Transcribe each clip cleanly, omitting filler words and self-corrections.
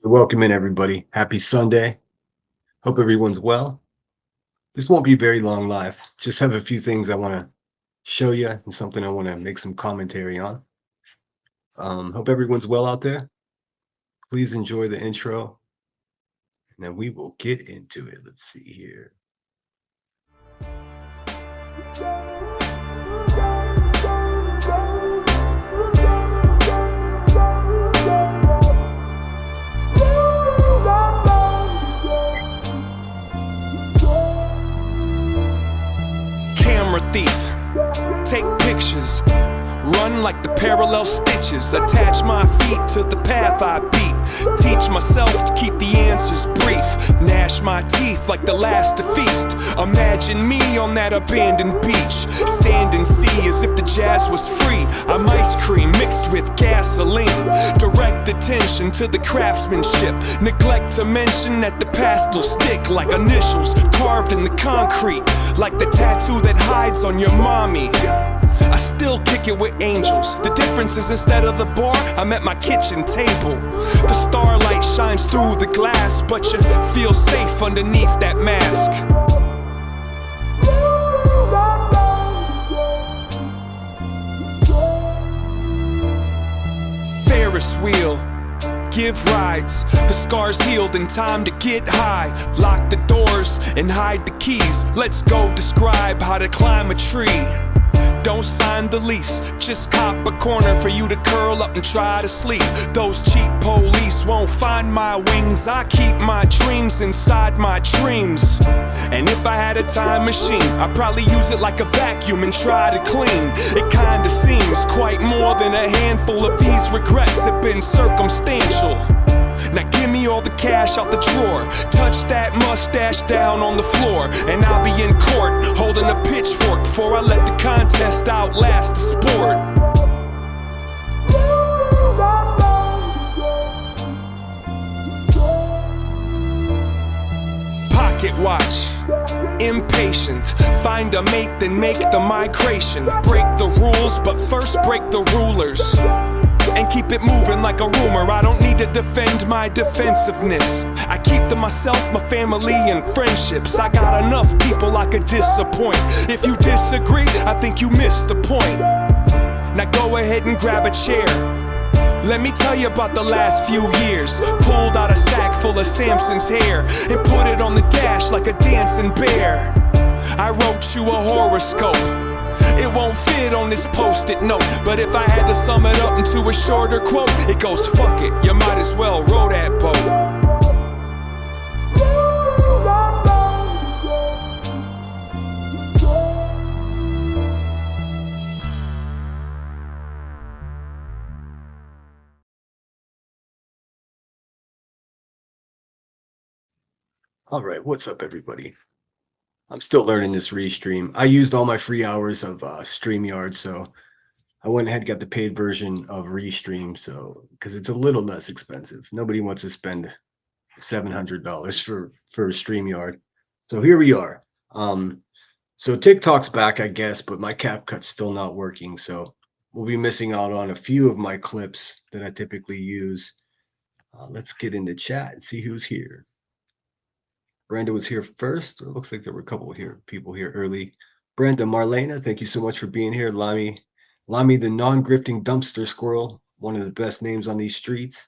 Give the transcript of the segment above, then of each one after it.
Welcome in, everybody. Happy Sunday. Hope everyone's well. This won't be very long live. Just have a few things I want to show you and something I want to make some commentary on. Hope everyone's well out there. Please enjoy the intro, and then we will get into it. Let's see here. Camera thief, take pictures, run like the parallel stitches, attach my feet to the path I beat, teach myself to keep the answers brief, gnash my teeth like the last to feast. Imagine me on that abandoned beach, sand and sea as if the jazz was free. I'm ice cream mixed with gasoline, direct attention to the craftsmanship, neglect to mention that the past will stick like initials carved in the concrete, like the tattoo that hides on your mommy. I still kick it with angels. The difference is instead of the bar, I'm at my kitchen table. The starlight shines through the glass, but you feel safe underneath that mask. Ferris wheel, give rides. The scars healed in time to get high. Lock the doors and hide the keys. Let's go describe how to climb a tree. Don't sign the lease, just cop a corner for you to curl up and try to sleep. Those cheap police won't find my wings. I keep my dreams inside my dreams. And if I had a time machine, I'd probably use it like a vacuum and try to clean. It kinda seems quite more than a handful of these regrets have been circumstantial. Now give me all the cash out the drawer, touch that mustache down on the floor, and I'll be in court holding a pitchfork before I let the contest outlast the sport. Pocket watch, impatient, find a mate then make the migration. Break the rules but first break the rulers, and keep it moving like a rumor. I don't need to defend my defensiveness. I keep to myself, my family, and friendships. I got enough people I could disappoint. If you disagree, I think you missed the point. Now go ahead and grab a chair. Let me tell you about the last few years. Pulled out a sack full of Samson's hair and put it on the dash like a dancing bear. I wrote you a horoscope. It won't fit on this post-it note, but if I had to sum it up into a shorter quote, it goes, fuck it, you might as well row that boat. All right, what's up, everybody? I'm still learning this restream. I used all my free hours of StreamYard, so I went ahead and got the paid version of Restream, so because it's a little less expensive. Nobody wants to spend $700 for StreamYard. So here we are. So TikTok's back, I guess, but my CapCut's still not working. So we'll be missing out on a few of my clips that I typically use. Let's get into chat and see who's here. Brenda was here first. It looks like there were a couple people here early. Brenda, Marlena, thank you so much for being here. Lami, the non-grifting dumpster squirrel, one of the best names on these streets.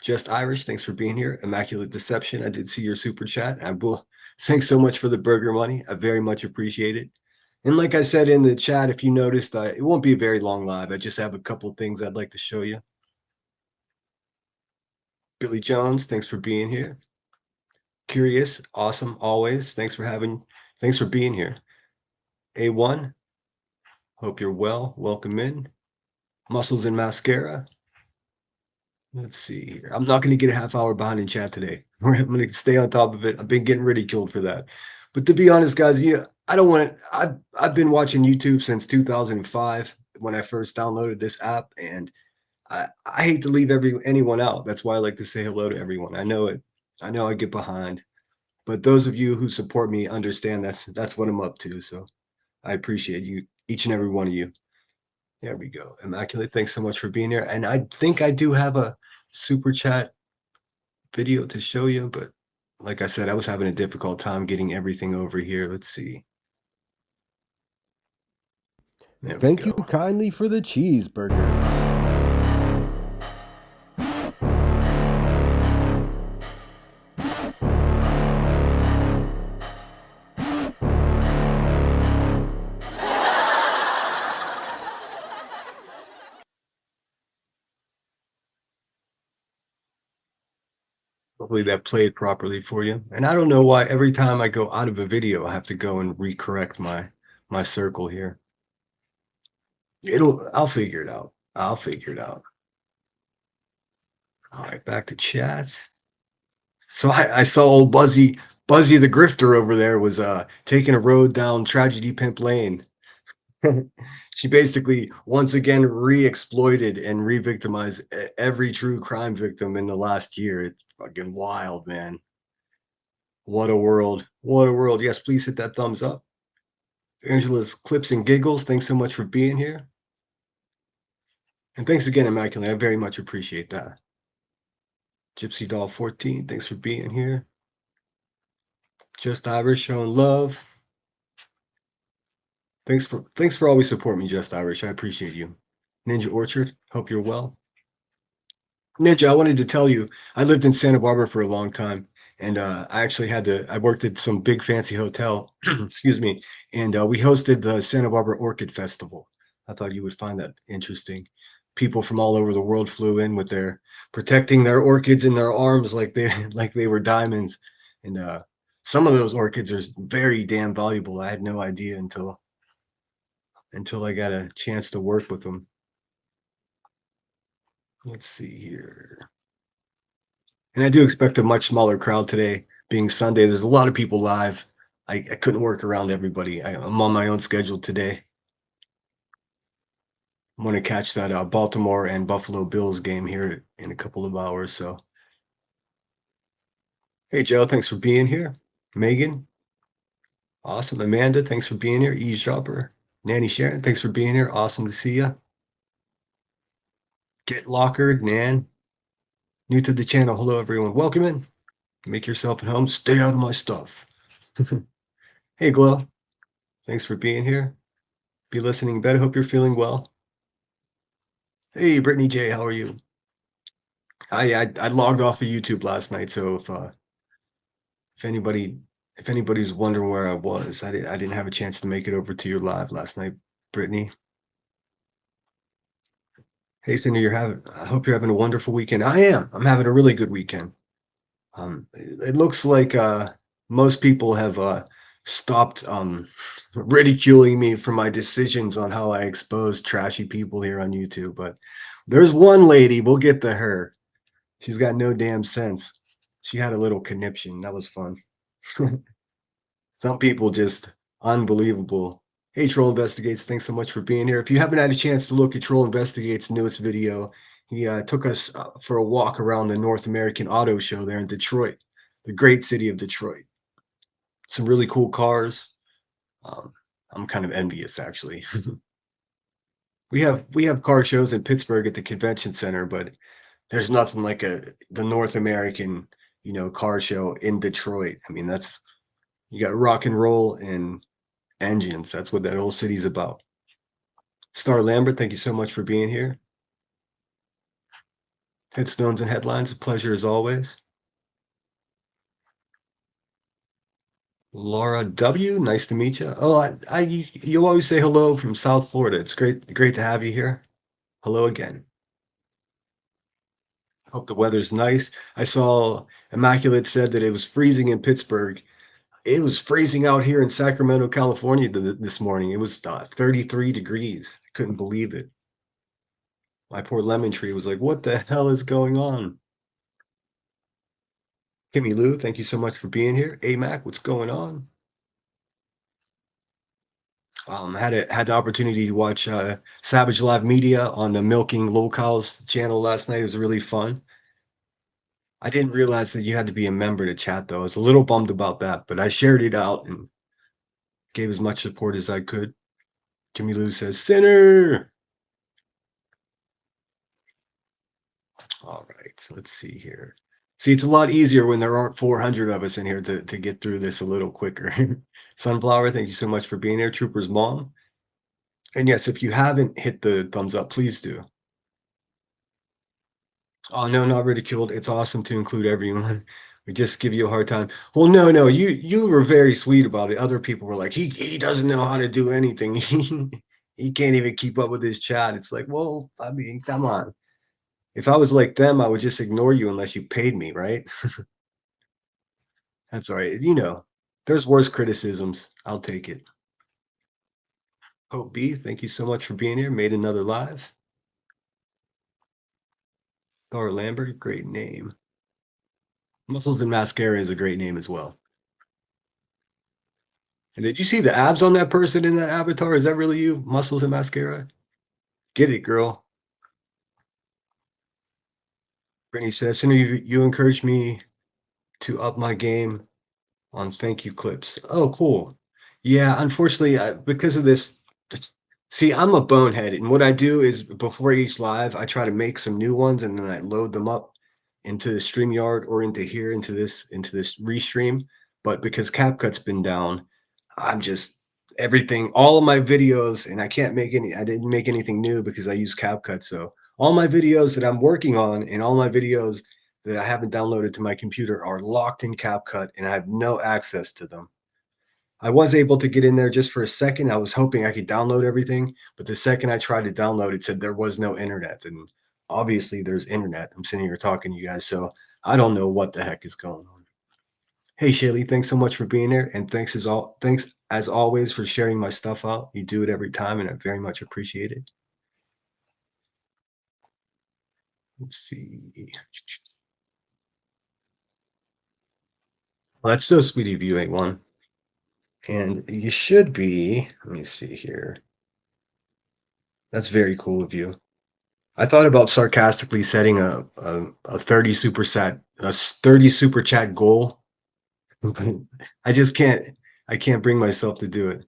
Just Irish, thanks for being here. Immaculate Deception, I did see your super chat. Thanks so much for the burger money. I very much appreciate it. And like I said in the chat, if you noticed, it won't be a very long live. I just have a couple things I'd like to show you. Billy Jones, thanks for being here. Curious, awesome, always. Thanks for being here. A1, hope you're well. Welcome in. Muscles and Mascara. Let's see here. I'm not going to get a half hour behind in chat today. I'm going to stay on top of it. I've been getting ridiculed for that. But to be honest, guys, I don't want to. I've been watching YouTube since 2005 when I first downloaded this app, and I hate to leave anyone out. That's why I like to say hello to everyone. I know it. I know I get behind, but those of you who support me understand that's what I'm up to. So I appreciate you, each and every one of you. There we go. Immaculate, thanks so much for being here. And I think I do have a super chat video to show you, but like I said, I was having a difficult time getting everything over here. Let's see. There we Thank you go. kindly for the cheeseburgers. Hopefully that played properly for you. And I don't know why every time I go out of a video, I have to go and recorrect my circle here. I'll figure it out. I'll figure it out. All right, back to chat. So I saw old Buzzy the Grifter over there was taking a road down Tragedy Pimp Lane. She basically once again re-exploited and re-victimized every true crime victim in the last year. It's fucking wild, man. What a world. What a world. Yes, please hit that thumbs up. Angela's Clips and Giggles, thanks so much for being here. And thanks again, Immaculate. I very much appreciate that. Gypsy Doll 14, thanks for being here. Just Irish showing love. Thanks for always supporting me, Just Irish. I appreciate you. Ninja Orchard, hope you're well. Ninja, I wanted to tell you, I lived in Santa Barbara for a long time, and I actually I worked at some big fancy hotel, excuse me, and we hosted the Santa Barbara Orchid Festival. I thought you would find that interesting. People from all over the world flew in with their protecting their orchids in their arms like they like they were diamonds, and some of those orchids are very damn valuable. I had no idea until I got a chance to work with them. Let's see here. And I do expect a much smaller crowd today, being Sunday. There's a lot of people live. I couldn't work around everybody. I'm on my own schedule today. I'm going to catch that Baltimore and Buffalo Bills game here in a couple of hours. So, hey, Joe, thanks for being here. Megan, awesome. Amanda, thanks for being here. Eavesdropper, Nanny Sharon, thanks for being here. Awesome to see you. Get Lockered, Nan, new to the channel. Hello, everyone. Welcome in. Make yourself at home. Stay out of my stuff. Hey, Glow, thanks for being here. Be listening better. Hope you're feeling well. Hey, Brittany J, how are you? I logged off of YouTube last night, so if anybody if anybody's wondering where I was, I didn't have a chance to make it over to your live last night, Brittany. Hey, Cindy, I hope you're having a wonderful weekend. I am. I'm having a really good weekend. It looks like most people have stopped ridiculing me for my decisions on how I expose trashy people here on YouTube, but there's one lady, we'll get to her. She's got no damn sense. She had a little conniption. That was fun. Some people just unbelievable. Hey, Troll Investigates, thanks so much for being here. If you haven't had a chance to look at Troll Investigates' newest video, he took us for a walk around the North American Auto Show there in Detroit, the great city of Detroit. Some really cool cars. I'm kind of envious, actually. We have car shows in Pittsburgh at the convention center, but there's nothing like the North American, car show in Detroit. I mean, you got rock and roll and engines. That's what that whole city's about. Star Lambert, thank you so much for being here. Headstones and Headlines, a pleasure as always. Laura W, nice to meet you. Oh, you always say hello from South Florida. It's great to have you here. Hello again. Hope the weather's nice. I saw Immaculate said that it was freezing in Pittsburgh. It was freezing out here in Sacramento, California this morning. It was 33 degrees. I couldn't believe it. My poor lemon tree was like, what the hell is going on? Kimmy Lou, thank you so much for being here. AMAC, what's going on? Had the opportunity to watch Savage Live Media on the Milking Locals channel last night. It was really fun. I didn't realize that you had to be a member to chat, though. I was a little bummed about that, but I shared it out and gave as much support as I could. Kimmy Lou says, Sinner! All right, let's see here. See, it's a lot easier when there aren't 400 of us in here to get through this a little quicker. Sunflower, thank you so much for being here. Trooper's mom. And yes, if you haven't hit the thumbs up, please do. Oh no, not ridiculed. It's awesome to include everyone. We just give you a hard time. Well, no, you were very sweet about it. Other people were like, he doesn't know how to do anything. He can't even keep up with his chat. It's like, well, I mean, come on. If I was like them, I would just ignore you unless you paid me, right? That's all right. There's worse criticisms. I'll take it. Hope B, thank you so much for being here. Made another live. Laura Lambert, great name. Muscles and Mascara is a great name as well. And did you see the abs on that person in that avatar? Is that really you? Muscles and Mascara? Get it, girl. Brittany says, Cindy, you encouraged me to up my game on thank you clips. Oh, cool. Yeah, unfortunately, because of this, see, I'm a bonehead, and what I do is before each live, I try to make some new ones, and then I load them up into StreamYard or into this restream. But because CapCut's been down, I'm just everything, all of my videos, and I didn't make anything new because I use CapCut. So all my videos that I'm working on and all my videos that I haven't downloaded to my computer are locked in CapCut, and I have no access to them. I was able to get in there just for a second. I was hoping I could download everything, but the second I tried to download, it said there was no internet. And obviously, there's internet. I'm sitting here talking to you guys, so I don't know what the heck is going on. Hey Shaylee, thanks so much for being here, and thanks as always for sharing my stuff out. You do it every time, and I very much appreciate it. Let's see. Well, that's so sweet of you, A1. And you should be. Let me see here. That's very cool of you. I thought about sarcastically setting a 30 super chat goal. But I just can't. I can't bring myself to do it.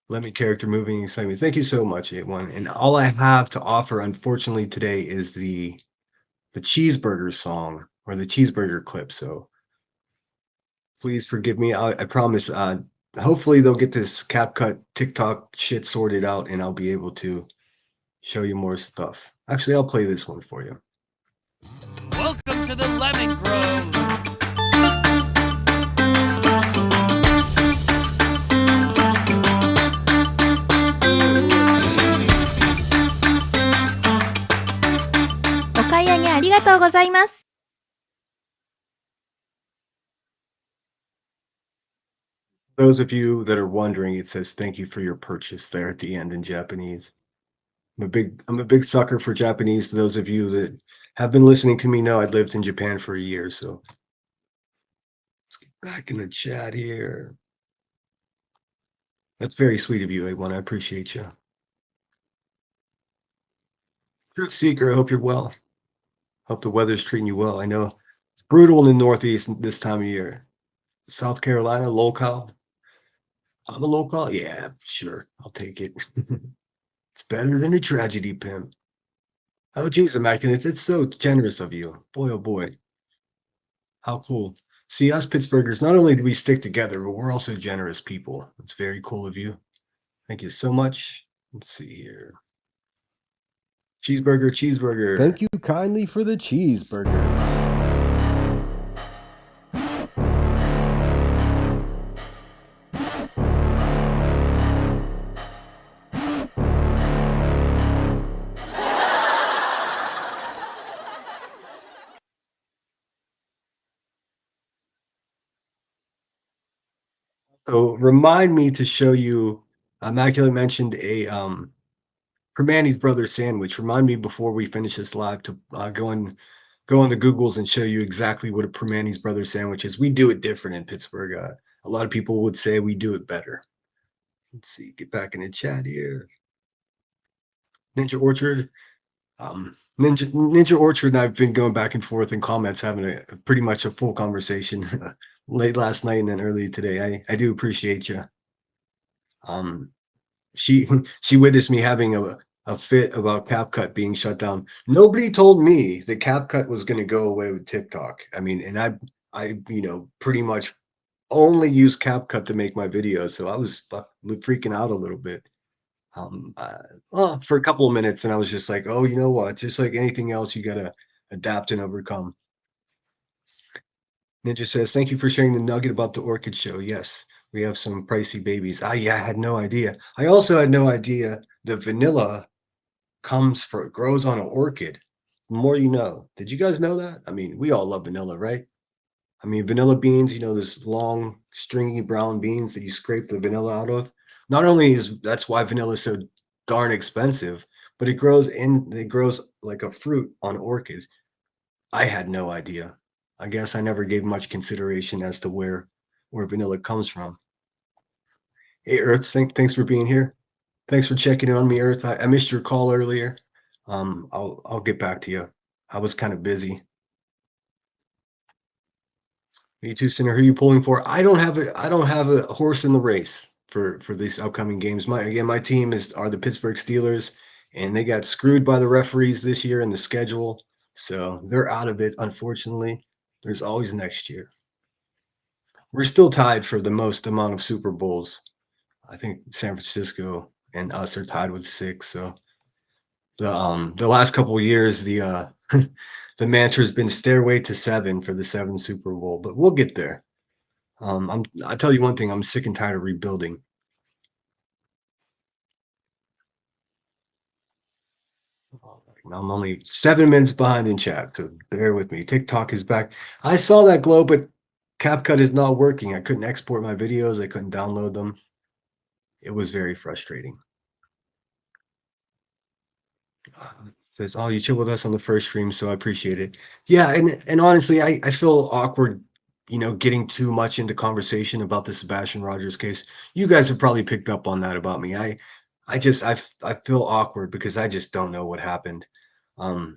Let me character moving excitement. Thank you so much, A1. And all I have to offer, unfortunately, today is the cheeseburger song or the cheeseburger clip. So please forgive me. I promise. Hopefully they'll get this CapCut TikTok shit sorted out, and I'll be able to show you more stuff. Actually, I'll play this one for you. Welcome to the Lemon Grove. Those of you that are wondering, it says thank you for your purchase there at the end in Japanese. I'm a big sucker for Japanese. Those of you that have been listening to me know I lived in Japan for a year, so let's get back in the chat here. That's very sweet of you, A1. I appreciate you. Truth Seeker, I hope you're well. Hope the weather's treating you well. I know it's brutal in the Northeast this time of year. South Carolina, local. I'm a local. Yeah, sure. I'll take it. It's better than a tragedy pimp. Oh, geez, Immaculate. It's so generous of you. Boy, oh boy. How cool. See, us Pittsburghers, not only do we stick together, but we're also generous people. It's very cool of you. Thank you so much. Let's see here. Cheeseburger, cheeseburger. Thank you kindly for the cheeseburgers. So remind me to show you. Immaculate mentioned a Permani's Brothers sandwich. Remind me before we finish this live to go on the Googles and show you exactly what a Permani's Brothers sandwich is. We do it different in Pittsburgh. A lot of people would say we do it better. Let's see. Get back in the chat here. Ninja Orchard. Ninja Orchard and I've been going back and forth in comments, having a pretty much a full conversation late last night and then early today. I do appreciate you. She she witnessed me having a fit about CapCut being shut down. Nobody told me that CapCut was going to go away with TikTok. I mean, and I, pretty much only use CapCut to make my videos, so I was freaking out a little bit. Um, uh, for a couple of minutes, and I was just like, "Oh, you know what? Just like anything else, you gotta adapt and overcome." Ninja says, "Thank you for sharing the nugget about the orchid show. Yes, we have some pricey babies." Yeah, I had no idea. I also had no idea the vanilla grows on an orchid. The more you know. Did you guys know that? I mean, we all love vanilla, right? I mean, vanilla beans, those long, stringy brown beans that you scrape the vanilla out of. Not only is that's why vanilla is so darn expensive, but it grows like a fruit on orchid. I had no idea. I guess I never gave much consideration as to where vanilla comes from. Hey Earth, thanks for being here. Thanks for checking in on me, Earth. I missed your call earlier. I'll get back to you. I was kind of busy. Me too, Sinner. Who are you pulling for? I don't have a horse in the race for these upcoming games. My team are the Pittsburgh Steelers, and they got screwed by the referees this year in the schedule, so they're out of it. Unfortunately, there's always next year. We're still tied for the most amount of Super Bowls. I think San Francisco and us are tied with 6. So the last couple of years, the mantra has been stairway to 7 for the 7 Super Bowl, but we'll get there. I tell you one thing, I'm sick and tired of rebuilding. I'm only 7 minutes behind in chat, so bear with me. TikTok is back. I saw that glow, but CapCut is not working. I couldn't export my videos. I couldn't download them. It was very frustrating. Says, "Oh, you chill with us on the first stream, so I appreciate it." Yeah, and honestly, I feel awkward, getting too much into conversation about the Sebastian Rogers case. You guys have probably picked up on that about me. I feel awkward because I just don't know what happened. Um,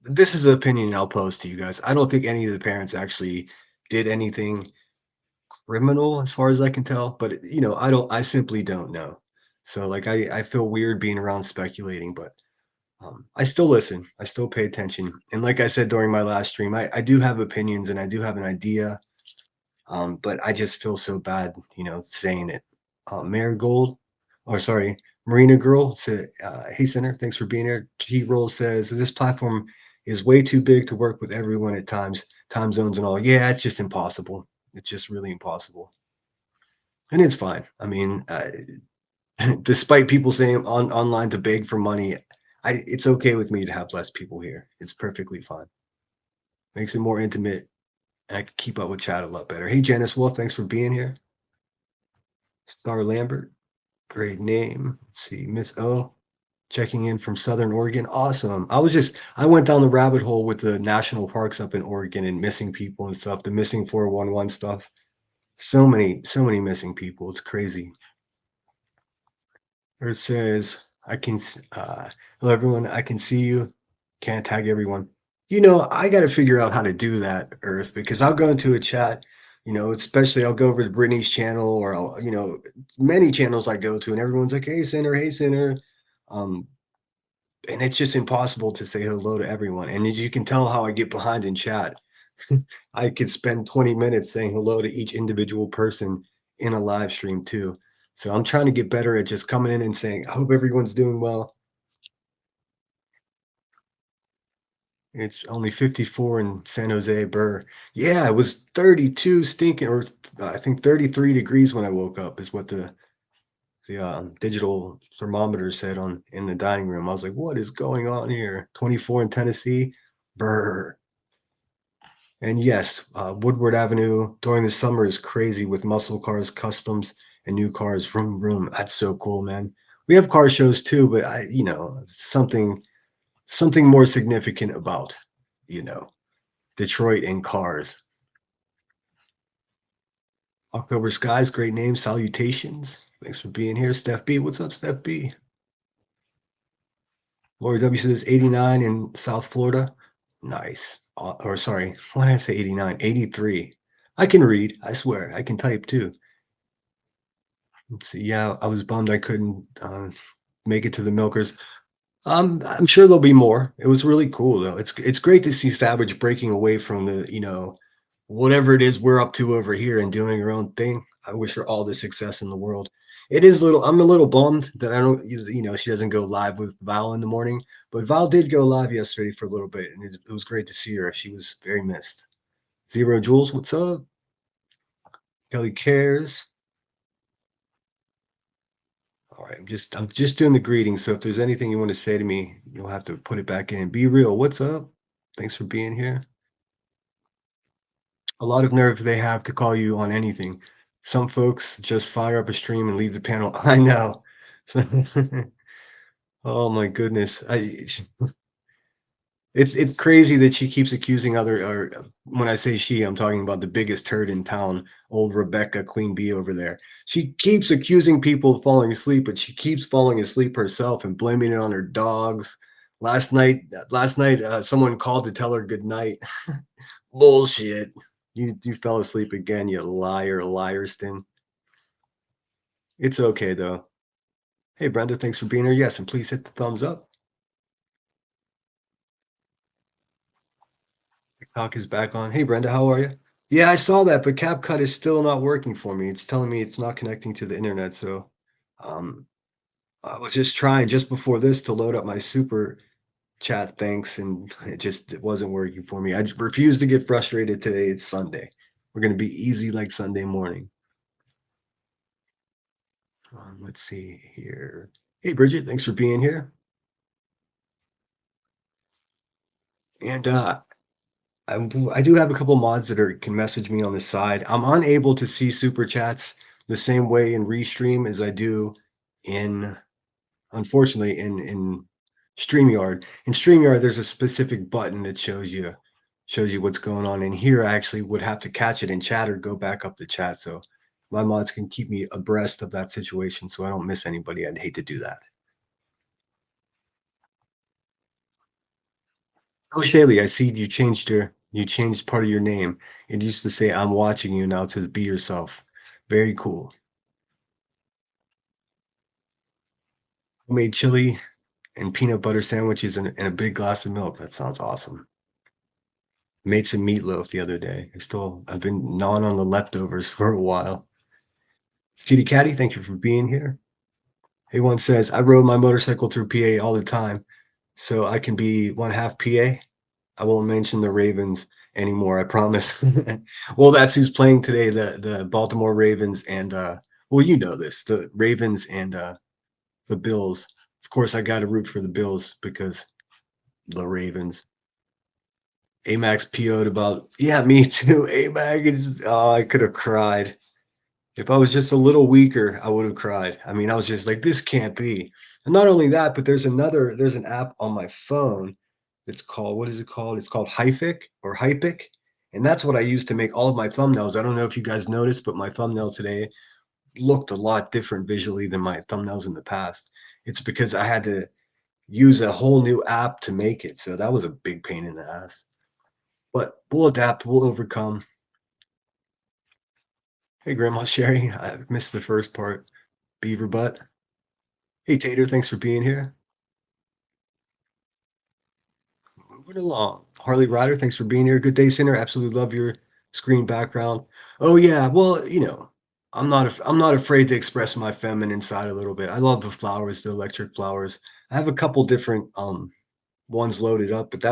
this is an opinion I'll pose to you guys. I don't think any of the parents actually did anything criminal as far as I can tell, but I simply don't know. So like I feel weird being around speculating, but I still listen. I still pay attention. And like I said during my last stream, I do have opinions and I do have an idea. But I just feel so bad, saying it. Marigold, or sorry, Marina Girl said, "Hey, Center, thanks for being here." T Roll says, "This platform is way too big to work with everyone at times, time zones and all." Yeah, it's just impossible. It's just really impossible. And it's fine. I mean, despite people saying online to beg for money, it's okay with me to have less people here. It's perfectly fine. Makes it more intimate, and I can keep up with chat a lot better. Hey, Janice Wolf, thanks for being here. Star Lambert, great name. Let's see, Miss O, checking in from Southern Oregon. Awesome. I went down the rabbit hole with the national parks up in Oregon and missing people and stuff, the missing 411 stuff. So many missing people. It's crazy. Or it says, hello everyone, I can see you. Can't tag everyone. I got to figure out how to do that, Earth, because I'll go into a chat, especially I'll go over to Brittany's channel or many channels I go to and everyone's like, "Hey, Sinner, hey, Sinner." Um, and it's just impossible to say hello to everyone. And as you can tell how I get behind in chat, I could spend 20 minutes saying hello to each individual person in a live stream too. So I'm trying to get better at just coming in and saying, "I hope everyone's doing well." It's only 54 in San Jose, Burr. Yeah, it was 32 stinking, or I think 33 degrees when I woke up is what the digital thermometer said on in the dining room. I was like, "What is going on here?" 24 in Tennessee, Burr. And yes, Woodward Avenue during the summer is crazy with muscle cars, customs, and new cars. Vroom vroom. That's so cool, man. We have car shows too, but something more significant about you know Detroit and cars. October Skies, great name. Salutations. Thanks for being here, Steph B. What's up, Steph B? Lori W says 89 in South Florida. Nice. Or sorry, why did I say 89? 83. I can read. I swear. I can type too. Let's see. Yeah, I was bummed I couldn't make it to the milkers. I'm sure there'll be more. It was really cool though. It's great to see Savage breaking away from the, whatever it is we're up to over here and doing her own thing. I wish her all the success in the world. I'm a little bummed that I don't, she doesn't go live with Val in the morning, but Val did go live yesterday for a little bit, and it was great to see her. She was very missed. Zero Jules, what's up? Kelly cares. All right, I'm just doing the greetings. So if there's anything you want to say to me, you'll have to put it back in. Be real. What's up? Thanks for being here. A lot of nerve they have to call you on anything. Some folks just fire up a stream and leave the panel. I know. So, oh my goodness. It's crazy that she keeps accusing other, or when I say she, I'm talking about the biggest turd in town, old Rebecca Queen Bee over there. She keeps accusing people of falling asleep, but she keeps falling asleep herself and blaming it on her dogs. Last night, someone called to tell her good night. Bullshit. You fell asleep again, you liar, liarston. It's okay though. Hey Brenda, thanks for being here. Yes, and please hit the thumbs up. TikTok is back on. Hey Brenda, how are you? Yeah, I saw that, but CapCut is still not working for me. It's telling me it's not connecting to the internet. So um I was just trying just before this to load up my super chat thanks, and it wasn't working for me. I refuse to get frustrated today. It's Sunday. We're gonna be easy like Sunday morning. Let's see here. Hey Bridget, thanks for being here. And I do have a couple mods that can message me on the side. I'm unable to see super chats the same way in Restream as I do in, unfortunately, in StreamYard. In StreamYard, there's a specific button that shows you what's going on. And here, I actually would have to catch it in chat or go back up the chat. So my mods can keep me abreast of that situation, so I don't miss anybody. I'd hate to do that. Oh, Shaylee, I see you changed part of your name. It used to say I'm watching you, now it says be yourself. Very cool. I made chili and peanut butter sandwiches and a big glass of milk. That sounds awesome. Made some meatloaf the other day. I've been gnawing on the leftovers for a while. Kitty Catty, thank you for being here. One says, I rode my motorcycle through PA all the time, so I can be one half PA. I won't mention the Ravens anymore, I promise. Well, that's who's playing today, the Baltimore Ravens and well, you know this, the Ravens and the Bills. Of course, I got to root for the Bills because the Ravens. Amax PO'd about, yeah, me too. Amax, oh, I could have cried. If I was just a little weaker, I would have cried. I mean, I was just like, this can't be. And not only that, but there's an app on my phone. It's called, what is it called? It's called Hyphic or Hypic. And that's what I use to make all of my thumbnails. I don't know if you guys noticed, but my thumbnail today looked a lot different visually than my thumbnails in the past. It's because I had to use a whole new app to make it. So that was a big pain in the ass. But we'll adapt, we'll overcome. Hey, Grandma Sherry, I missed the first part. Beaver butt. Hey, Tater, thanks for being here. Moving along. Harley Ryder, thanks for being here. Good day, Sinner. Absolutely love your screen background. Oh yeah, well, I'm not afraid to express my feminine side a little bit. I love the flowers, the electric flowers. I have a couple different ones loaded up, but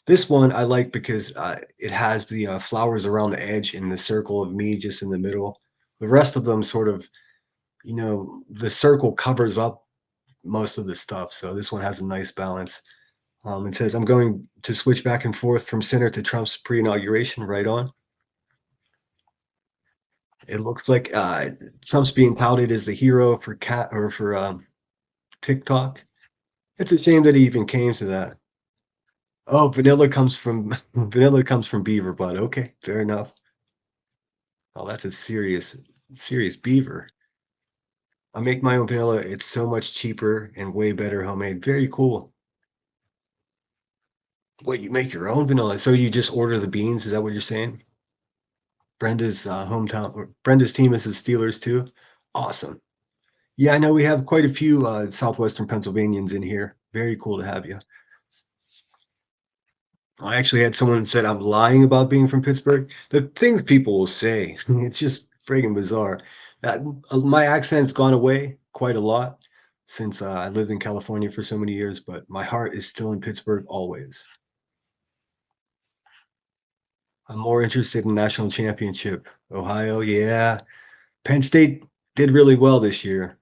this one I like because it has the flowers around the edge and the circle of me just in the middle. The rest of them sort of, the circle covers up most of the stuff. So this one has a nice balance. It says, I'm going to switch back and forth from center to Trump's pre-inauguration. Right on. It looks like Trump's being touted as the hero for TikTok. It's a shame that he even came to that. Oh, vanilla comes from vanilla comes from beaver blood. Okay, fair enough. Oh, that's a serious beaver. I make my own vanilla. It's so much cheaper and way better homemade. Very cool. What, you make your own vanilla? So you just order the beans? Is that what you're saying? Brenda's team is the Steelers too. Awesome. Yeah, I know we have quite a few Southwestern Pennsylvanians in here. Very cool to have you. I actually had someone that said I'm lying about being from Pittsburgh. The things people will say, it's just friggin' bizarre. My accent's gone away quite a lot since I lived in California for so many years, but my heart is still in Pittsburgh always. I'm more interested in national championship. Ohio, yeah. Penn State did really well this year.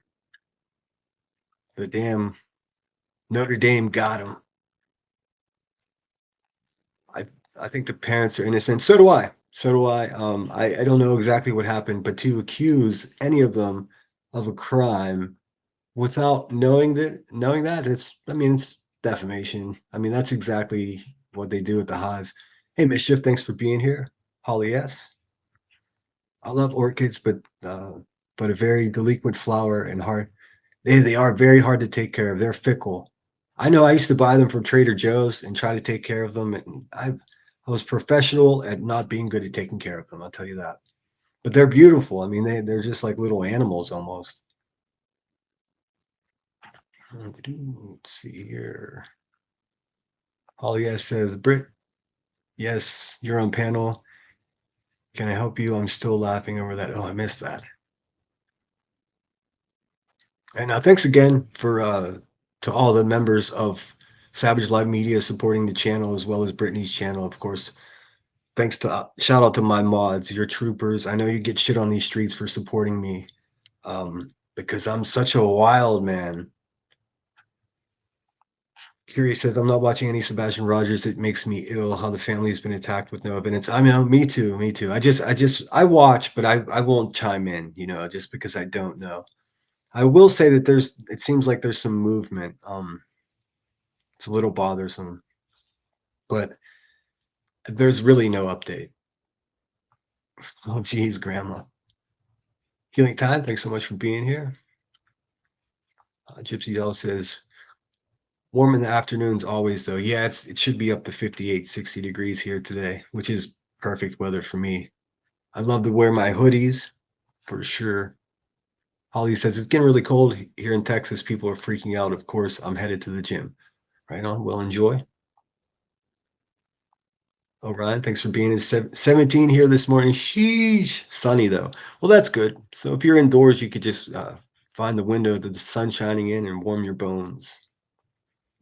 The damn Notre Dame got him. I I think the parents are innocent. So do I. So do I. I don't know exactly what happened, but to accuse any of them of a crime without knowing that, it's I mean, it's defamation. I mean, that's exactly what they do at the Hive. Hey, Mischief, thanks for being here. Holly S. I love orchids, but a very delinquent flower and hard. They are very hard to take care of. They're fickle. I know I used to buy them from Trader Joe's and try to take care of them, and I was professional at not being good at taking care of them, I'll tell you that. But they're beautiful. I mean, they're just like little animals almost. Let's see here. Holly S says, Britt, yes, you're on panel. Can I help you? I'm still laughing over that. Oh, I missed that. And thanks again for to all the members of Savage Live Media supporting the channel as well as Brittany's channel, of course. Thanks to shout out to my mods, your troopers. I know you get shit on these streets for supporting me, because I'm such a wild man. Curious says I'm not watching any Sebastian Rogers. It makes me ill how the family's been attacked with no evidence. I mean, me too, me too. I watch, but I won't chime in, just because I don't know. I will say that it seems like there's some movement. It's a little bothersome, but there's really no update. Oh, geez, Grandma. Healing Time, thanks so much for being here. Gypsy Doll says, warm in the afternoons always, though. Yeah, it should be up to 58, 60 degrees here today, which is perfect weather for me. I love to wear my hoodies, for sure. Holly says, it's getting really cold here in Texas. People are freaking out. Of course, I'm headed to the gym. Right on. Well, enjoy. Oh, Ryan, thanks for being in 17 here this morning. Sheesh. Sunny, though. Well, that's good. So if you're indoors, you could just find the window that the sun's shining in and warm your bones.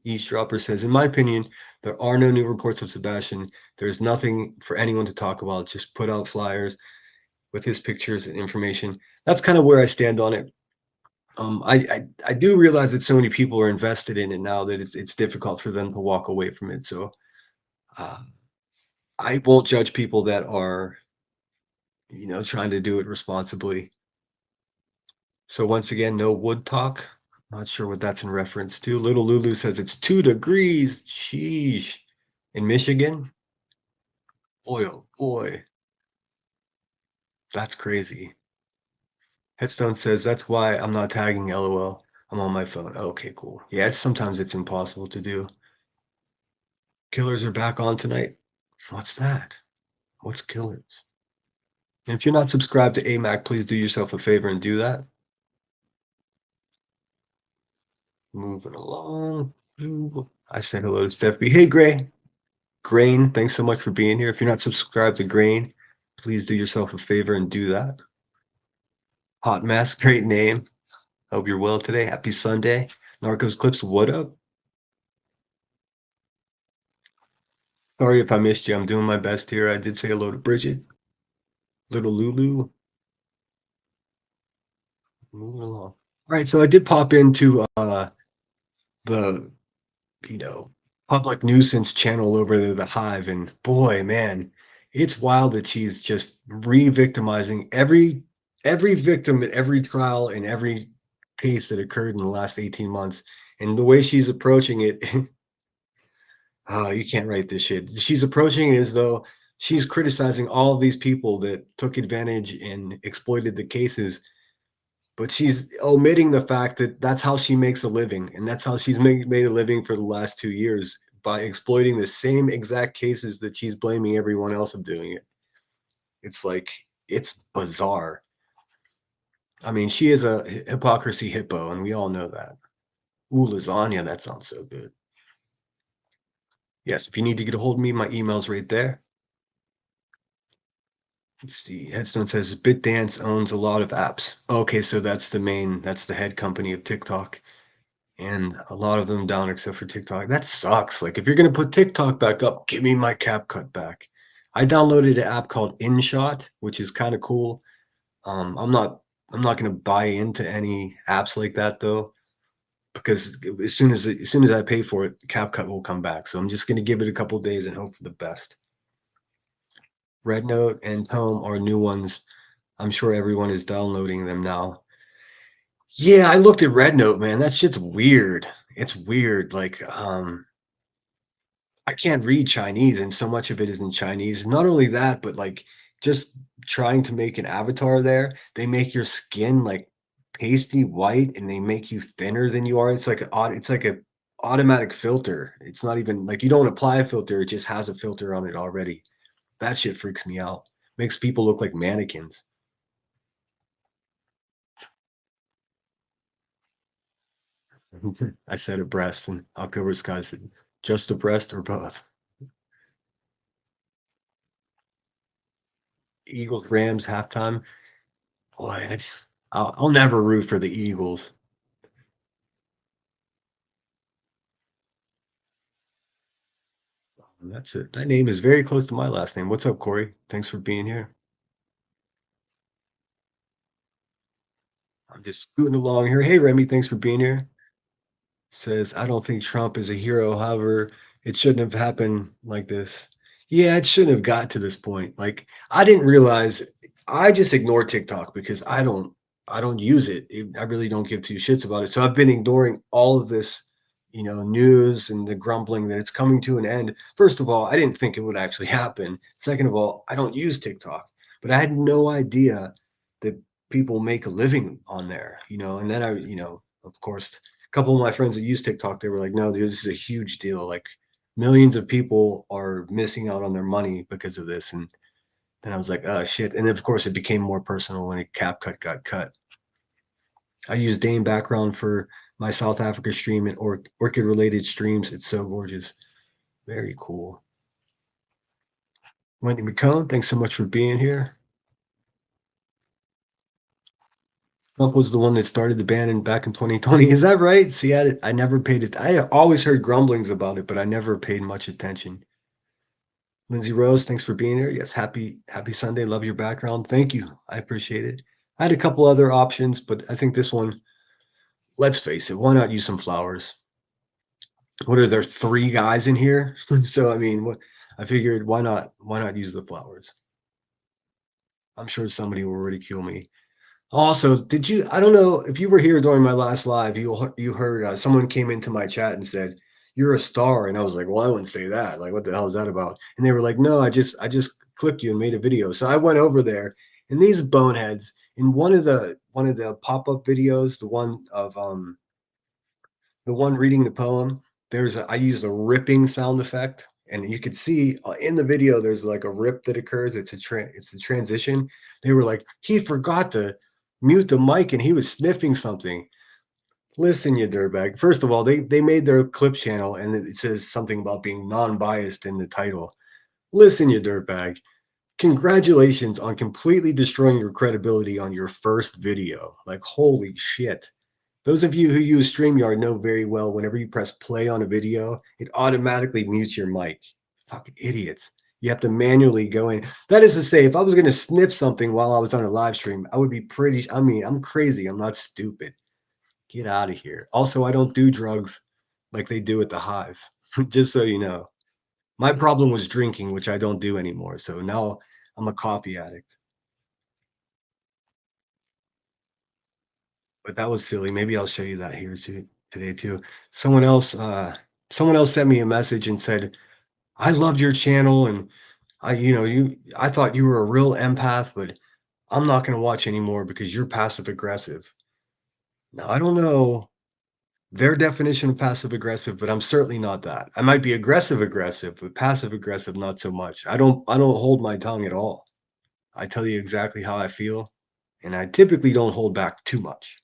Eavesdropper says, in my opinion, there are no new reports of Sebastian. There's nothing for anyone to talk about. Just put out flyers with his pictures and information. That's kind of where I stand on it. I do realize that so many people are invested in it now that it's difficult for them to walk away from it. So uh, I won't judge people that are, trying to do it responsibly. So once again, no wood talk. Not sure what that's in reference to. Little Lulu says it's 2 degrees. Sheesh. In Michigan? Boy, oh boy. That's crazy. Headstone says that's why I'm not tagging LOL. I'm on my phone. Okay, cool. Yeah, sometimes it's impossible to do. Killers are back on tonight. What's that? What's Killers? And if you're not subscribed to AMAC, please do yourself a favor and do that. Moving along. I said hello to Steph B. Hey, Gray. Grain, thanks so much for being here. If you're not subscribed to Grain, please do yourself a favor and do that. Hot Mess, great name. Hope you're well today. Happy Sunday. Narcos Clips, what up? Sorry if I missed you. I'm doing my best here. I did say hello to Bridget. Little Lulu. Moving along. All right, so I did pop into the public nuisance channel over there, the Hive, and boy, man, it's wild that she's just re-victimizing every victim at every trial and every case that occurred in the last 18 months. And the way she's approaching it, oh, you can't write this shit. She's approaching it as though she's criticizing all of these people that took advantage and exploited the cases, but she's omitting the fact that that's how she makes a living, and that's how she's made a living for the last 2 years, by exploiting the same exact cases that she's blaming everyone else of doing it. It's like, it's bizarre. I mean, she is a hypocrisy hippo, and we all know that. Ooh, lasagna, that sounds so good. Yes, if you need to get a hold of me, my email's right there. Let's see. Headstone says BitDance owns a lot of apps. Okay, so that's the head company of TikTok. And a lot of them down except for TikTok. That sucks. Like if you're gonna put TikTok back up, give me my CapCut back. I downloaded an app called InShot, which is kind of cool. I'm not gonna buy into any apps like that though, because as soon as I pay for it, CapCut will come back. So I'm just gonna give it a couple days and hope for the best. Red Note and Tome are new ones. I'm sure everyone is downloading them now. Yeah, I looked at Red Note, man. That shit's weird. It's weird. Like, I can't read Chinese, and so much of it is in Chinese. Not only that, but like just trying to make an avatar there, they make your skin like pasty white and they make you thinner than you are. It's like a automatic filter. It's not even like you don't apply a filter, it just has a filter on it already. That shit freaks me out. Makes people look like mannequins. I said a breast, and October Sky said just a breast or both. Eagles Rams halftime. Boy, I'll never root for the Eagles. That's it. That name is very close to my last name. What's up, Corey? Thanks for being here. I'm just scooting along here. Hey, Remy, thanks for being here. Says, I don't think Trump is a hero. However, it shouldn't have happened like this. Yeah, it shouldn't have got to this point. Like, I didn't realize I just ignore TikTok because I don't use it. I really don't give two shits about it. So I've been ignoring all of this, news and the grumbling that it's coming to an end. First of all, I didn't think it would actually happen. Second of all, I don't use TikTok, but I had no idea that people make a living on there, and then of course, couple of my friends that use TikTok, they were like, "No, dude, this is a huge deal. Like, millions of people are missing out on their money because of this." And then I was like, "Oh shit!" And of course, it became more personal when a CapCut got cut. I use Dane background for my South Africa stream and orchid related streams. It's so gorgeous, very cool. Wendy McCone, thanks so much for being here. Trump was the one that started the ban back in 2020. Is that right? See, I never paid it. I always heard grumblings about it, but I never paid much attention. Lindsay Rose, thanks for being here. Yes, happy Sunday. Love your background. Thank you. I appreciate it. I had a couple other options, but I think this one, let's face it, why not use some flowers? What are there three guys in here? So I mean, what I figured why not use the flowers? I'm sure somebody will ridicule me. Also, I don't know if you were here during my last live, you heard someone came into my chat and said, "You're a star." And I was like, "Well, I wouldn't say that. Like, what the hell is that about?" And they were like, "No, I just clipped you and made a video." So I went over there, and these boneheads in one of the pop-up videos, the one reading the poem, I used a ripping sound effect, and you could see in the video there's like a rip that occurs. It's a transition. They were like, he forgot to mute the mic and he was sniffing something. Listen, you dirtbag. First of all, they made their clip channel and it says something about being non-biased in the title. Listen, you dirtbag. Congratulations on completely destroying your credibility on your first video. Like, holy shit. Those of you who use StreamYard know very well whenever you press play on a video, it automatically mutes your mic. Fucking idiots. You have to manually go in. That is to say, if I was going to sniff something while I was on a live stream, I would be I mean, I'm crazy. I'm not stupid. Get out of here. Also, I don't do drugs like they do at the Hive, just so you know. My problem was drinking, which I don't do anymore. So now I'm a coffee addict. But that was silly. Maybe I'll show you that here today too. Someone else, uh, someone else sent me a message and said, "I loved your channel, and I thought you were a real empath, but I'm not going to watch anymore because you're passive aggressive." Now I don't know their definition of passive aggressive, but I'm certainly not that. I might be aggressive, but passive aggressive, not so much. I don't hold my tongue at all. I tell you exactly how I feel. and I typically don't hold back too much.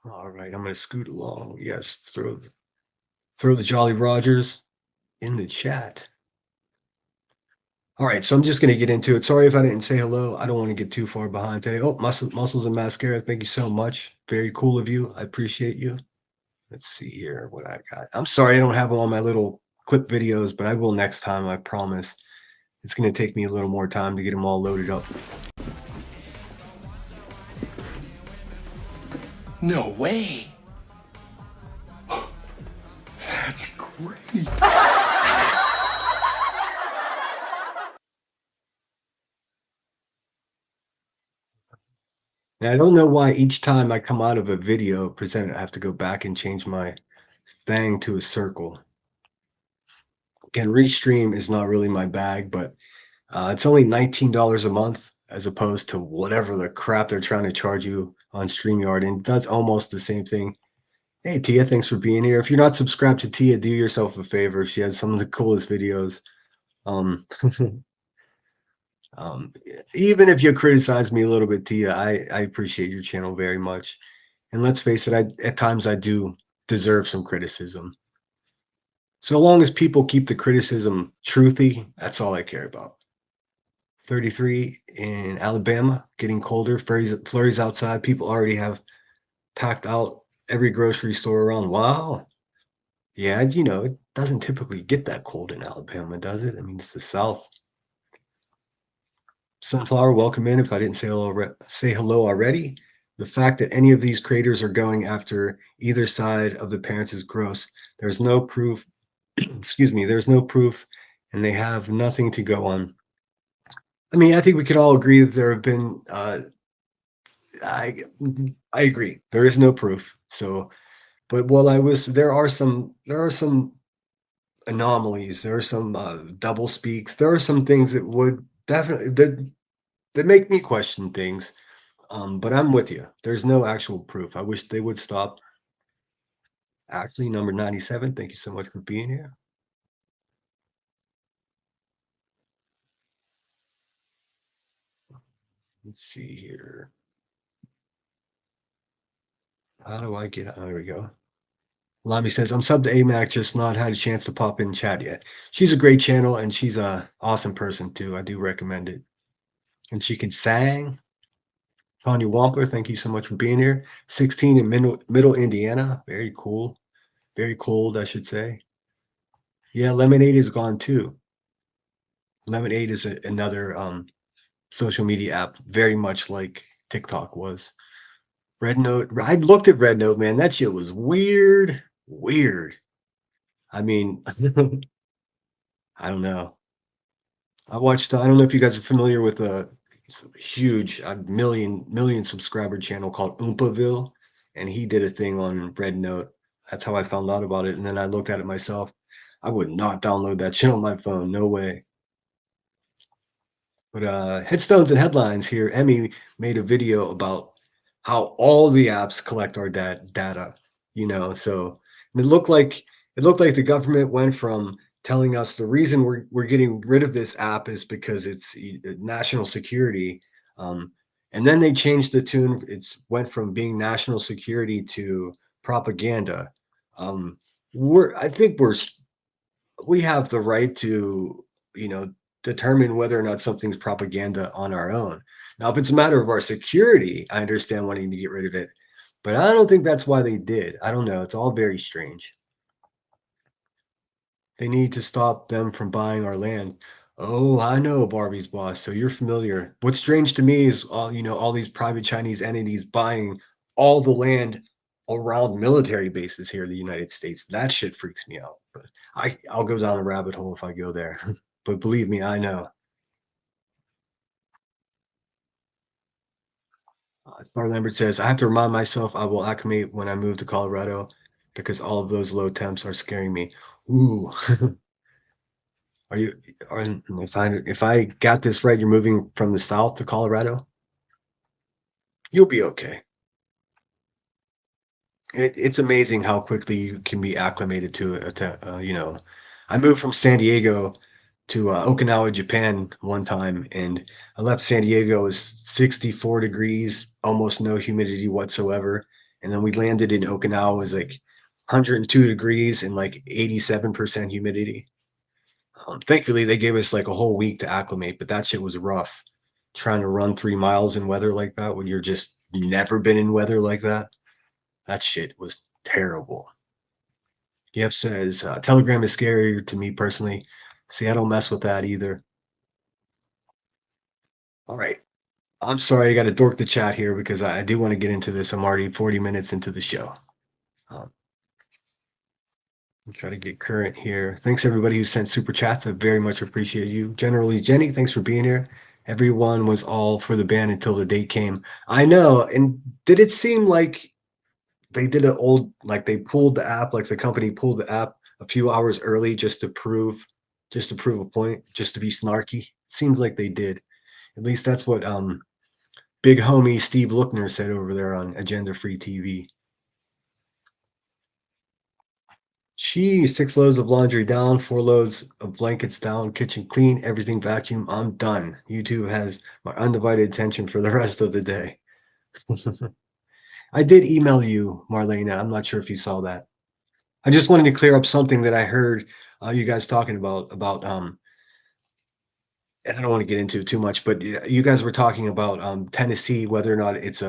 All right, I'm gonna scoot along. Yes, throw the Jolly Rogers in the chat. All right, so I'm just gonna get into it. Sorry if I didn't say hello. I don't want to get too far behind today. Oh, muscles and mascara. Thank you so much. Very cool of you. I appreciate you. Let's see here what I got. I'm sorry I don't have all my little clip videos, but I will next time. I promise. It's gonna take me a little more time to get them all loaded up. No way. That's great. And I don't know why each time I come out of a video present, I have to go back and change my thing to a circle. Again, Restream is not really my bag, but it's only $19 a month as opposed to whatever the crap they're trying to charge you on StreamYard, and it does almost the same thing. Hey, Tia, thanks for being here. If you're not subscribed to Tia, do yourself a favor. She has some of the coolest videos. Um, um, even if you criticize me a little bit, Tia, I appreciate your channel very much. And let's face it, at times I do deserve some criticism. So long as people keep the criticism truthy, that's all I care about. 33 in Alabama, getting colder, flurries outside. People already have packed out every grocery store around. Wow. Yeah, it doesn't typically get that cold in Alabama, does it? I mean, it's the South. Sunflower, welcome in. If I didn't say hello already, the fact that any of these creators are going after either side of the parents is gross. There's no proof. Excuse me. There's no proof, and they have nothing to go on. I mean, I think we can all agree that there have been. I agree. There is no proof. So, but there are some anomalies. There are some double speaks. There are some things that would definitely that make me question things. But I'm with you. There's no actual proof. I wish they would stop. Actually, number 97. Thank you so much for being here. Let's see here. How do I get? Oh, there we go. Lami says, I'm sub to AMAC, just not had a chance to pop in chat yet. She's a great channel and she's a awesome person too. I do recommend it. And she can sang. Tanya Wampler, thank you so much for being here. 16 in middle Indiana. Very cool. Very cold, I should say. Yeah, Lemonade is gone too. Lemonade is another social media app, very much like TikTok was. Red Note. I looked at Red Note, man. That shit was weird. Weird. I mean, I don't know. I watched. I don't know if you guys are familiar with a huge, million subscriber channel called Oompaville, and he did a thing on Red Note. That's how I found out about it, and then I looked at it myself. I would not download that shit on my phone. No way. But headstones and headlines here. Emmy made a video about how all the apps collect our data. So it looked like the government went from telling us the reason we're getting rid of this app is because it's national security, and then they changed the tune. It's went from being national security to propaganda. I think we have the right to you know determine whether or not something's propaganda on our own. Now, if it's a matter of our security, I understand wanting to get rid of it, but I don't think that's why they did. I don't know. It's all very strange. They need to stop them from buying our land. Oh, I know, Barbie's boss. So you're familiar. What's strange to me is all these private Chinese entities buying all the land around military bases here in the United States. That shit freaks me out. But I'll go down a rabbit hole if I go there. But believe me, I know. Star Lambert says, I have to remind myself I will acclimate when I move to Colorado because all of those low temps are scaring me. Ooh. Are you are if I got this right, you're moving from the South to Colorado? You'll be okay. It's amazing how quickly you can be acclimated to it. I moved from San Diego Okinawa, Japan one time, and I left San Diego. It was 64 degrees, almost no humidity whatsoever. And then we landed in Okinawa. It was like 102 degrees and like 87% humidity. Thankfully, they gave us like a whole week to acclimate, but that shit was rough. Trying to run 3 miles in weather like that when you're just never been in weather like that. That shit was terrible. Yep says Telegram is scarier to me personally. See, I don't mess with that either. All right. I'm sorry I got to dork the chat here because I do want to get into this. I'm already 40 minutes into the show. Um, try to get current here. Thanks everybody who sent super chats. I very much appreciate you. Generally, Jenny, thanks for being here. Everyone was all for the ban until the date came. I know. And did it seem like they did like they pulled the app, like the company pulled the app a few hours early just to prove a point, just to be snarky? Seems like they did. At least that's what big homie Steve Lookner said over there on Agenda Free TV. Gee, 6 loads of laundry down, 4 loads of blankets down, kitchen clean, everything vacuum. I'm done. YouTube has my undivided attention for the rest of the day. I did email you, Marlena. I'm not sure if you saw that. I just wanted to clear up something that I heard you guys talking about I don't want to get into it too much, but you guys were talking about Tennessee, whether or not it's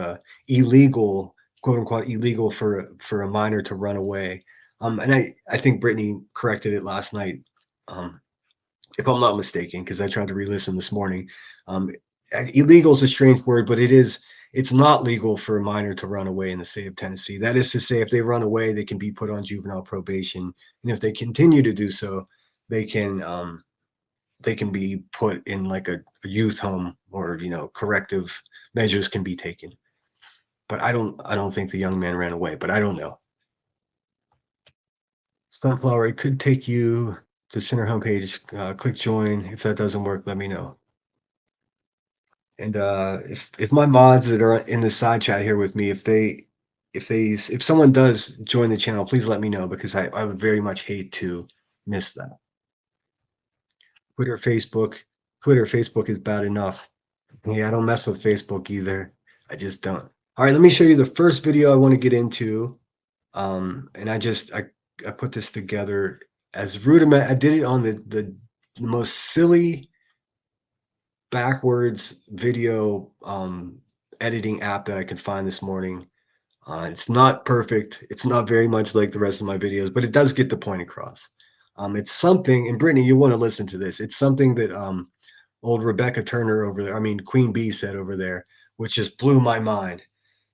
illegal, quote unquote, illegal for a minor to run away. And I think Brittany corrected it last night, um, if I'm not mistaken, because I tried to re-listen this morning. Um, Illegal is a strange word, but it's not legal for a minor to run away in the state of Tennessee. That is to say, if they run away, they can be put on juvenile probation, and if they continue to do so, they can be put in like a youth home, or corrective measures can be taken. But I don't think the young man ran away, but I don't know. Sunflower, it could take you to center homepage. Click join. If that doesn't work, let me know. And if my mods that are in the side chat here with me, if someone does join the channel, please let me know, because I would very much hate to miss that. Twitter, Facebook is bad enough. Yeah, I don't mess with Facebook either. I just don't. All right, let me show you the first video I want to get into. And I put this together as rudiment. I did it on the most silly backwards video editing app that I could find this morning. It's not perfect. It's not very much like the rest of my videos, but it does get the point across. It's something, and Brittany, you want to listen to this. It's something that old Rebecca Turner over there, I mean Queen Bee, said over there, which just blew my mind.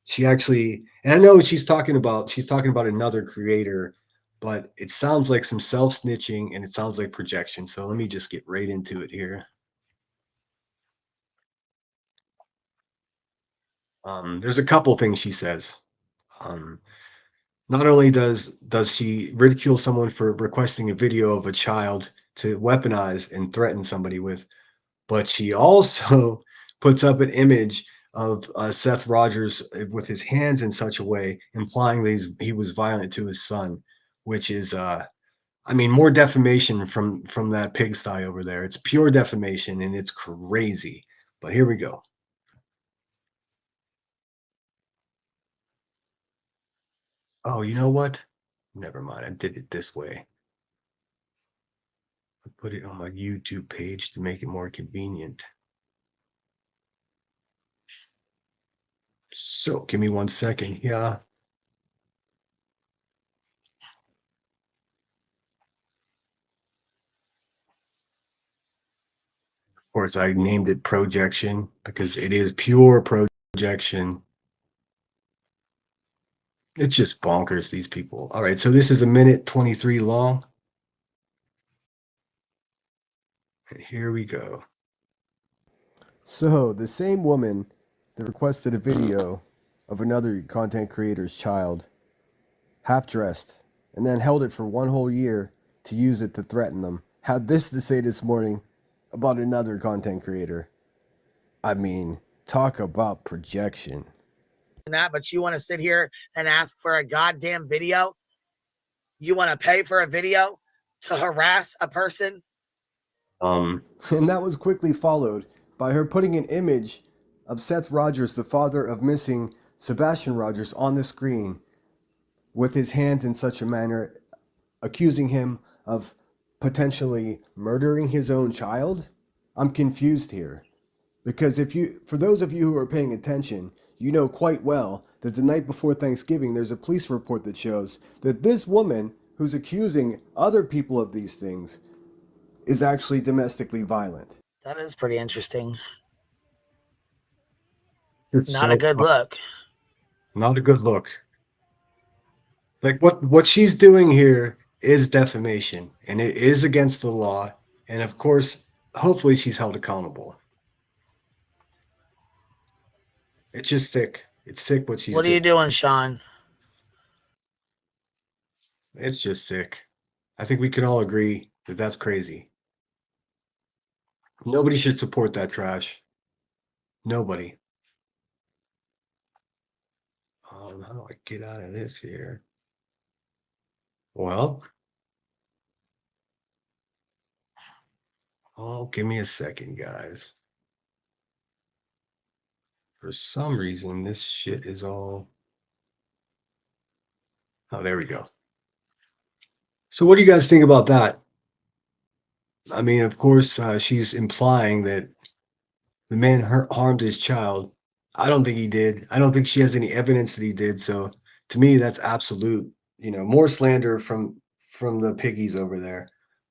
She actually, and I know she's talking about another creator, but it sounds like some self-snitching and it sounds like projection. So let me just get right into it here. There's a couple things she says. Not only does she ridicule someone for requesting a video of a child to weaponize and threaten somebody with, but she also puts up an image of Seth Rogers with his hands in such a way, implying that he was violent to his son, which is, I mean, more defamation from that pigsty over there. It's pure defamation, and it's crazy. But here we go. Oh, you know what? Never mind. I did it this way. I put it on my YouTube page to make it more convenient. So give me 1 second. Yeah. Of course, I named it projection because it is pure projection. It's just bonkers, these people. All right, so this is 1:23 long. And here we go. So, the same woman that requested a video of another content creator's child, half dressed, and then held it for 1 whole year to use it to threaten them, had this to say this morning about another content creator. I mean, talk about projection. That, but you want to sit here and ask for a goddamn video? You want to pay for a video to harass a person? And that was quickly followed by her putting an image of Seth Rogers, the father of missing Sebastian Rogers, on the screen with his hands in such a manner, accusing him of potentially murdering his own child. I'm confused here. Because for those of you who are paying attention, you know quite well that the night before Thanksgiving, there's a police report that shows that this woman who's accusing other people of these things is actually domestically violent. That is pretty interesting. It's Not a so good look. not a good look. Like what she's doing here is defamation, and it is against the law. And of course, hopefully, she's held accountable. It's just sick. It's sick what she's What are doing. you doing, Sean? It's just sick. I think we can all agree that that's crazy. Nobody should support that trash. Nobody. How do I get out of this here? Well, oh, give me a second, guys. For some reason, this shit is all. Oh, there we go. So, what do you guys think about that? I mean, of course, she's implying that the man harmed his child. I don't think he did. I don't think she has any evidence that he did. So, to me, that's absolute, more slander from the piggies over there.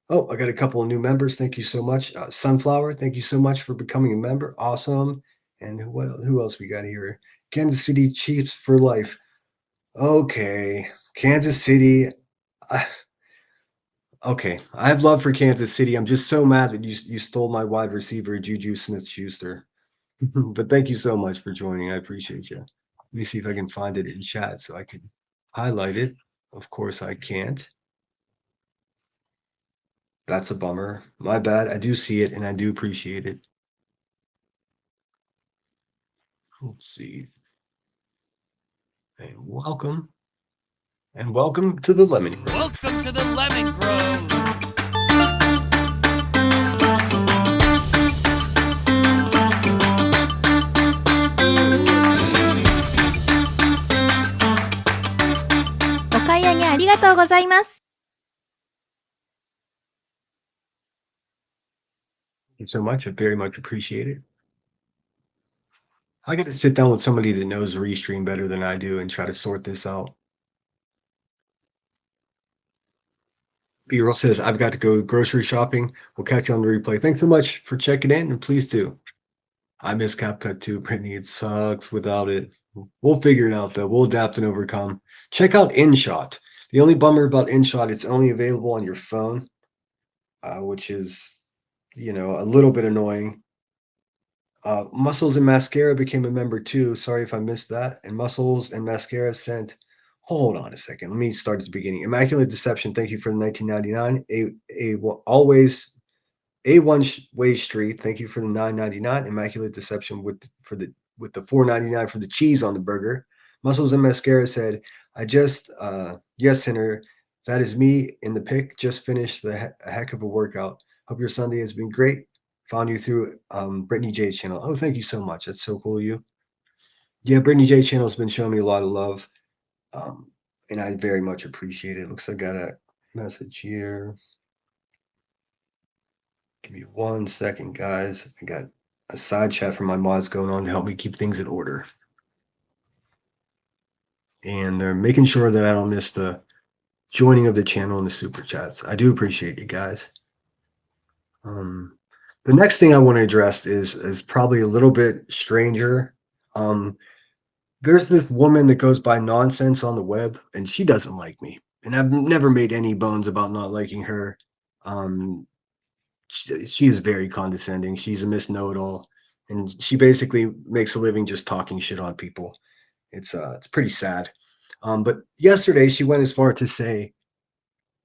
Oh, I got a couple of new members. Thank you so much. Sunflower, thank you so much for becoming a member. Awesome. And who else we got here? Kansas City Chiefs for life. Okay. Kansas City. I, okay. I have love for Kansas City. I'm just so mad that you stole my wide receiver, Juju Smith-Schuster. But thank you so much for joining. I appreciate you. Let me see if I can find it in chat so I can highlight it. Of course, I can't. That's a bummer. My bad. I do see it and I do appreciate it. Let's see. And welcome to the Lemon Grove. Welcome to the Lemon Grove. お買い上げありがとうございます。 Thank you so much. I very much appreciate it. I get to sit down with somebody that knows Restream better than I do and try to sort this out. B-Roll says, I've got to go grocery shopping. We'll catch you on the replay. Thanks so much for checking in, and please do. I miss CapCut too, Brittany. It sucks without it. We'll figure it out, though. We'll adapt and overcome. Check out InShot. The only bummer about InShot, it's only available on your phone, which is, a little bit annoying. Muscles and Mascara became a member too. Sorry if I missed that. And Muscles and Mascara sent. Hold on a second. Let me start at the beginning. Immaculate Deception. Thank you for the 1999. Always A1 Way Street. Thank you for the 9.99. Immaculate Deception with the 4.99 for the cheese on the burger. Muscles and Mascara said, I just yes, Sinner. That is me in the pic. Just finished a heck of a workout. Hope your Sunday has been great. Found you through Brittany J's channel. Oh, thank you so much. That's so cool of you. Yeah, Brittany J channel has been showing me a lot of love. And I very much appreciate it. Looks like I got a message here. Give me 1 second, guys. I got a side chat from my mods going on to help me keep things in order. And they're making sure that I don't miss the joining of the channel and the super chats. I do appreciate you guys. The next thing I want to address is probably a little bit stranger. There's this woman that goes by Nonsense on the web, and she doesn't like me. And I've never made any bones about not liking her. She is very condescending. She's a Miss Know-It-All, and she basically makes a living just talking shit on people. It's pretty sad. But yesterday she went as far to say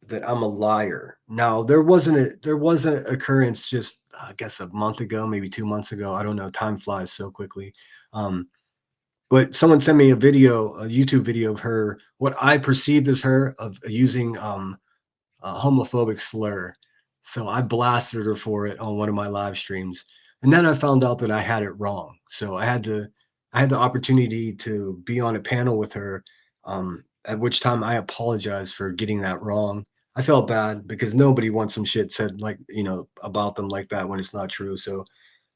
that I'm a liar. Now there was an occurrence just I guess a month ago, maybe 2 months ago. I don't know. Time flies so quickly. But someone sent me a YouTube video of her, what I perceived as her of using a homophobic slur. So I blasted her for it on one of my live streams. And then I found out that I had it wrong. So I had the opportunity to be on a panel with her, at which time I apologized for getting that wrong. I felt bad because nobody wants some shit said like, about them like that when it's not true. So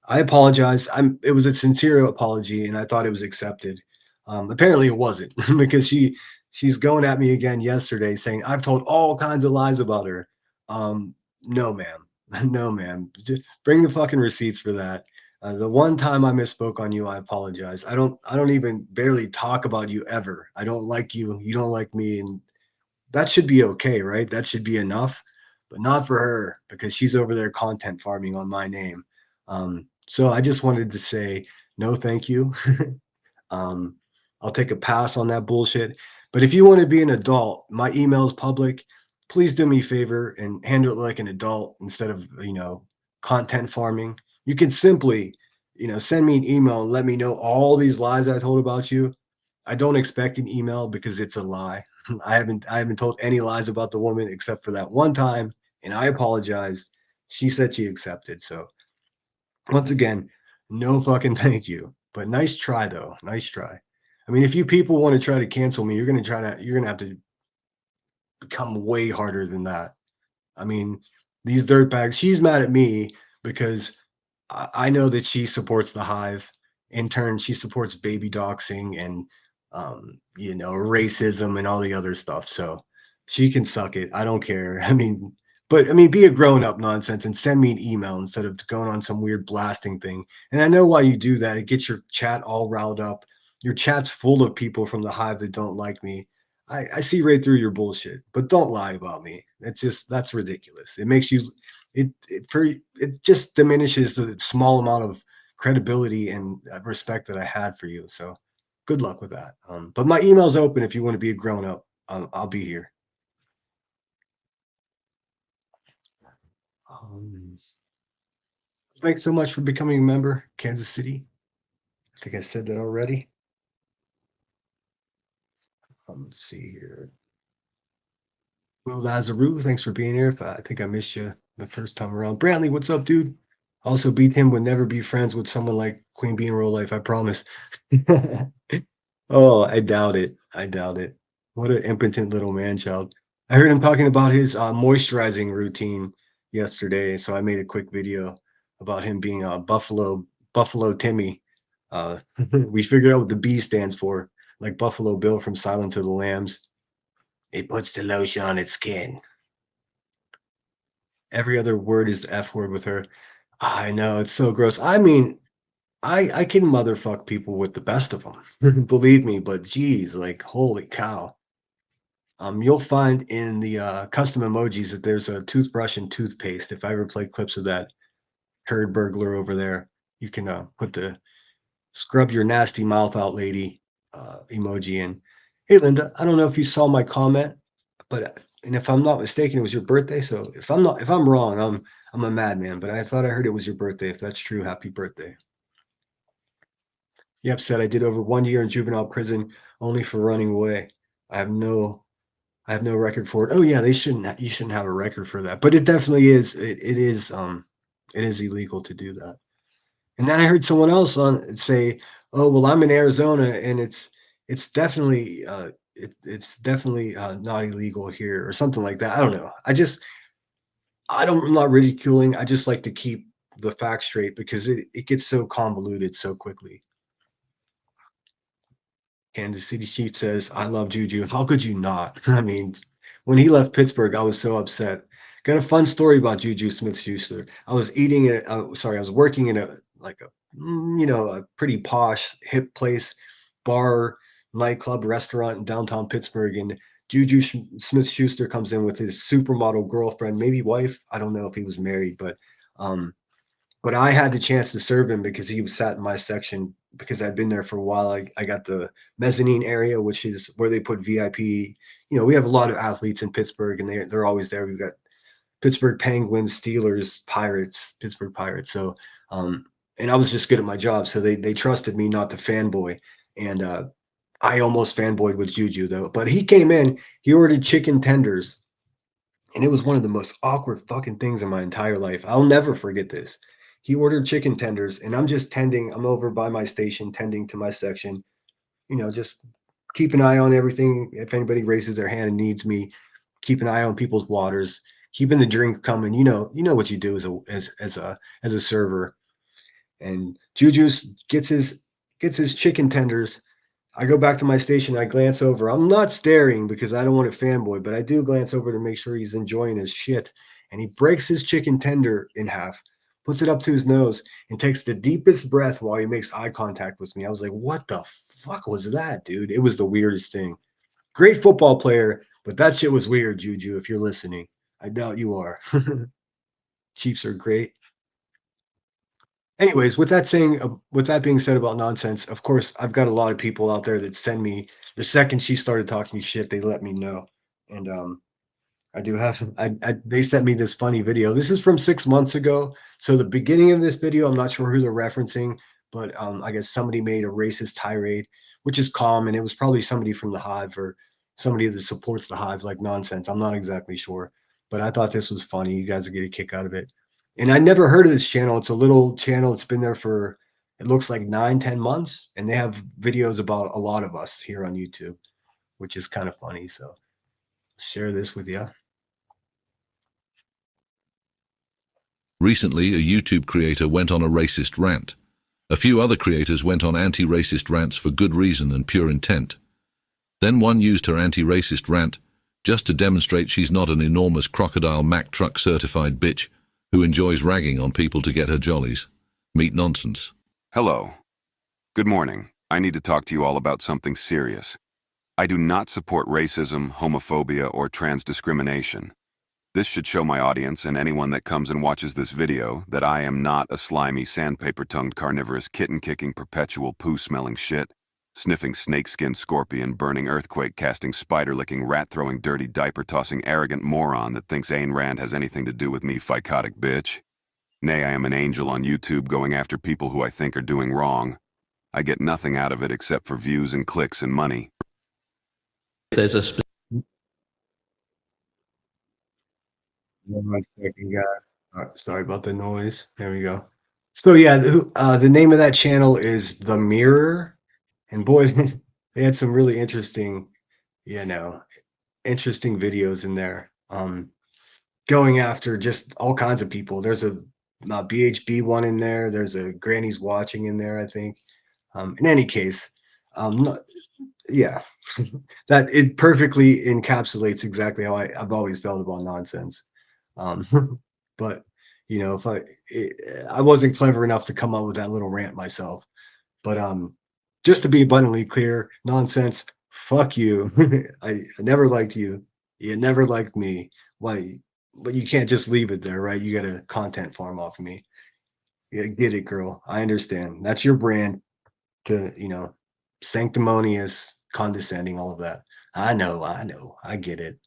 I apologize. It was a sincere apology, and I thought it was accepted. Apparently, it wasn't because she's going at me again yesterday, saying I've told all kinds of lies about her. No, ma'am, no, ma'am. Just bring the fucking receipts for that. The one time I misspoke on you, I apologize. I don't even barely talk about you ever. I don't like you. You don't like me, and that should be okay, right? That should be enough, but not for her because she's over there content farming on my name. So I just wanted to say no, thank you. um, I'll take a pass on that bullshit. But if you want to be an adult, my email is public. Please do me a favor and handle it like an adult instead of content farming. You can simply send me an email and let me know all these lies I told about you. I don't expect an email because it's a lie. I haven't told any lies about the woman except for that one time, and I apologize. She said she accepted. So once again, no fucking thank you. But nice try though. Nice try. I mean, if you people want to try to cancel me, you're gonna have to become way harder than that. I mean, these dirtbags, she's mad at me because I know that she supports the hive. In turn, she supports baby doxing and racism and all the other stuff. So she can suck it. I don't care. I mean, be a grown up nonsense and send me an email instead of going on some weird blasting thing. And I know why you do that. It gets your chat all riled up. Your chat's full of people from the hive that don't like me. I see right through your bullshit, but don't lie about me. That's ridiculous. It makes you it just diminishes the small amount of credibility and respect that I had for you. So good luck with that. But my email's open if you want to be a grown up. I'll be here. Um, Thanks so much for becoming a member, Kansas City. I think I said that already. Let's see here. Will Lazarou, thanks for being here. I think I missed you the first time around. Brantley, what's up, dude? Also, B-Tim would never be friends with someone like Queen Bee in real life, I promise. Oh, I doubt it. I doubt it. What an impotent little man child. I heard him talking about his moisturizing routine yesterday, so I made a quick video about him being a Buffalo Timmy. We figured out what the B stands for, like Buffalo Bill from Silence of the Lambs. It puts the lotion on its skin. Every other word is the F word with her. I know, it's so gross. I mean, I can motherfuck people with the best of them, believe me, but geez, like, holy cow. You'll find in the custom emojis that there's a toothbrush and toothpaste. If I ever play clips of that herd burglar over there, you can put the scrub your nasty mouth out lady emoji in. Hey, Linda, I don't know if you saw my comment, but and if I'm not mistaken, it was your birthday. So if I'm wrong, I'm a madman. But I thought I heard it was your birthday. If that's true, happy birthday. Yep, said I did over 1 year in juvenile prison only for running away. I have no I have no record for it. Oh yeah, you shouldn't have a record for that. But it definitely is it is illegal to do that. And then I heard someone else on say, "Oh, well, I'm in Arizona and it's definitely it's definitely not illegal here or something like that." I don't know. I'm not ridiculing. I just like to keep the facts straight because it gets so convoluted so quickly. Kansas City Chief says, I love Juju. How could you not? I mean, when he left Pittsburgh, I was so upset. Got a fun story about Juju Smith-Schuster. I was eating at, I was working in a pretty posh, hip place, bar, nightclub, restaurant in downtown Pittsburgh. And Juju Smith-Schuster comes in with his supermodel girlfriend, maybe wife. I don't know if he was married, um, but I had the chance to serve him because he was sat in my section because I'd been there for a while. I got the mezzanine area, which is where they put VIP. We have a lot of athletes in Pittsburgh, and they're always there. We've got Pittsburgh Penguins, Steelers, Pirates, Pittsburgh Pirates. So, and I was just good at my job, so they trusted me not to fanboy. And I almost fanboyed with Juju though. But he came in, he ordered chicken tenders, And it was one of the most awkward fucking things in my entire life. I'll never forget this. He ordered chicken tenders, and I'm just tending. I'm over by my station, tending to my section. Just keep an eye on everything. If anybody raises their hand and needs me, keep an eye on people's waters, keeping the drinks coming. You know what you do as a server. And Juju's gets his chicken tenders. I go back to my station. I glance over. I'm not staring because I don't want to fanboy, but I do glance over to make sure he's enjoying his shit. And he breaks his chicken tender in half, puts it up to his nose, and takes the deepest breath while he makes eye contact with me. I was like, what the fuck was that, dude? It was the weirdest thing. Great football player, but that shit was weird, Juju, if you're listening. I doubt you are. Chiefs are great. Anyways, with that being said about nonsense, of course, I've got a lot of people out there that send me the second she started talking shit, they let me know. And I do have they sent me this funny video. This is from 6 months ago. So the beginning of this video, I'm not sure who they're referencing, but I guess somebody made a racist tirade, which is common. It was probably somebody from the Hive or somebody that supports the Hive, like nonsense. I'm not exactly sure, but I thought this was funny. You guys would get a kick out of it. And I never heard of this channel. It's a little channel. It's been there for it looks like 9, 10 months, and they have videos about a lot of us here on YouTube, which is kind of funny. So share this with you. Recently, a YouTube creator went on a racist rant. A few other creators went on anti-racist rants for good reason and pure intent. Then one used her anti-racist rant just to demonstrate she's not an enormous crocodile Mack truck certified bitch who enjoys ragging on people to get her jollies. Meet nonsense. Hello. Good morning. I need to talk to you all about something serious. I do not support racism, homophobia, or trans discrimination. This should show my audience and anyone that comes and watches this video that I am not a slimy, sandpaper-tongued, carnivorous, kitten-kicking, perpetual poo-smelling shit, sniffing snakeskin, scorpion, burning earthquake-casting, spider-licking, rat-throwing, dirty, diaper-tossing, arrogant moron that thinks Ayn Rand has anything to do with me, psychotic bitch. Nay, I am an angel on YouTube going after people who I think are doing wrong. I get nothing out of it except for views and clicks and money. There's a One second, guys. Sorry about the noise. There we go. So yeah, the name of that channel is The Mirror, and boy, they had some really interesting, interesting videos in there. Going after just all kinds of people. There's a BHB one in there. There's a Granny's Watching in there, I think. In any case, yeah, that it perfectly encapsulates exactly how I've always felt about nonsense. But if I wasn't clever enough to come up with that little rant myself. But just to be abundantly clear, nonsense, fuck you. I never liked you. You never liked me. Why? But you can't just leave it there, right? You got to content farm off of me. Yeah, get it, girl. I understand. That's your brand to, sanctimonious, condescending, all of that. I know. I get it.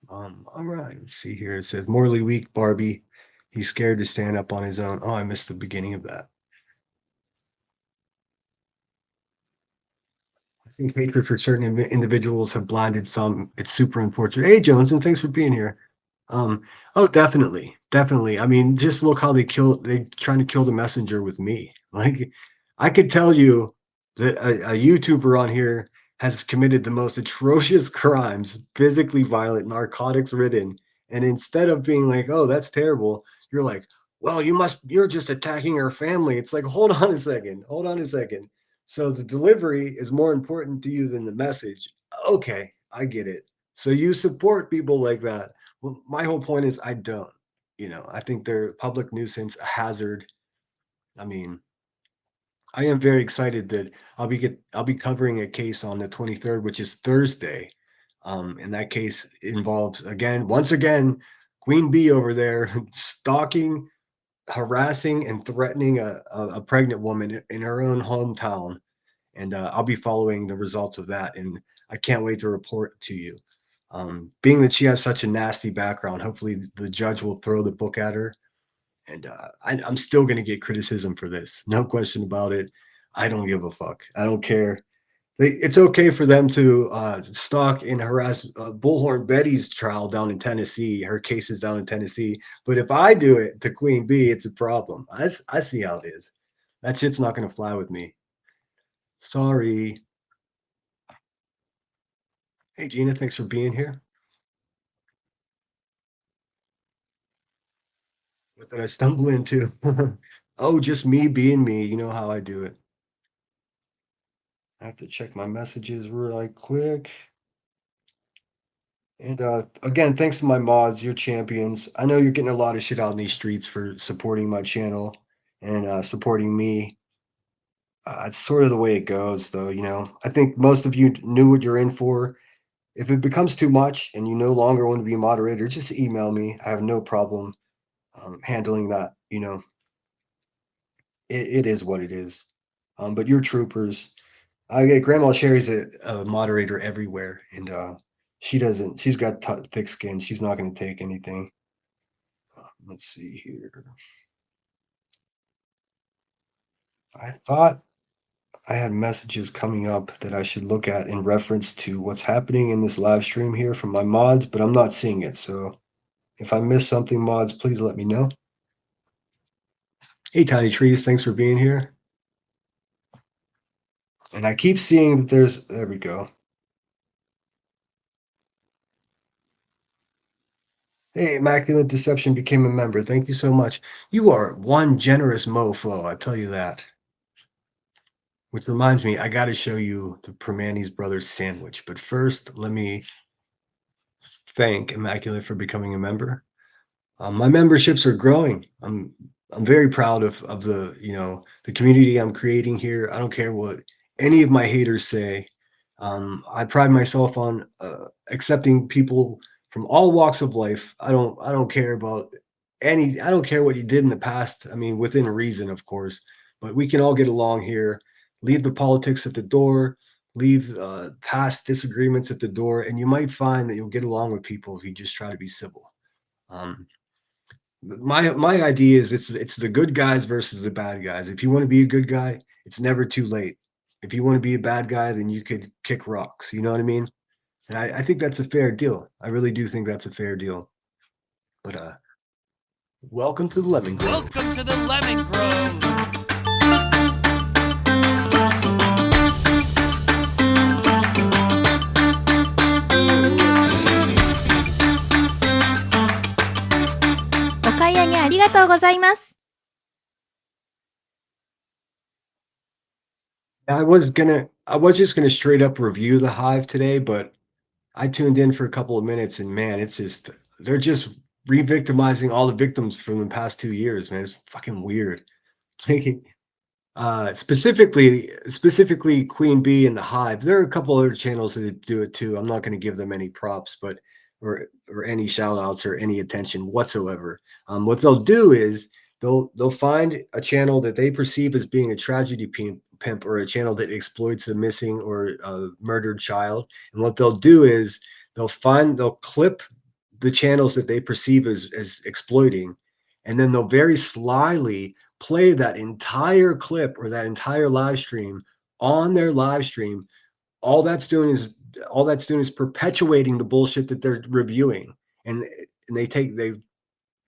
All right, let's see here. It says morally weak Barbie. He's scared to stand up on his own. Oh, I missed the beginning of that. I think hatred for certain individuals have blinded some. It's super unfortunate. Hey, Jones, and thanks for being here. Oh, definitely. I mean, just look how they trying to kill the messenger with me. Like, I could tell you that a YouTuber on here has committed the most atrocious crimes, physically violent, narcotics ridden. And instead of being like, oh, that's terrible, you're like, well, you're just attacking our family. It's like, hold on a second. So the delivery is more important to you than the message. Okay, I get it. So you support people like that. Well, my whole point is I don't. I think they're a public nuisance, a hazard. I mean, I am very excited that I'll be covering a case on the 23rd, which is Thursday. And that case involves once again, Queen Bee over there stalking, harassing, and threatening a pregnant woman in her own hometown. And I'll be following the results of that, and I can't wait to report to you. Being that she has such a nasty background, hopefully the judge will throw the book at her. And I'm still going to get criticism for this. No question about it. I don't give a fuck. I don't care. It's okay for them to stalk and harass Bullhorn Betty's trial down in Tennessee. Her case is down in Tennessee. But if I do it to Queen Bee, it's a problem. I see how it is. That shit's not going to fly with me. Sorry. Hey, Gina, thanks for being here. What did I stumble into? Oh, just me being me. You know how I do it. I have to check my messages really quick. And again, thanks to my mods, you're champions. I know you're getting a lot of shit out in these streets for supporting my channel and supporting me. It's sort of the way it goes, though. I think most of you knew what you're in for. If it becomes too much and you no longer want to be a moderator, just email me. I have no problem handling that. It is what it is. But you're troopers. I get Grandma Sherry's a moderator everywhere, and she doesn't. She's got thick skin. She's not going to take anything. Let's see here. I thought I had messages coming up that I should look at in reference to what's happening in this live stream here from my mods, but I'm not seeing it. So if I missed something, mods, please let me know. Hey, Tiny Trees, thanks for being here. And I keep seeing that there we go. Hey, Immaculate Deception became a member. Thank you so much. You are one generous mofo, I tell you that. Which reminds me, I got to show you the Permanis Brothers sandwich. But first, let me thank Immaculate for becoming a member. My memberships are growing. I'm very proud of the community I'm creating here. I don't care what any of my haters say. I pride myself on accepting people from all walks of life. I don't care about I don't care what you did in the past. I mean, within reason, of course, but we can all get along here. Leave the politics at the door. Leave past disagreements at the door, and you might find that you'll get along with people if you just try to be civil. Um, my idea is it's the good guys versus the bad guys. If you want to be a good guy, it's never too late. If you want to be a bad guy, then you could kick rocks. You know what I mean? And I think that's a fair deal. I really do think that's a fair deal. But welcome to the Lemon Grove. Welcome to the Lemon Grove. I was just gonna straight up review the Hive today, but I tuned in for a couple of minutes, and man, they're just re-victimizing all the victims from the past 2 years, man. It's fucking weird. Specifically Queen Bee and the Hive. There are a couple other channels that do it too. I'm not going to give them any props, but or any shout outs or any attention whatsoever. What they'll do is they'll find a channel that they perceive as being a tragedy pimp or a channel that exploits a missing or murdered child. And what they'll do is they'll clip the channels that they perceive as exploiting, and then they'll very slyly play that entire clip or that entire live stream on their live stream. All that's doing is perpetuating the bullshit that they're reviewing, and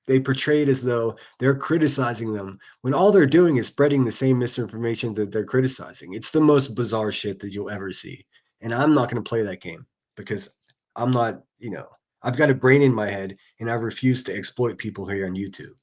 they portray it as though they're criticizing them when all they're doing is spreading the same misinformation that they're criticizing. It's the most bizarre shit that you'll ever see, and I'm not going to play that game because I'm not. I've got a brain in my head, and I refuse to exploit people here on YouTube.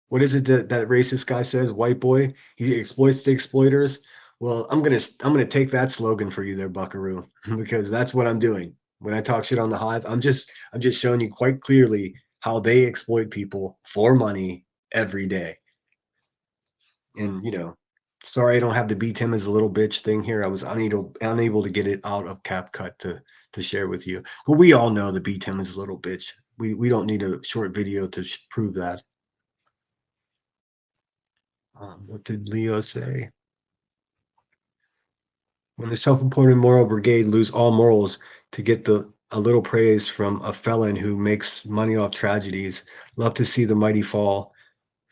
What is it that racist guy says? White boy, he exploits the exploiters. Well, I'm gonna take that slogan for you there, Buckaroo, because that's what I'm doing when I talk shit on the Hive. I'm just showing you quite clearly how they exploit people for money every day. And sorry I don't have the beat him as a little bitch thing here. I was unable to get it out of CapCut to share with you. But we all know the beat him is a little bitch. We don't need a short video to prove that. What did Leo say? When the self-appointed moral brigade lose all morals to get a little praise from a felon who makes money off tragedies, love to see the mighty fall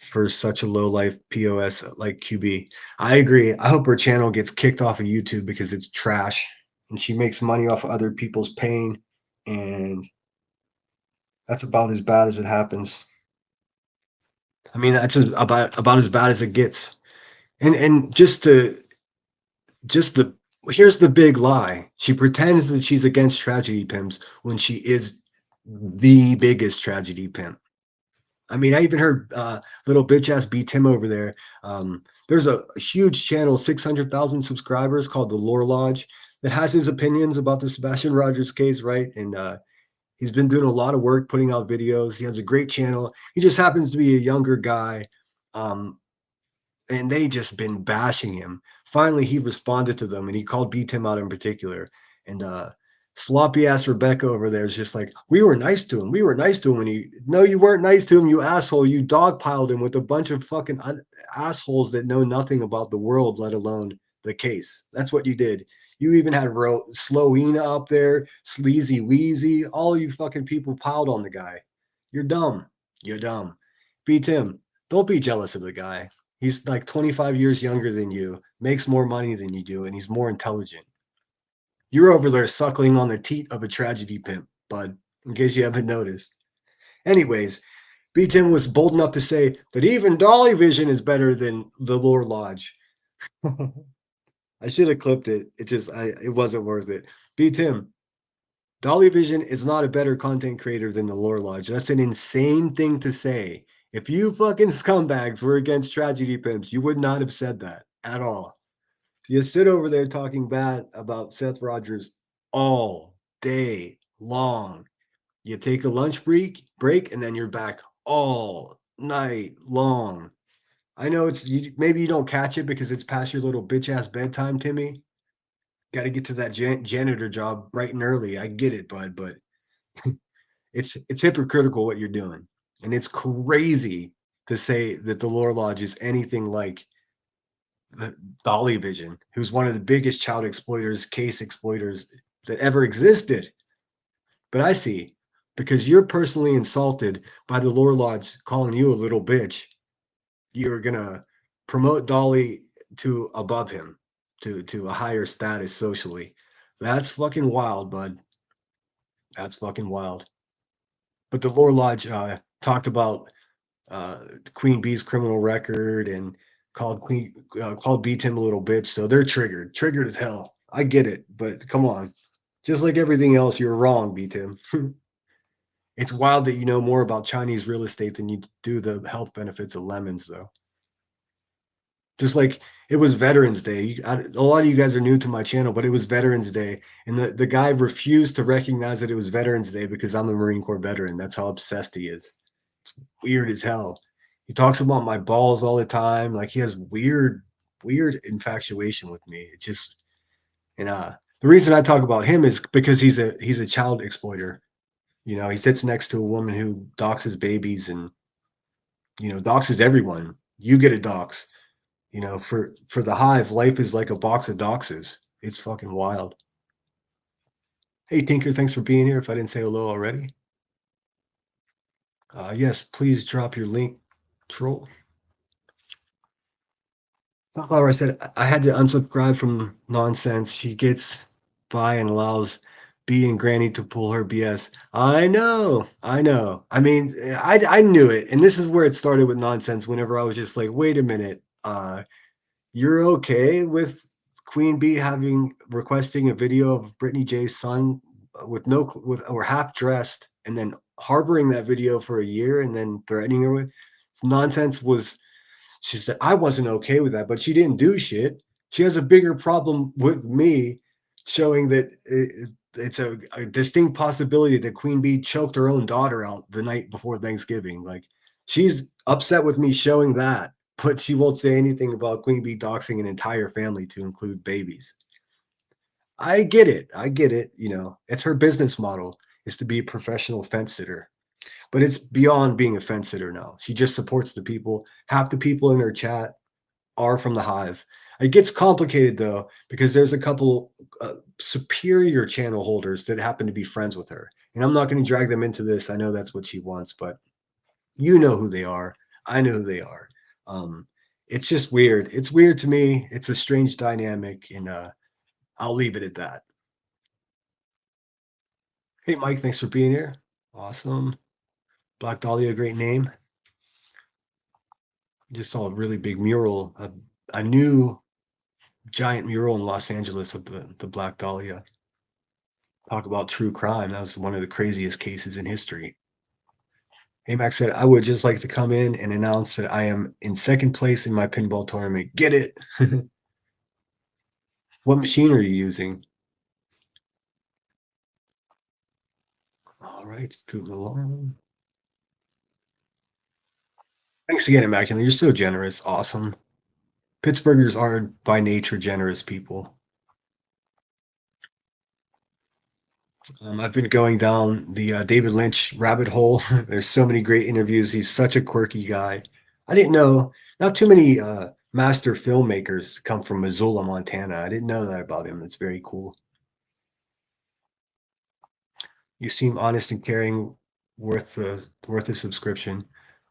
for such a low life POS like QB. I agree. I hope her channel gets kicked off of YouTube because it's trash and she makes money off of other people's pain, and that's about as bad as it happens. I mean, that's about as bad as it gets. And just the here's the big lie. She pretends that she's against tragedy pimps when she is the biggest tragedy pimp. I mean, I even heard little bitch ass B Tim over there. There's a huge channel, 600,000 subscribers, called the Lore Lodge, that has his opinions about the Sebastian Rogers case, right? And he's been doing a lot of work putting out videos. He has a great channel. He just happens to be a younger guy. Um, and they just been bashing him. Finally, he responded to them and he called B Tim out in particular. And sloppy ass Rebecca over there is just like, we were nice to him. We were nice to him. And he, no, you weren't nice to him, you asshole. You dogpiled him with a bunch of fucking assholes that know nothing about the world, let alone the case. That's what you did. You even had Slowina up there, Sleazy Wheezy. All you fucking people piled on the guy. You're dumb. You're dumb. B Tim, don't be jealous of the guy. He's like 25 years younger than you, makes more money than you do, and he's more intelligent. You're over there suckling on the teat of a tragedy pimp, bud, in case you haven't noticed. Anyways, B. Tim was bold enough to say that even Dolly Vision is better than the Lore Lodge. I should have clipped it. It wasn't worth it. B. Tim, Dolly Vision is not a better content creator than the Lore Lodge. That's an insane thing to say. If you fucking scumbags were against tragedy pimps, you would not have said that at all. You sit over there talking bad about Seth Rogers all day long. You take a lunch break, and then you're back all night long. I know maybe you don't catch it because it's past your little bitch ass bedtime, Timmy. Got to get to that janitor job bright and early. I get it, bud, but it's hypocritical what you're doing, and it's crazy to say that the Lore Lodge is anything like the Dolly Vision, who's one of the biggest child exploiters, case exploiters that ever existed. But I see, because you're personally insulted by the Lore Lodge calling you a little bitch, you're gonna promote Dolly to above him, to a higher status socially. That's fucking wild, bud. That's fucking wild. But the Lore Lodge talked about Queen Bee's criminal record and called B Tim a little bitch. So they're triggered as hell. I get it, but come on, just like everything else, you're wrong, B Tim. It's wild that you know more about Chinese real estate than you do the health benefits of lemons, though. Just like it was Veterans Day. A lot of you guys are new to my channel, but it was Veterans Day, and the guy refused to recognize that it was Veterans Day because I'm a Marine Corps veteran. That's how obsessed he is. Weird as hell. He talks about my balls all the time. Like he has weird infatuation with me. It just and the reason I talk about him is because he's a child exploiter. You know, he sits next to a woman who doxes babies and doxes everyone. You get a dox. You know, for the hive, life is like a box of doxes. It's fucking wild. Hey Tinker, thanks for being here. If I didn't say hello already. Yes, please drop your link, troll. However, I said I had to unsubscribe from nonsense. She gets by and allows B and Granny to pull her BS. I know, I know. I mean, I knew it, and this is where it started with nonsense. Whenever I was just like, wait a minute, you're okay with Queen Bee requesting a video of Brittany J's son with or half dressed, and then harboring that video for a year, and then threatening her with nonsense was. She said, I wasn't okay with that, but she didn't do shit. She has a bigger problem with me showing that it's a distinct possibility that Queen Bee choked her own daughter out the night before Thanksgiving. Like, she's upset with me showing that, but she won't say anything about Queen Bee doxing an entire family to include babies. I get it. I get it. You know, it's her business model is to be a professional fence sitter. But it's beyond being a fence sitter now. She just supports the people. Half the people in her chat are from the hive. It gets complicated though, because there's a couple superior channel holders that happen to be friends with her. And I'm not going to drag them into this. I know that's what she wants, but you know who they are. I know who they are. Um, it's just weird. It's weird to me. It's a strange dynamic, and I'll leave it at that. Hey, Mike, thanks for being here. Awesome. Black Dahlia, great name. Just saw a really big mural, a new giant mural in Los Angeles of the Black Dahlia. Talk about true crime. That was one of the craziest cases in history. Hey, Max said, I would just like to come in and announce that I am in second place in my pinball tournament. Get it? What machine are you using? All right, scooting along. Thanks again, Immaculate. You're so generous. Awesome. Pittsburghers are by nature generous people. I've been going down the David Lynch rabbit hole. There's so many great interviews. He's such a quirky guy. I didn't know, not too many master filmmakers come from Missoula, Montana. I didn't know that about him. It's very cool. You seem honest and caring, worth the subscription.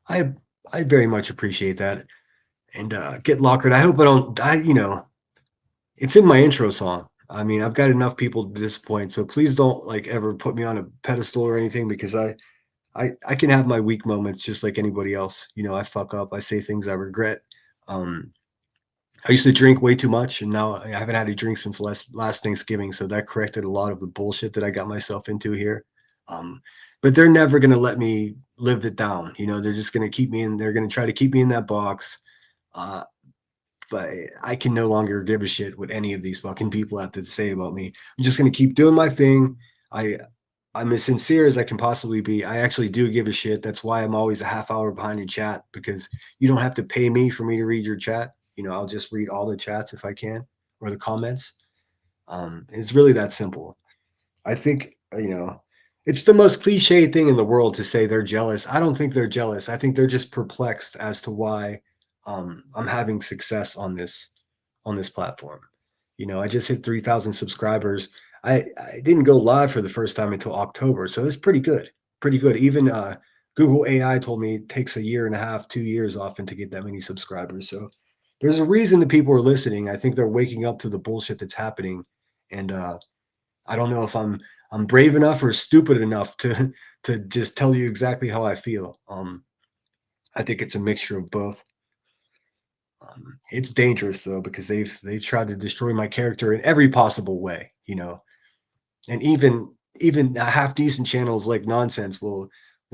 I I very much appreciate that. And get Lockered. I hope I don't die. It's in my intro song. I mean, I've got enough people to disappoint, so please don't like ever put me on a pedestal or anything because I can have my weak moments just like anybody else. I fuck up. I say things I regret. Um, I used to drink way too much, and now I haven't had a drink since last Thanksgiving, so that corrected a lot of the bullshit that I got myself into here. Um, but they're never gonna let me live it down. They're just gonna keep me in. They're gonna try to keep me in that box. Uh, but I can no longer give a shit what any of these fucking people have to say about me. I'm just gonna keep doing my thing. I I'm as sincere as I can possibly be. I actually do give a shit. That's why I'm always a half hour behind in chat because you don't have to pay me for me to read your chat. I'll just read all the chats if I can or the comments. It's really that simple. I think, it's the most cliche thing in the world to say they're jealous. I don't think they're jealous. I think they're just perplexed as to why I'm having success on this platform. I just hit 3,000 subscribers. I didn't go live for the first time until October, so it's pretty good. Pretty good. Even Google AI told me it takes a year and a half, 2 years often to get that many subscribers. So there's a reason that people are listening. I think they're waking up to the bullshit that's happening, and I don't know if I'm brave enough or stupid enough to to just tell you exactly how I feel. I think it's a mixture of both. It's dangerous though because they've tried to destroy my character in every possible way, and even half decent channels like Nonsense will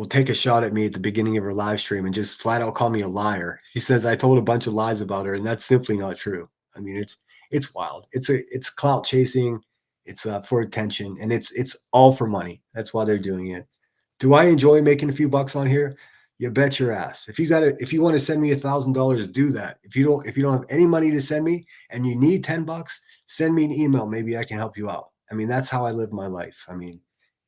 take a shot at me at the beginning of her live stream and just flat out call me a liar. He says I told a bunch of lies about her, and that's simply not true. I mean, it's wild. It's clout chasing. It's for attention, and it's all for money. That's why they're doing it. Do I enjoy making a few bucks on here? You bet your ass. If you want to send me $1,000, do that. If you don't have any money to send me and you need $10, send me an email. Maybe I can help you out. I mean, that's how I live my life. I mean,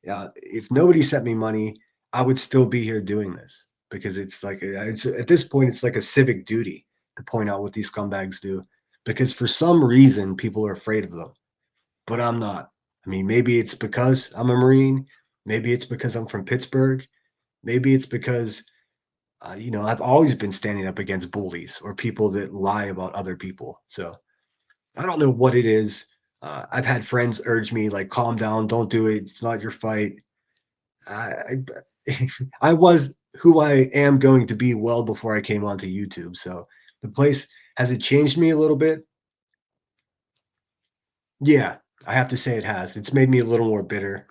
yeah, if nobody sent me money, I would still be here doing this because it's at this point, it's like a civic duty to point out what these scumbags do because for some reason people are afraid of them, but I'm not. I mean, maybe it's because I'm a Marine. Maybe it's because I'm from Pittsburgh. Maybe it's because I've always been standing up against bullies or people that lie about other people. So I don't know what it is. I've had friends urge me like, calm down, don't do it. It's not your fight. I I was who I am going to be well before I came onto YouTube. So the place has it changed me a little bit? Yeah, I have to say it has. It's made me a little more bitter.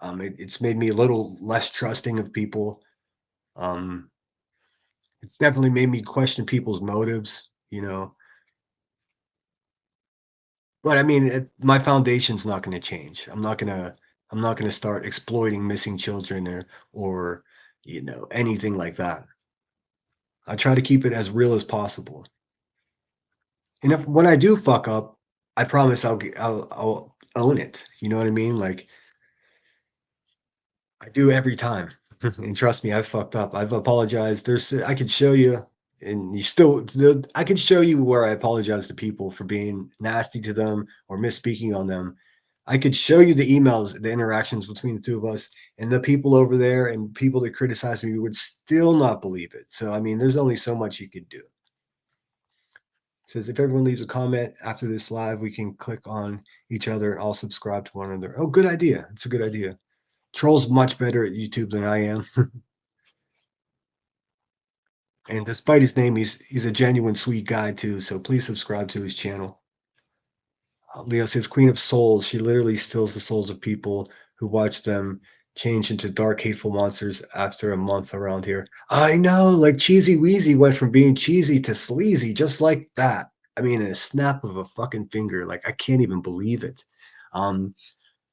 It's made me a little less trusting of people. Um, it's definitely made me question people's motives. But I mean, my foundation's not going to change. I'm not gonna start exploiting missing children or anything like that. I try to keep it as real as possible. And if when I do fuck up, I promise I'll own it. You know what I mean? Like I do every time. And trust me, I've fucked up. I've apologized. I could show you, and I could show you where I apologize to people for being nasty to them or misspeaking on them. I could show you the emails, the interactions between the two of us, and the people over there and people that criticize me would still not believe it. So I mean, there's only so much you could do. It says if everyone leaves a comment after this live, we can click on each other and all subscribe to one another. Oh, good idea. It's a good idea. Troll's much better at YouTube than I am. And despite his name, he's a genuine sweet guy too. So please subscribe to his channel. Leo says, Queen of Souls. She literally steals the souls of people who watch them change into dark, hateful monsters after a month around here. I know, like Cheesy Wheezy went from being cheesy to sleazy just like that. I mean, in a snap of a fucking finger. Like, I can't even believe it.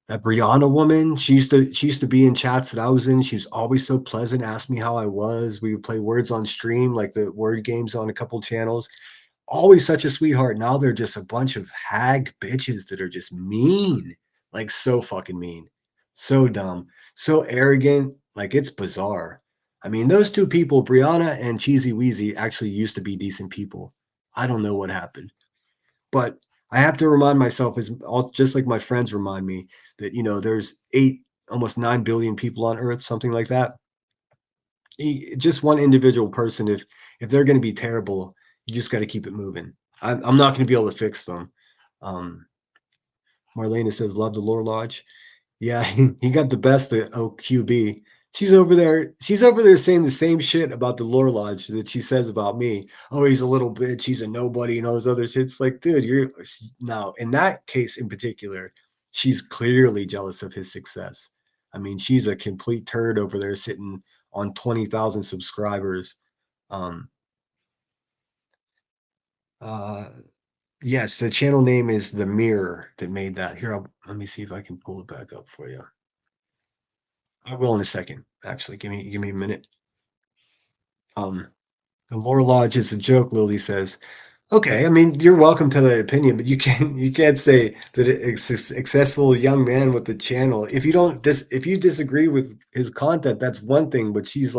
That Brianna woman, she used to be in chats that I was in. She was always so pleasant, asked me how I was. We would play words on stream, like the word games on a couple channels. Always such a sweetheart. Now they're just a bunch of hag bitches that are just mean, like so fucking mean, so dumb, so arrogant. Like it's bizarre. I mean, those two people, Brianna and Cheesy Wheezy, actually used to be decent people. I don't know what happened, but I have to remind myself, as also, just like my friends remind me, that there's almost 9 billion people on Earth, something like that. Just one individual person, if they're going to be terrible, you just got to keep it moving. I'm not going to be able to fix them. um Marlena says love the Lore Lodge. Yeah, he got the best of OQB. She's over there saying the same shit about the Lore Lodge that she says about me. Oh, he's a little bitch, he's a nobody, and all this other shit. It's like, dude, you're now in that case in particular, she's clearly jealous of his success. I mean, she's a complete turd over there sitting on 20,000 subscribers. Um, uh, yes, the channel name is The Mirror that made that. Here, let me see if I can pull it back up for you. I will in a second. Actually, give me a minute. The Lore Lodge is a joke, Lily says. Okay, I mean, you're welcome to that opinion, but you can't say that a successful young man with the channel. If you disagree with his content, that's one thing. But she's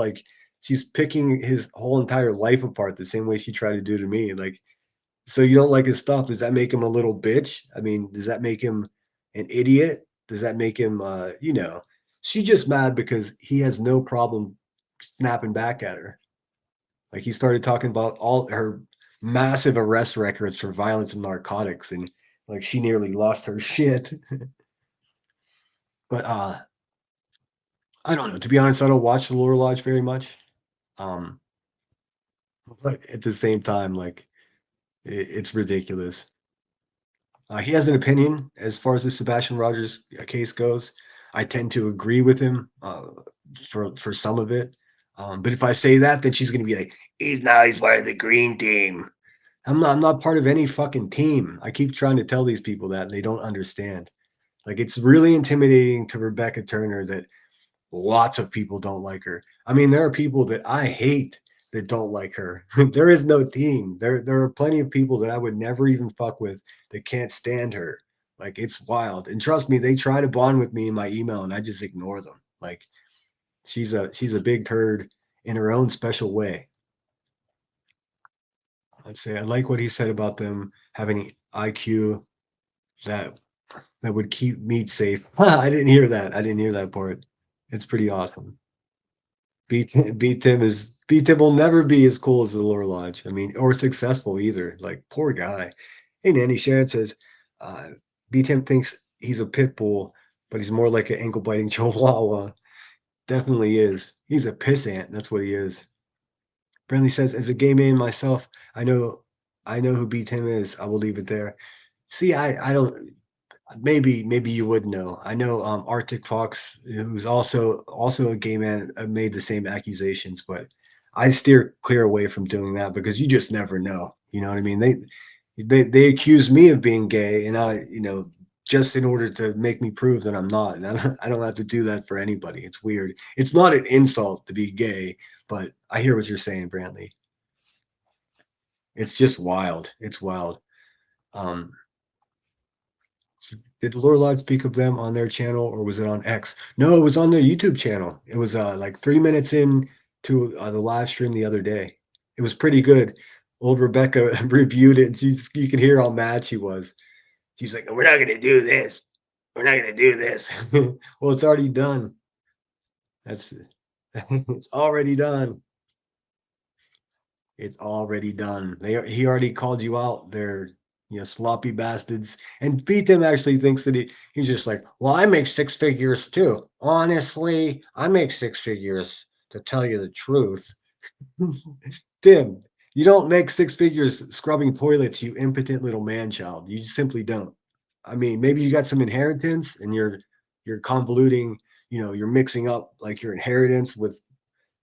picking his whole entire life apart the same way she tried to do to me. Like, so you don't like his stuff? Does that make him a little bitch? I mean, does that make him an idiot? Does that make him, She's just mad because he has no problem snapping back at her. Like he started talking about all her massive arrest records for violence and narcotics, and like she nearly lost her shit. But I don't know. To be honest, I don't watch the Lore Lodge very much. Um, but at the same time, like it's ridiculous. He has an opinion as far as the Sebastian Rogers case goes. I tend to agree with him for some of it. But if I say that, then she's going to be like, he's part of the green team. I'm not part of any fucking team. I keep trying to tell these people that and they don't understand. Like it's really intimidating to Rebecca Turner that lots of people don't like her. I mean, there are people that I hate that don't like her. There is no team. There are plenty of people that I would never even fuck with that can't stand her. Like it's wild. And trust me, they try to bond with me in my email and I just ignore them. Like she's a big turd in her own special way. I'd say I like what he said about them having IQ that would keep meat safe. I didn't hear that. I didn't hear that part. It's pretty awesome. B Tim will never be as cool as the Lore Lodge. I mean, or successful either. Like poor guy. Hey Nanny Sharon says, uh, B Tim thinks he's a pit bull, but he's more like an ankle biting chihuahua. Definitely is. He's a pissant. That's what he is. Brandley says, as a gay man myself, I know who B Tim is. I will leave it there. See, I don't. Maybe you would know. I know Arctic Fox, who's also a gay man, made the same accusations, but I steer clear away from doing that because you just never know. You know what I mean? They accuse me of being gay, and just in order to make me prove that I'm not, and I don't have to do that for anybody. It's weird. It's not an insult to be gay, but I hear what you're saying, Brantley. It's just wild. It's wild. Um, Did Lorelod speak of them on their channel or was it on X? No, it was on their YouTube channel. It was like 3 minutes in to the live stream the other day. It was pretty good. Old Rebecca reviewed it. You could hear how mad she was. She's like, "We're not gonna do this." We're not gonna do this. Well, it's already done. That's it's already done. It's already done. He already called you out. They're sloppy bastards. And Tim actually thinks that he's just like, well, I make six figures too. Honestly, I make six figures to tell you the truth. Tim, you don't make six figures scrubbing toilets, you impotent little man child. You simply don't. I mean, maybe you got some inheritance and you're convoluting, you're mixing up like your inheritance with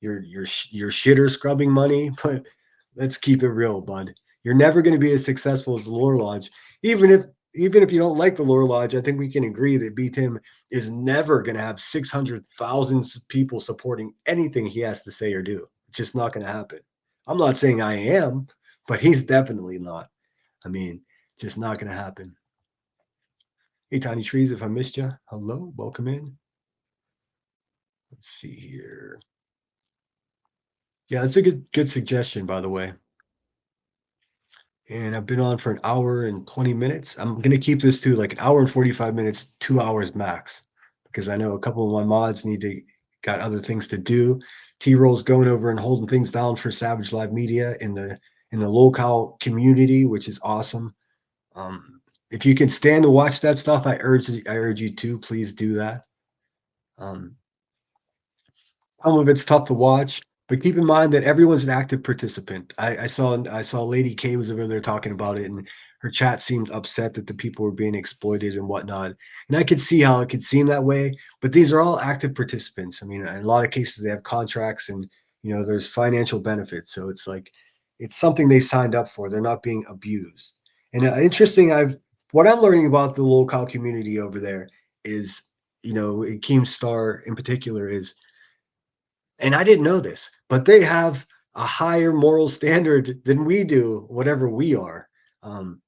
your shitter scrubbing money, but let's keep it real, bud. You're never going to be as successful as the Lore Lodge. Even if you don't like the Lore Lodge, I think we can agree that B Tim is never going to have 600,000 people supporting anything he has to say or do. It's just not going to happen. I'm not saying I am, but he's definitely not. I mean, just not going to happen. Hey, Tiny Trees, if I missed you, hello, welcome in. Let's see here. Yeah, that's a good suggestion, by the way. And I've been on for an hour and 20 minutes. I'm going to keep this to like an hour and 45 minutes, 2 hours max, because I know a couple of my mods got other things to do. T-Roll's going over and holding things down for Savage Live Media in the local community, which is awesome. If you can stand to watch that stuff, I urge you to please do that. Some of it's tough to watch, but keep in mind that everyone's an active participant. I saw Lady K was over there talking about it, and her chat seemed upset that the people were being exploited and whatnot. And I could see how it could seem that way, but these are all active participants. I mean, in a lot of cases, they have contracts, and there's financial benefits. So it's like it's something they signed up for. They're not being abused. And interesting, what I'm learning about the local community over there is, Keemstar in particular is. And I didn't know this, but they have a higher moral standard than we do, whatever we are, um,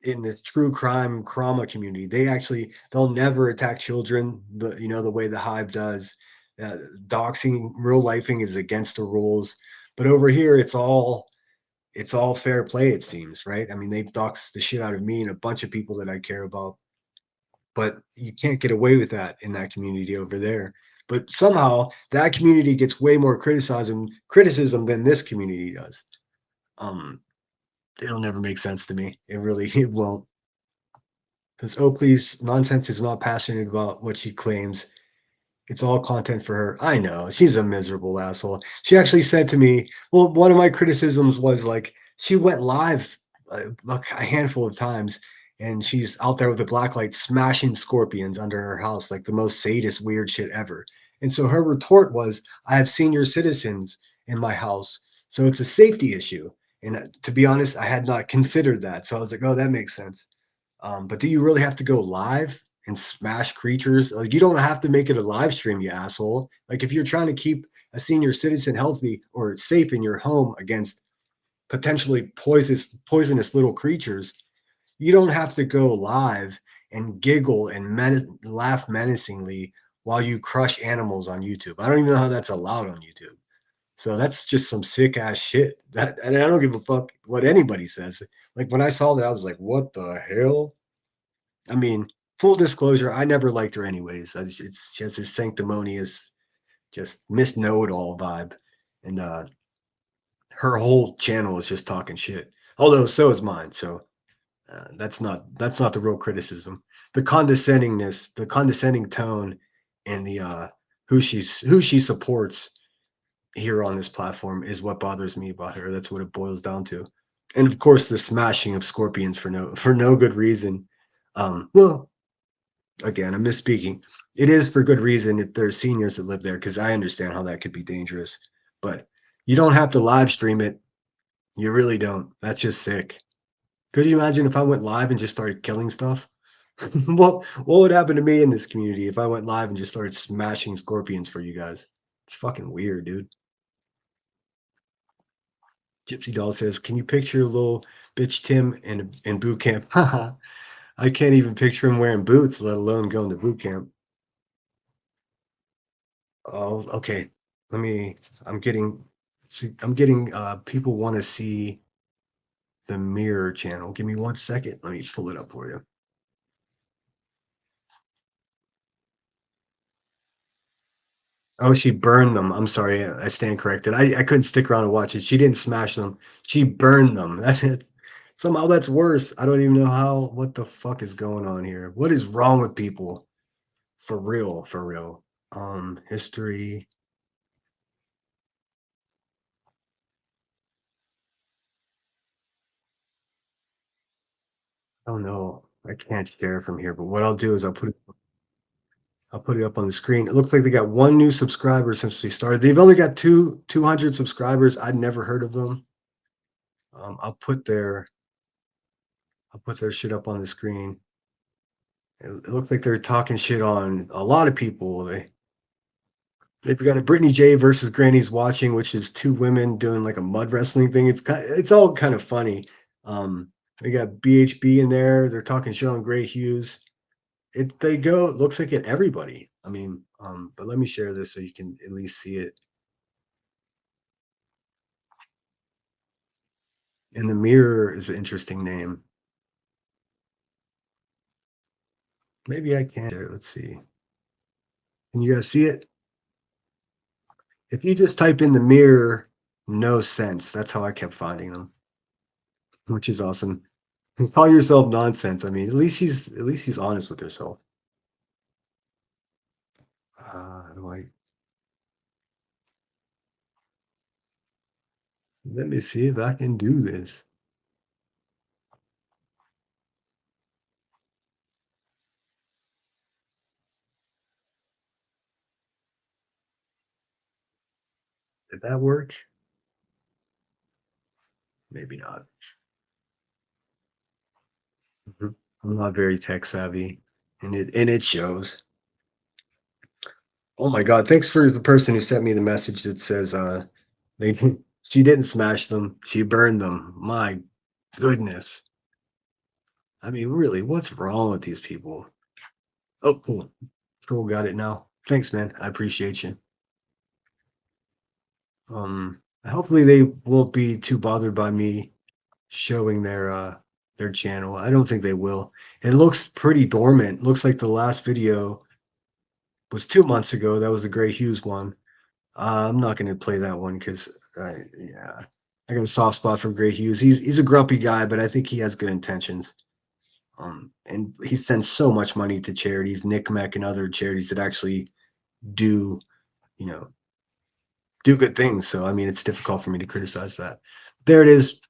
in this true crime trauma community. They'll never attack children the way the Hive does. Doxing, real lifing is against the rules, but over here it's all fair play. It seems, right? I mean, they've doxed the shit out of me and a bunch of people that I care about, but you can't get away with that in that community over there. But somehow that community gets way more criticism than this community does. Um, it'll never make sense to me. It won't. Because Oakley's nonsense is not passionate about what she claims. It's all content for her. I know. She's a miserable asshole. She actually said to me, well, one of my criticisms was like, she went live like a handful of times and she's out there with the black light smashing scorpions under her house, like the most sadist, weird shit ever. And so her retort was, I have senior citizens in my house. So it's a safety issue. And to be honest, I had not considered that. So I was like, oh, that makes sense. But do you really have to go live and smash creatures? Like, you don't have to make it a live stream, you asshole. Like, if you're trying to keep a senior citizen healthy or safe in your home against potentially poisonous little creatures, you don't have to go live and giggle and laugh menacingly while you crush animals on YouTube. I don't even know how that's allowed on YouTube. So that's just some sick ass shit. And I don't give a fuck what anybody says. Like when I saw that, I was like, what the hell? I mean, full disclosure, I never liked her anyways. She has this sanctimonious, just Miss Know-It-All vibe. And her whole channel is just talking shit. Although so is mine. So that's not the real criticism. The condescendingness, the condescending tone, and the who she supports here on this platform is what bothers me about her. That's what it boils down to. And of course, the smashing of scorpions for no good reason. Well, again, I'm misspeaking. It is for good reason if there's seniors that live there, because I understand how that could be dangerous. But you don't have to live stream it. You really don't. That's just sick. Could you imagine if I went live and just started killing stuff? What would happen to me in this community if I went live and just started smashing scorpions for you guys? It's fucking weird, dude. Gypsy Doll says, "Can you picture little bitch Tim in boot camp?" I can't even picture him wearing boots, let alone going to boot camp. Oh, okay. Let me. I'm getting. See, I'm getting. People want to see the mirror channel. Give me 1 second. Let me pull it up for you. Oh, she burned them. I'm sorry. I stand corrected. I couldn't stick around and watch it. She didn't smash them. She burned them. That's it. Somehow that's worse. I don't even know how. What the fuck is going on here? What is wrong with people? For real, for real. History. I don't know. I can't share from here, but what I'll do is I'll put it up on the screen. It looks like they got one new subscriber since we started. They've only got 200 subscribers. I'd never heard of them. I'll put their shit up on the screen. It looks like they're talking shit on a lot of people. They've got a Brittany J versus Granny's Watching, which is two women doing like a mud wrestling thing. It's all kind of funny. They got BHB in there. They're talking shit on Gray Hughes. It looks like at everybody. I mean, but let me share this so you can at least see it. And the Mirror is an interesting name. Maybe I can share it. Let's see. Can you guys see it? If you just type in the Mirror, no sense. That's how I kept finding them, which is awesome. Call yourself nonsense. I mean, at least she's honest with herself. Do I Let me see if I can do this. Did that work? Maybe not. Mhm. I'm not very tech savvy, and it shows. Oh my god! Thanks for the person who sent me the message that says she didn't smash them, she burned them. My goodness. I mean, really, what's wrong with these people? Oh, cool. Cool, got it now. Thanks, man. I appreciate you. Hopefully they won't be too bothered by me showing their channel. I don't think they will. It looks pretty dormant. Looks like the last video was 2 months ago. That was the Gray Hughes one. I'm not going to play that one because, yeah, I got a soft spot for Gray Hughes. He's a grumpy guy, but I think he has good intentions. And he sends so much money to charities, NICMEC and other charities that actually do, you know, do good things. So I mean, it's difficult for me to criticize that. There it is.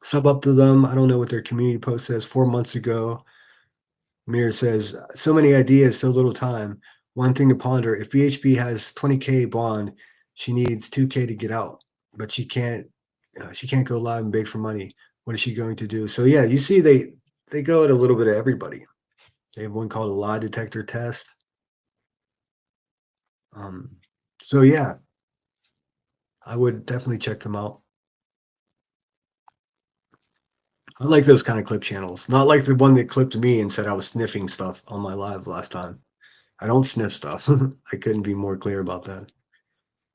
Sub up to them. I don't know what their community post says. 4 months ago, Mir says, so many ideas, so little time. One thing to ponder, if BHB has 20K bond, she needs 2K to get out, but she can't go live and beg for money. What is she going to do? So yeah, you see they go at a little bit of everybody. They have one called a lie detector test. So yeah, I would definitely check them out. I like those kind of clip channels, not like the one that clipped me and said I was sniffing stuff on my live last time. I don't sniff stuff. I couldn't be more clear about that.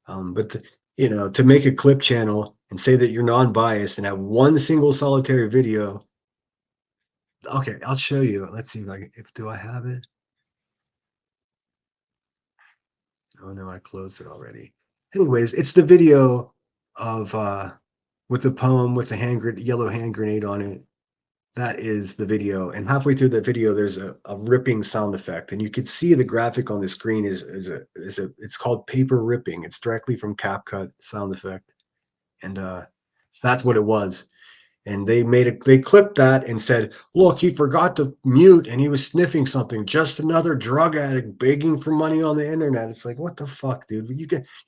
But to make a clip channel and say that you're non-biased and have one single solitary video. Okay, I'll show you. Let's see if do I have it? Oh no, I closed it already. Anyways, it's the video of with the poem with the yellow hand grenade on it. That is the video, and halfway through the video, there's a ripping sound effect, and you could see the graphic on the screen it's called paper ripping. It's directly from CapCut sound effect, and that's what it was. And they clipped that and said, "Look, he forgot to mute, and he was sniffing something. Just another drug addict begging for money on the internet." It's like, what the fuck, dude?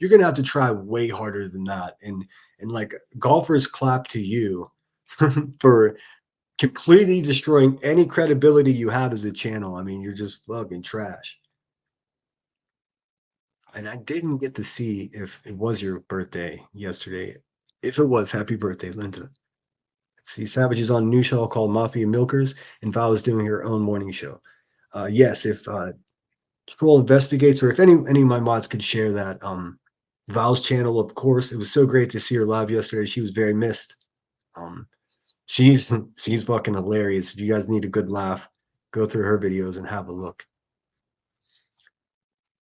You're gonna have to try way harder than that. And like golfers clap to you for completely destroying any credibility you have as a channel. I mean, you're just fucking trash. And I didn't get to see if it was your birthday yesterday. If it was, happy birthday, Linda. Let's see, Savage is on a new show called Mafia Milkers, and Val is doing her own morning show. Yes, if Troll Investigates, or if any of my mods could share that. Val's channel, of course. It was so great to see her live yesterday. She was very missed. Um, she's fucking hilarious. If you guys need a good laugh, go through her videos and have a look.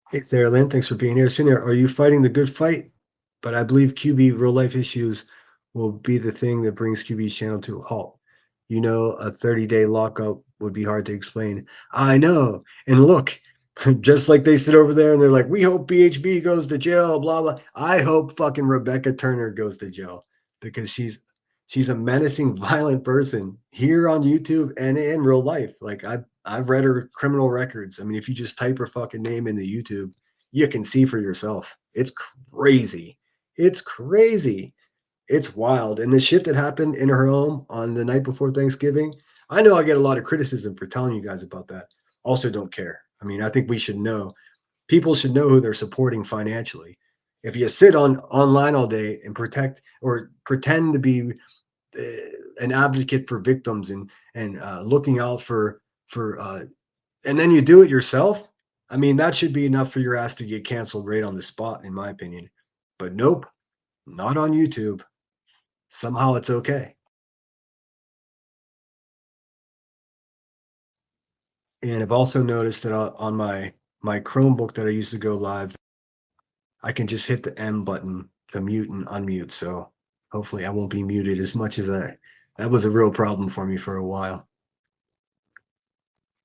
Hey, Sarah Lynn, thanks for being here. Senior, are you fighting the good fight? But I believe QB real life issues will be the thing that brings QB's channel to a halt. You know, a 30-day lockup would be hard to explain. I know. And look, just like they sit over there and they're like, we hope BHB goes to jail, blah, blah. I hope fucking Rebecca Turner goes to jail because she's a menacing, violent person here on YouTube and in real life. Like I've read her criminal records. I mean, if you just type her fucking name into YouTube, you can see for yourself. It's crazy. It's crazy. It's wild. And the shit that happened in her home on the night before Thanksgiving, I know I get a lot of criticism for telling you guys about that. Also, don't care. I mean, I think we should know. People should know who they're supporting financially. If you sit on online all day and protect or pretend to be an advocate for victims and looking out for and then you do it yourself, I mean, that should be enough for your ass to get canceled right on the spot, in my opinion. But nope, not on YouTube. Somehow it's okay. And I've also noticed that on my Chromebook that I use to go live, I can just hit the M button to mute and unmute. So hopefully I won't be muted as much as that was a real problem for me for a while.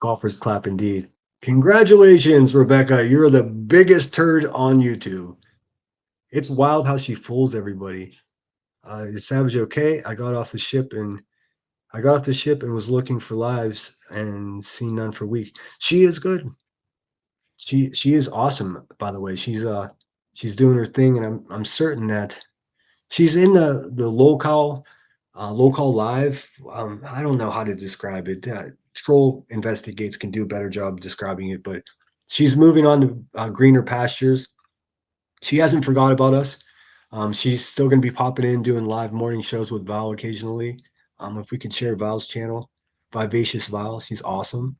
Golfers clap indeed. Congratulations, Rebecca. You're the biggest turd on YouTube. It's wild how she fools everybody. Is Savage okay? I got off the ship and was looking for lives and seen none for weeks. She is good. She is awesome, by the way. She's doing her thing, and I'm certain that she's in the local live. I don't know how to describe it. Troll Investigates can do a better job describing it, but she's moving on to greener pastures. She hasn't forgot about us. She's still going to be popping in, doing live morning shows with Val occasionally. If we could share Val's channel, Vivacious Val, she's awesome.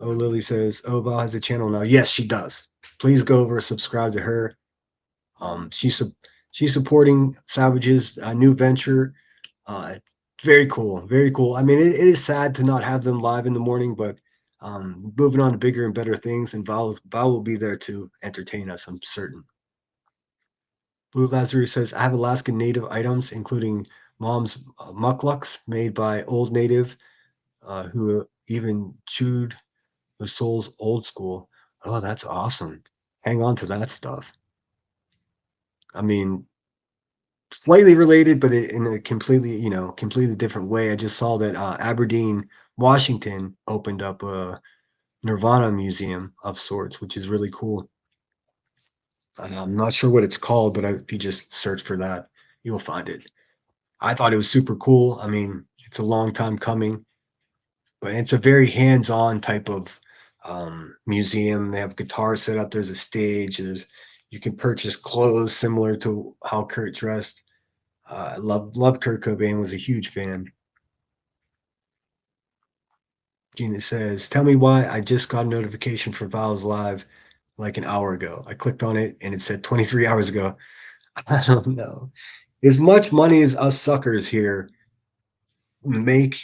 Oh, Lily says, "Oh, Val has a channel now." Yes, she does. Please go over, subscribe to her. She's supporting Savage's new venture. It's very cool, very cool. I mean, it is sad to not have them live in the morning, but moving on to bigger and better things, and Val will be there to entertain us. I'm certain. Blue Lazarus says, "I have Alaskan Native items, including mom's mucklucks made by Old Native, who even chewed the souls old school." Oh, that's awesome. Hang on to that stuff. I mean, slightly related, but in a completely different way. I just saw that Aberdeen, Washington opened up a Nirvana museum of sorts, which is really cool. I'm not sure what it's called, but if you just search for that, you'll find it. I thought it was super cool. I mean, it's a long time coming, but it's a very hands-on type of museum. They have guitars set up. There's a stage. You can purchase clothes similar to how Kurt dressed. I love Kurt Cobain. Was a huge fan. Gina says, "Tell me why I just got a notification for Val's live like an hour ago. I clicked on it and it said 23 hours ago." I don't know. As much money as us suckers here make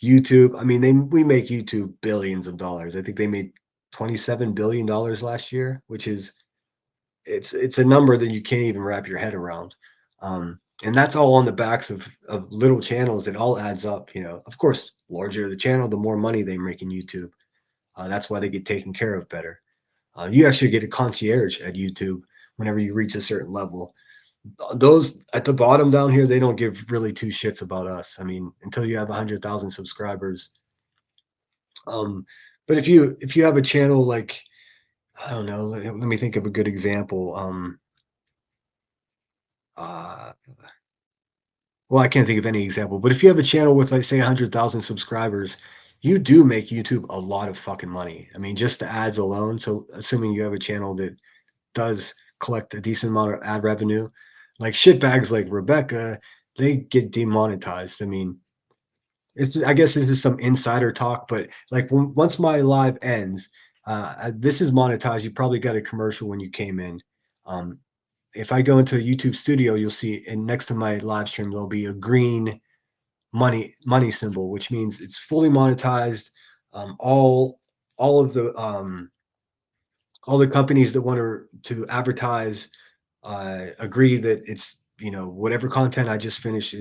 YouTube. I mean, we make YouTube billions of dollars. I think they made $27 billion last year, which is it's a number that you can't even wrap your head around. And that's all on the backs of little channels. It all adds up, you know. Of course, larger the channel, the more money they make in YouTube. That's why they get taken care of better. You actually get a concierge at YouTube whenever you reach a certain level. Those at the bottom down here, they don't give really two shits about us. I mean, until you have 100,000 subscribers. Um, but if you have a channel like, I don't know, let me think of a good example. Uh, well, I can't think of any example, but if you have a channel with, like, say, 100,000 subscribers, you do make YouTube a lot of fucking money. I mean, just the ads alone. So, assuming you have a channel that does collect a decent amount of ad revenue, like shitbags like Rebecca, they get demonetized. I mean, I guess this is some insider talk, but like once my live ends, this is monetized. You probably got a commercial when you came in. Um, if I go into a YouTube studio, you'll see, and next to my live stream, there'll be a green money symbol, which means it's fully monetized. All of the all the companies that want to advertise agree that it's, whatever content I just finished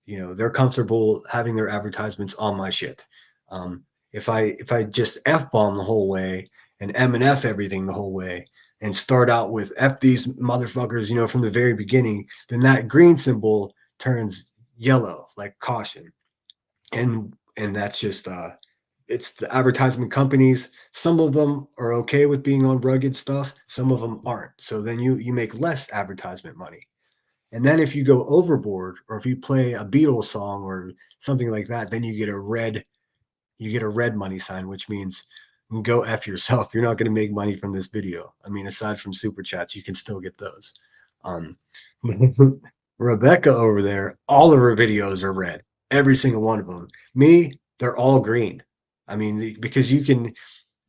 they're comfortable having their advertisements on my shit. Um, if I just F bomb the whole way and M and F everything the whole way and start out with F these motherfuckers, from the very beginning, then that green symbol turns yellow, like caution. And that's just it's the advertisement companies. Some of them are okay with being on rugged stuff, some of them aren't. So then you make less advertisement money. And then if you go overboard, or if you play a Beatles song or something like that, then you get a red money sign, which means go F yourself. You're not going to make money from this video. I mean, aside from super chats, you can still get those. Um, Rebecca over there, all of her videos are red, every single one of them. Me, they're all green. I mean, because you can,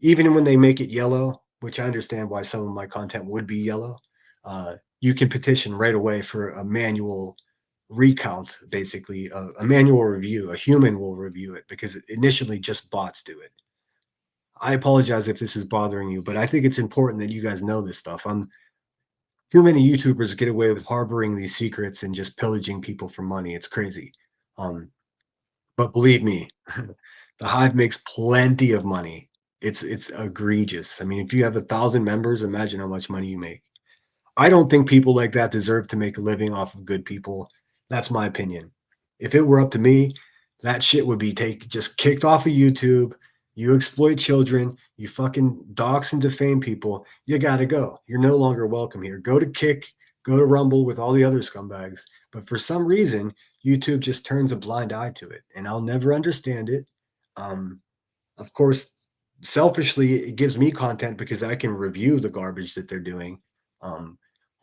even when they make it yellow, which I understand why some of my content would be yellow, you can petition right away for a manual recount, basically a manual review. A human will review it because initially just bots do it. I apologize if this is bothering you, but I think it's important that you guys know this stuff. Too many YouTubers get away with harboring these secrets and just pillaging people for money. It's crazy. But believe me, the Hive makes plenty of money. It's egregious. I mean, if you have 1,000 members, imagine how much money you make. I don't think people like that deserve to make a living off of good people. That's my opinion. If it were up to me, that shit would be just kicked off of YouTube. You exploit children, you fucking dox and defame people. You gotta go. You're no longer welcome here. Go to Kick, go to Rumble with all the other scumbags. But for some reason, YouTube just turns a blind eye to it, and I'll never understand it. Of course, selfishly, it gives me content because I can review the garbage that they're doing.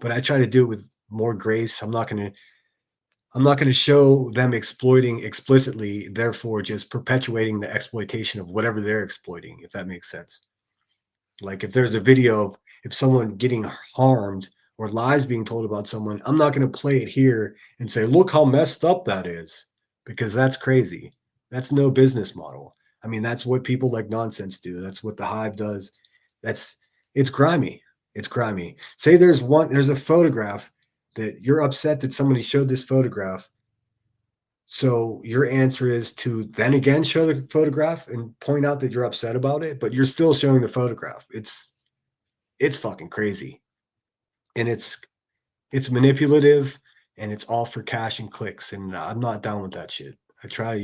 But I try to do it with more grace. I'm not gonna show them exploiting explicitly, therefore just perpetuating the exploitation of whatever they're exploiting, if that makes sense. Like if there's a video of if someone getting harmed or lies being told about someone, I'm not gonna play it here and say, look how messed up that is, because that's crazy. That's no business model. I mean, that's what people like nonsense do. That's what the Hive does. That's it's grimy. It's grimy. Say there's a photograph that you're upset that somebody showed this photograph. So your answer is to then again show the photograph and point out that you're upset about it, but you're still showing the photograph. It's fucking crazy. And it's manipulative, and it's all for cash and clicks, and I'm not down with that shit. I try,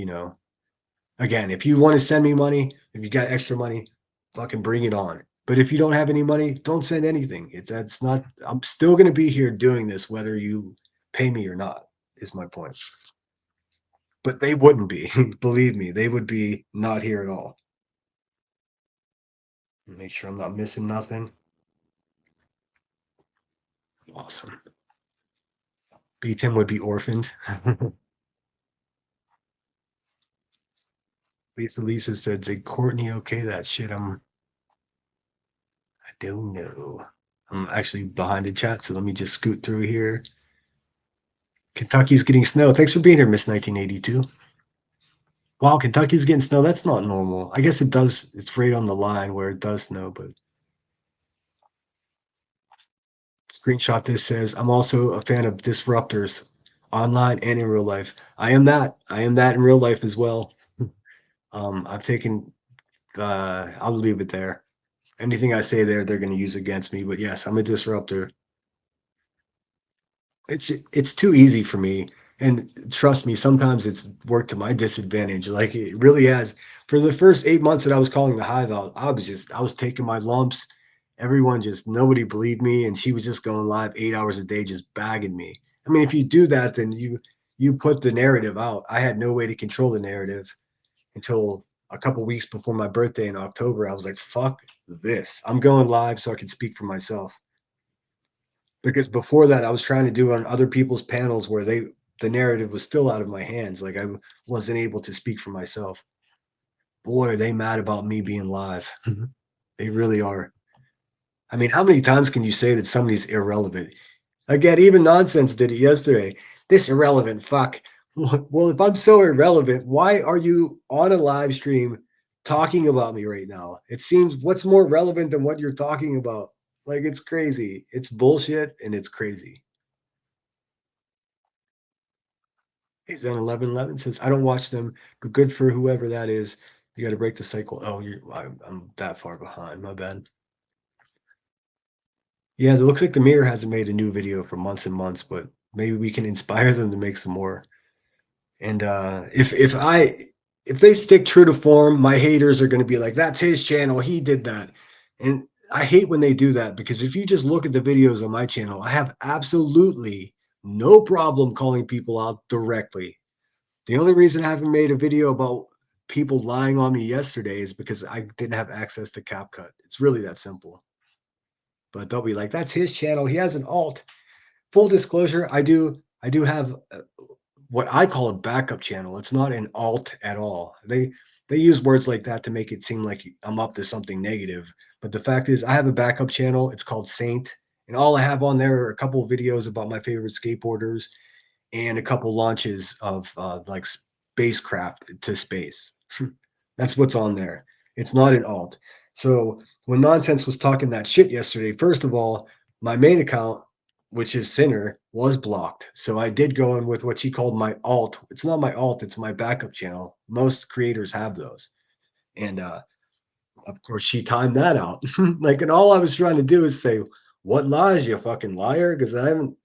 again, if you want to send me money, if you got extra money, fucking bring it on. But if you don't have any money, don't send anything. That's not I'm still going to be here doing this whether you pay me or not, is my point. But they wouldn't be. Believe me, they would be not here at all. Make sure I'm not missing nothing. Awesome. B-Tim would be orphaned. Lisa said, did Courtney okay that shit? I don't know. I'm actually behind the chat, so let me just scoot through here. Kentucky's getting snow. Thanks for being here, Miss 1982. Wow, Kentucky's getting snow. That's not normal. I guess it does. It's right on the line where it does snow, but screenshot this says, I'm also a fan of disruptors online and in real life. I am that. I am that in real life as well. I've taken, I'll leave it there. Anything I say there, they're going to use against me. But yes, I'm a disruptor. It's too easy for me. And trust me, sometimes it's worked to my disadvantage. Like it really has. For the first 8 months that I was calling the Hive out, I was taking my lumps. Nobody believed me, and she was just going live 8 hours a day, just bagging me. I mean, if you do that, then you put the narrative out. I had no way to control the narrative until a couple weeks before my birthday in October. I was like, fuck this. I'm going live so I can speak for myself. Because before that, I was trying to do on other people's panels where the narrative was still out of my hands. Like I wasn't able to speak for myself. Boy, are they mad about me being live. They really are. I mean, how many times can you say that somebody's irrelevant? Again, even Nonsense did it yesterday. This irrelevant fuck. Well, if I'm so irrelevant, why are you on a live stream talking about me right now. It seems what's more relevant than what you're talking about? Like it's crazy. It's bullshit and it's crazy. Is that 1111 says I don't watch them, but good for whoever that is. You got to break the cycle. Oh, I'm that far behind. My bad. Yeah, it looks like the Mirror hasn't made a new video for months and months, but maybe we can inspire them to make some more. And if they stick true to form, my haters are going to be like, "That's his channel. He did that." And I hate when they do that because if you just look at the videos on my channel, I have absolutely no problem calling people out directly. The only reason I haven't made a video about people lying on me yesterday is because I didn't have access to CapCut. It's really that simple. But they'll be like, "That's his channel. He has an alt." Full disclosure, I do have what I call a backup channel. It's not an alt at all. They use words like that to make it seem like I'm up to something negative. But the fact is, I have a backup channel. It's called Saint, and all I have on there are a couple of videos about my favorite skateboarders and a couple launches of like spacecraft to space. That's what's on there. It's not an alt. So when Nonsense was talking that shit yesterday, first of all, my main account, which is Sinner, was blocked. So I did go in with what she called my alt. It's not my alt, it's my backup channel. Most creators have those. And of course, she timed that out. Like, and all I was trying to do is say, "What lies, you fucking liar?" Because I haven't,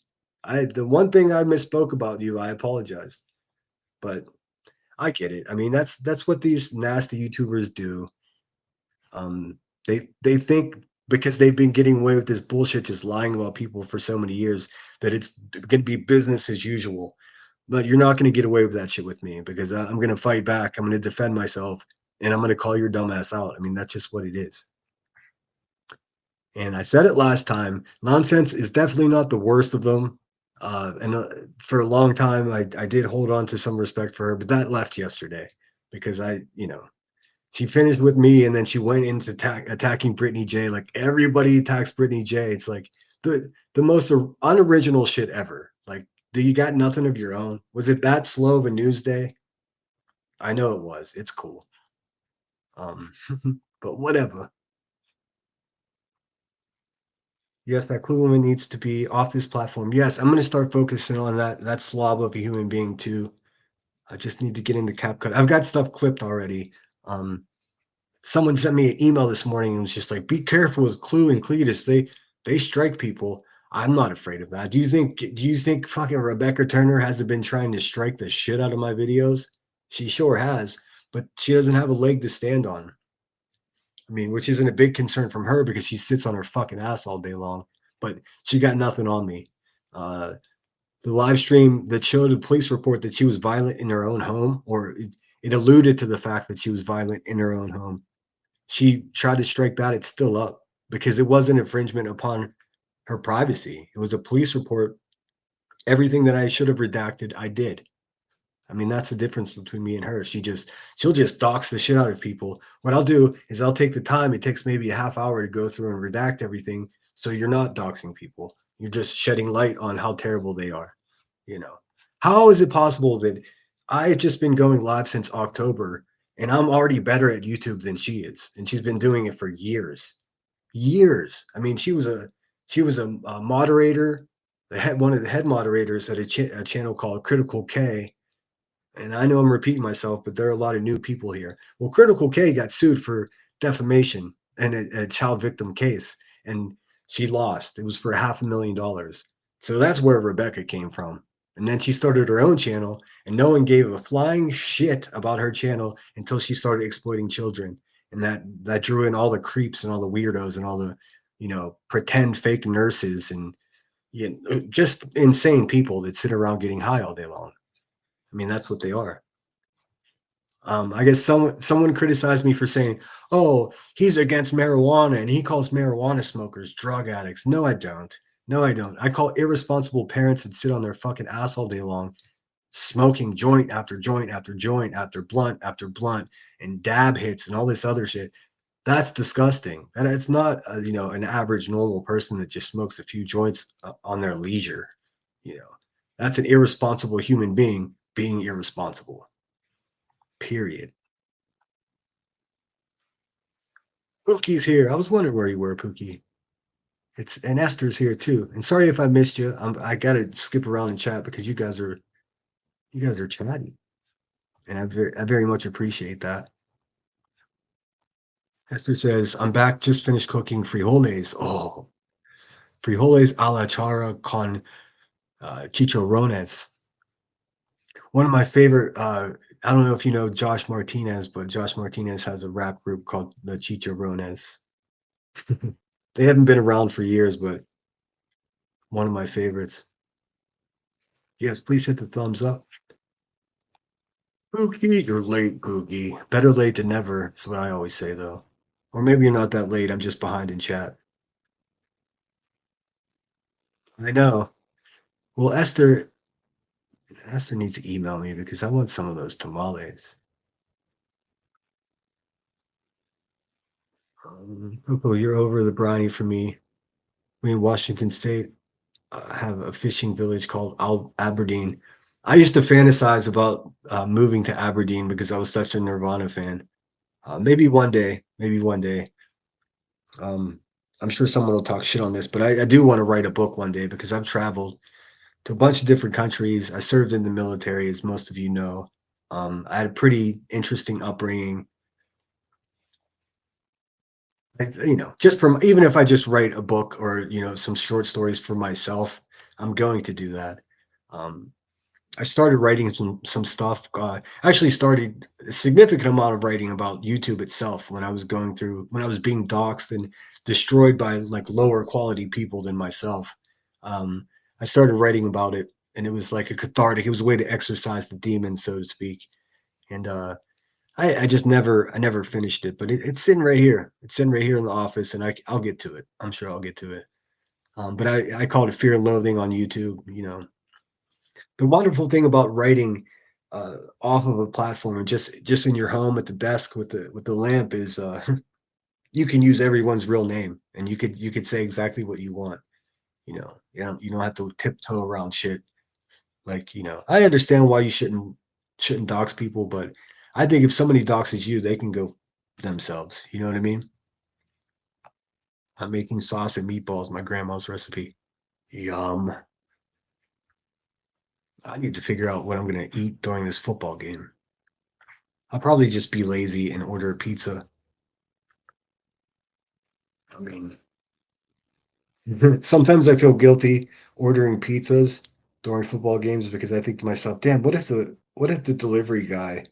the one thing I misspoke about you, I apologize. But I get it. I mean, that's what these nasty YouTubers do. Um, they think because they've been getting away with this bullshit, just lying about people for so many years, that it's going to be business as usual. But you're not going to get away with that shit with me because I'm going to fight back. I'm going to defend myself, and I'm going to call your dumbass out. I mean, that's just what it is. And I said it last time. Nonsense is definitely not the worst of them. And for a long time, I did hold on to some respect for her, but that left yesterday because she finished with me and then she went into attacking Brittany J. Like everybody attacks Brittany J. It's like the most unoriginal shit ever. Like, do you got nothing of your own? Was it that slow of a news day? I know it was. It's cool. Um, but whatever. Yes, that clue woman needs to be off this platform. Yes, I'm gonna start focusing on that slob of a human being too. I just need to get into CapCut. I've got stuff clipped already. Um, Someone sent me an email this morning and was just like, "Be careful with Clue and Cletus. They strike people." I'm not afraid of that. Do you think fucking Rebecca Turner hasn't been trying to strike the shit out of my videos? She sure has, but she doesn't have a leg to stand on. I mean, which isn't a big concern from her because she sits on her fucking ass all day long. But she got nothing on me. Uh, the live stream that showed a police report that she was violent in her own home, or it alluded to the fact that she was violent in her own home. She tried to strike that. It's still up because it was an infringement upon her privacy. It was a police report. Everything that I should have redacted, I did. I mean, that's the difference between me and her. She'll just dox the shit out of people. What I'll do is I'll take the time. It takes maybe a half hour to go through and redact everything. So you're not doxing people. You're just shedding light on how terrible they are. You know, how is it possible that I've just been going live since October and I'm already better at YouTube than she is, and she's been doing it for years, years. I mean, she was a moderator, one of the head moderators at a channel called Critical K, and I know I'm repeating myself, but there are a lot of new people here. Well, Critical K got sued for defamation and a child victim case, and she lost. It was for $500,000. So that's where Rebecca came from. And then she started her own channel, and no one gave a flying shit about her channel until she started exploiting children. And that drew in all the creeps and all the weirdos and all the, pretend fake nurses and just insane people that sit around getting high all day long. I mean, that's what they are. I guess someone criticized me for saying, "Oh, he's against marijuana and he calls marijuana smokers drug addicts." No, I don't. No, I don't. I call irresponsible parents that sit on their fucking ass all day long, smoking joint after joint after joint after blunt and dab hits and all this other shit. That's disgusting. And it's not, an average normal person that just smokes a few joints on their leisure. You know, that's an irresponsible human being irresponsible. Period. Pookie's here. I was wondering where you were, Pookie. And Esther's here too. And sorry if I missed you. I gotta skip around and chat because you guys are chatty, and I very much appreciate that. Esther says, "I'm back. Just finished cooking frijoles. Oh, frijoles a la chara con chicharrones. One of my favorite. I don't know if you know Josh Martinez, but Josh Martinez has a rap group called the Chicharrones. They haven't been around for years, but one of my favorites. Yes, please hit the thumbs up. Pookie, you're late, Pookie. Better late than never is what I always say, though. Or maybe you're not that late. I'm just behind in chat. I know. Well, Esther needs to email me because I want some of those tamales. Coco, you're over the briny for me. We in Washington State have a fishing village called Aberdeen. I used to fantasize about moving to Aberdeen because I was such a Nirvana fan. Maybe one day, maybe one day. I'm sure someone will talk shit on this, but I do want to write a book one day because I've traveled to a bunch of different countries. I served in the military, as most of you know. I had a pretty interesting upbringing. Just from even if I just write a book or some short stories for myself, I'm going to do that. Um, I started writing some stuff. I actually started a significant amount of writing about YouTube itself when I was being doxxed and destroyed by like lower quality people than myself. Um, I started writing about it, and it was like a cathartic. It was a way to exercise the demons, so to speak. And I just never finished it, but it's sitting right here. It's sitting right here in the office, and I'll get to it. I'm sure I'll get to it. But I call it fear and loathing on YouTube. The wonderful thing about writing off of a platform and just in your home at the desk with the lamp is you can use everyone's real name, and you could say exactly what you want. You don't have to tiptoe around shit. Like, I understand why you shouldn't dox people, but I think if somebody doxes you, they can go themselves. You know what I mean? I'm making sauce and meatballs, my grandma's recipe. Yum. I need to figure out what I'm gonna eat during this football game. I'll probably just be lazy and order a pizza. I mean, sometimes I feel guilty ordering pizzas during football games because I think to myself, damn, what if the delivery guy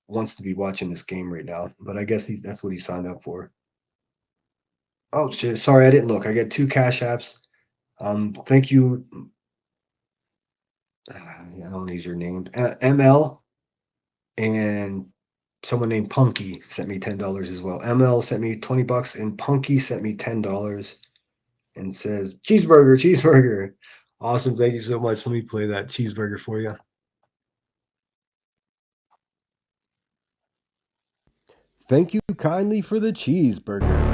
wants to be watching this game right now? But I guess that's what he signed up for. Oh shit, sorry, I didn't look. I got two cash apps. Thank you. I don't need your name. ML and someone named Punky sent me $10 as well. ML sent me $20 and Punky sent me $10 and says cheeseburger, cheeseburger. Awesome, thank you so much. Let me play that cheeseburger for you. Thank you kindly for the cheeseburgers.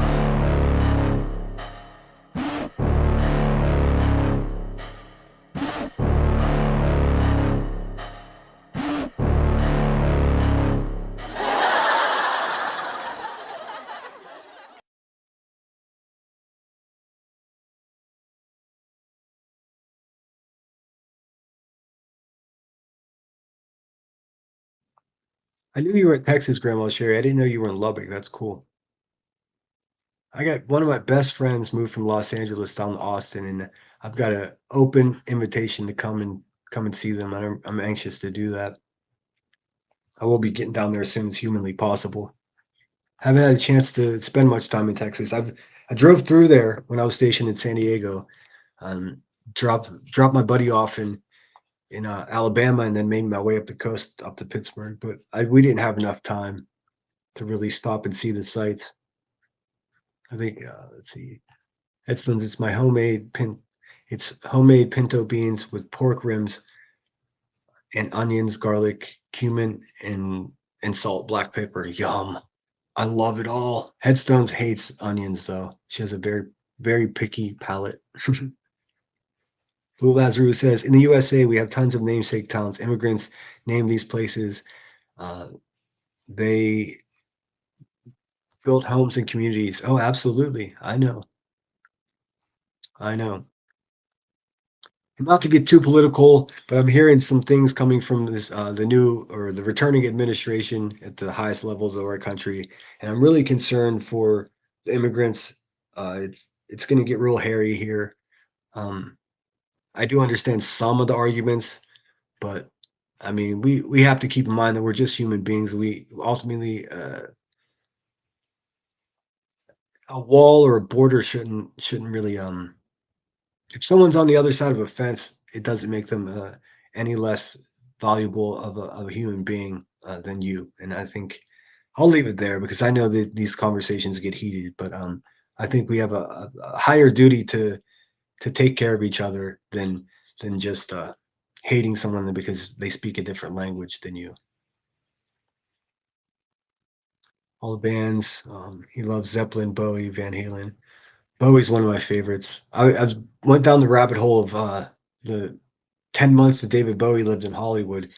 I knew you were at Texas, Grandma Sherry. I didn't know you were in Lubbock. That's cool. I got one of my best friends moved from Los Angeles down to Austin, and I've got an open invitation to come and see them. I'm anxious to do that. I will be getting down there as soon as humanly possible. Haven't had a chance to spend much time in Texas. I drove through there when I was stationed in San Diego. Um, dropped my buddy off in Alabama, and then made my way up the coast up to Pittsburgh. But we didn't have enough time to really stop and see the sights. I think let's see. Edson's it's homemade pinto beans with pork rims and onions, garlic, cumin, and salt, black pepper. Yum. I love it all. Headstones hates onions though. She has a very, very picky palate. Blue Lazarus says, in the USA, we have tons of namesake towns. Immigrants name these places. They built homes and communities. Oh, absolutely. I know. I know. And not to get too political, but I'm hearing some things coming from this the new or the returning administration at the highest levels of our country, and I'm really concerned for the immigrants. It's going to get real hairy here. Um, I do understand some of the arguments, but I mean, we have to keep in mind that we're just human beings. We ultimately a wall or a border shouldn't really if someone's on the other side of a fence, it doesn't make them any less valuable of a human being than you. And I think I'll leave it there because I know that these conversations get heated. But I think we have a higher duty to take care of each other than just hating someone because they speak a different language than you. All the bands. He loves Zeppelin, Bowie, Van Halen. Bowie's one of my favorites. I went down the rabbit hole of the 10 months that David Bowie lived in Hollywood,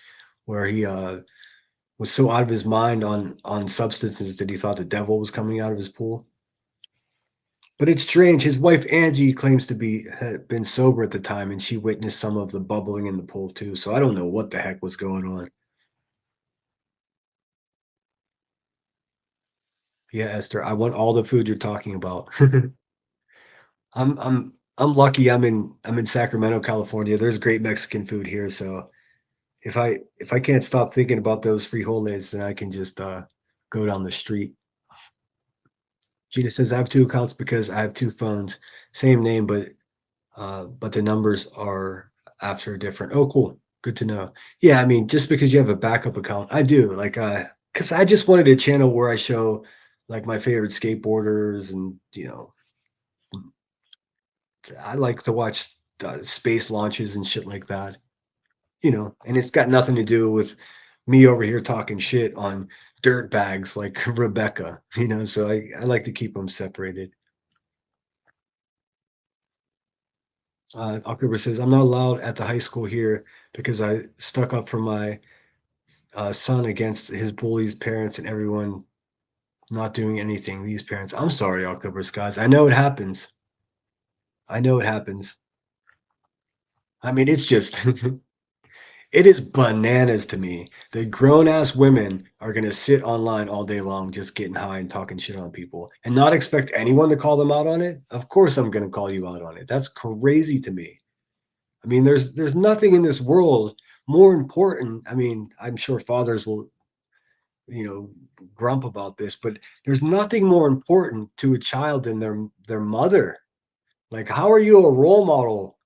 where he was so out of his mind on substances that he thought the devil was coming out of his pool. But it's strange. His wife Angie claims to be had been sober at the time, and she witnessed some of the bubbling in the pool too. So I don't know what the heck was going on. Yeah, Esther, I want all the food you're talking about. I'm lucky. I'm in Sacramento, California. There's great Mexican food here, so if I can't stop thinking about those frijoles, then I can just go down the street. Gina says I have two accounts because I have two phones, same name, but the numbers are after different. Oh, cool, good to know. Yeah, I mean, just because you have a backup account, I do like because I just wanted a channel where I show like my favorite skateboarders and I like to watch space launches and shit like that. And it's got nothing to do with me over here talking shit on dirt bags like Rebecca, so I like to keep them separated. October says, I'm not allowed at the high school here because I stuck up for my son against his bullies, parents, and everyone not doing anything. These parents, I'm sorry, October skies. I know it happens. I know it happens. I mean, it's just it is bananas to me that grown ass women are going to sit online all day long just getting high and talking shit on people and not expect anyone to call them out on it. Of course, I'm going to call you out on it. That's crazy to me. I mean, there's nothing in this world more important. I mean, I'm sure fathers will, you know, grump about this, but there's nothing more important to a child than their mother. Like, how are you a role model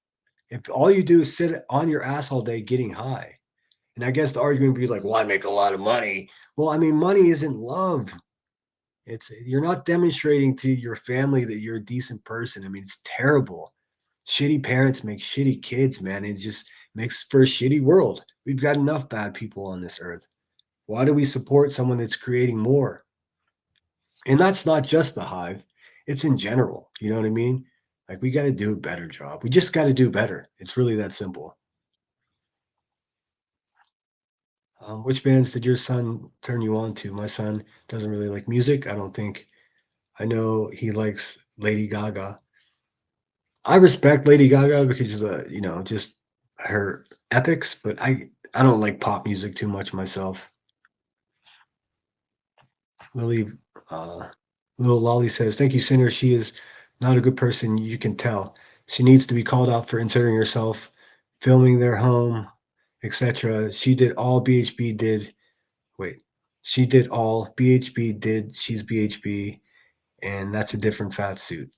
if all you do is sit on your ass all day getting high? And I guess the argument would be like, well, I make a lot of money. Well, I mean, money isn't love. You're not demonstrating to your family that you're a decent person. I mean, it's terrible. Shitty parents make shitty kids, man. It just makes for a shitty world. We've got enough bad people on this earth. Why do we support someone that's creating more? And that's not just the hive, it's in general. You know what I mean? Like, we got to do a better job. We just got to do better. It's really that simple. Which bands did your son turn you on to? My son doesn't really like music, I don't think. I know he likes Lady Gaga. I respect Lady Gaga because just her ethics, but I don't like pop music too much myself. Lily uh Little Lolly says, "Thank you, Sinner. She is not a good person, you can tell. She needs to be called out for inserting herself, filming their home, etc. She did all BHB did. Wait, she did all BHB did. She's BHB, and that's a different fat suit."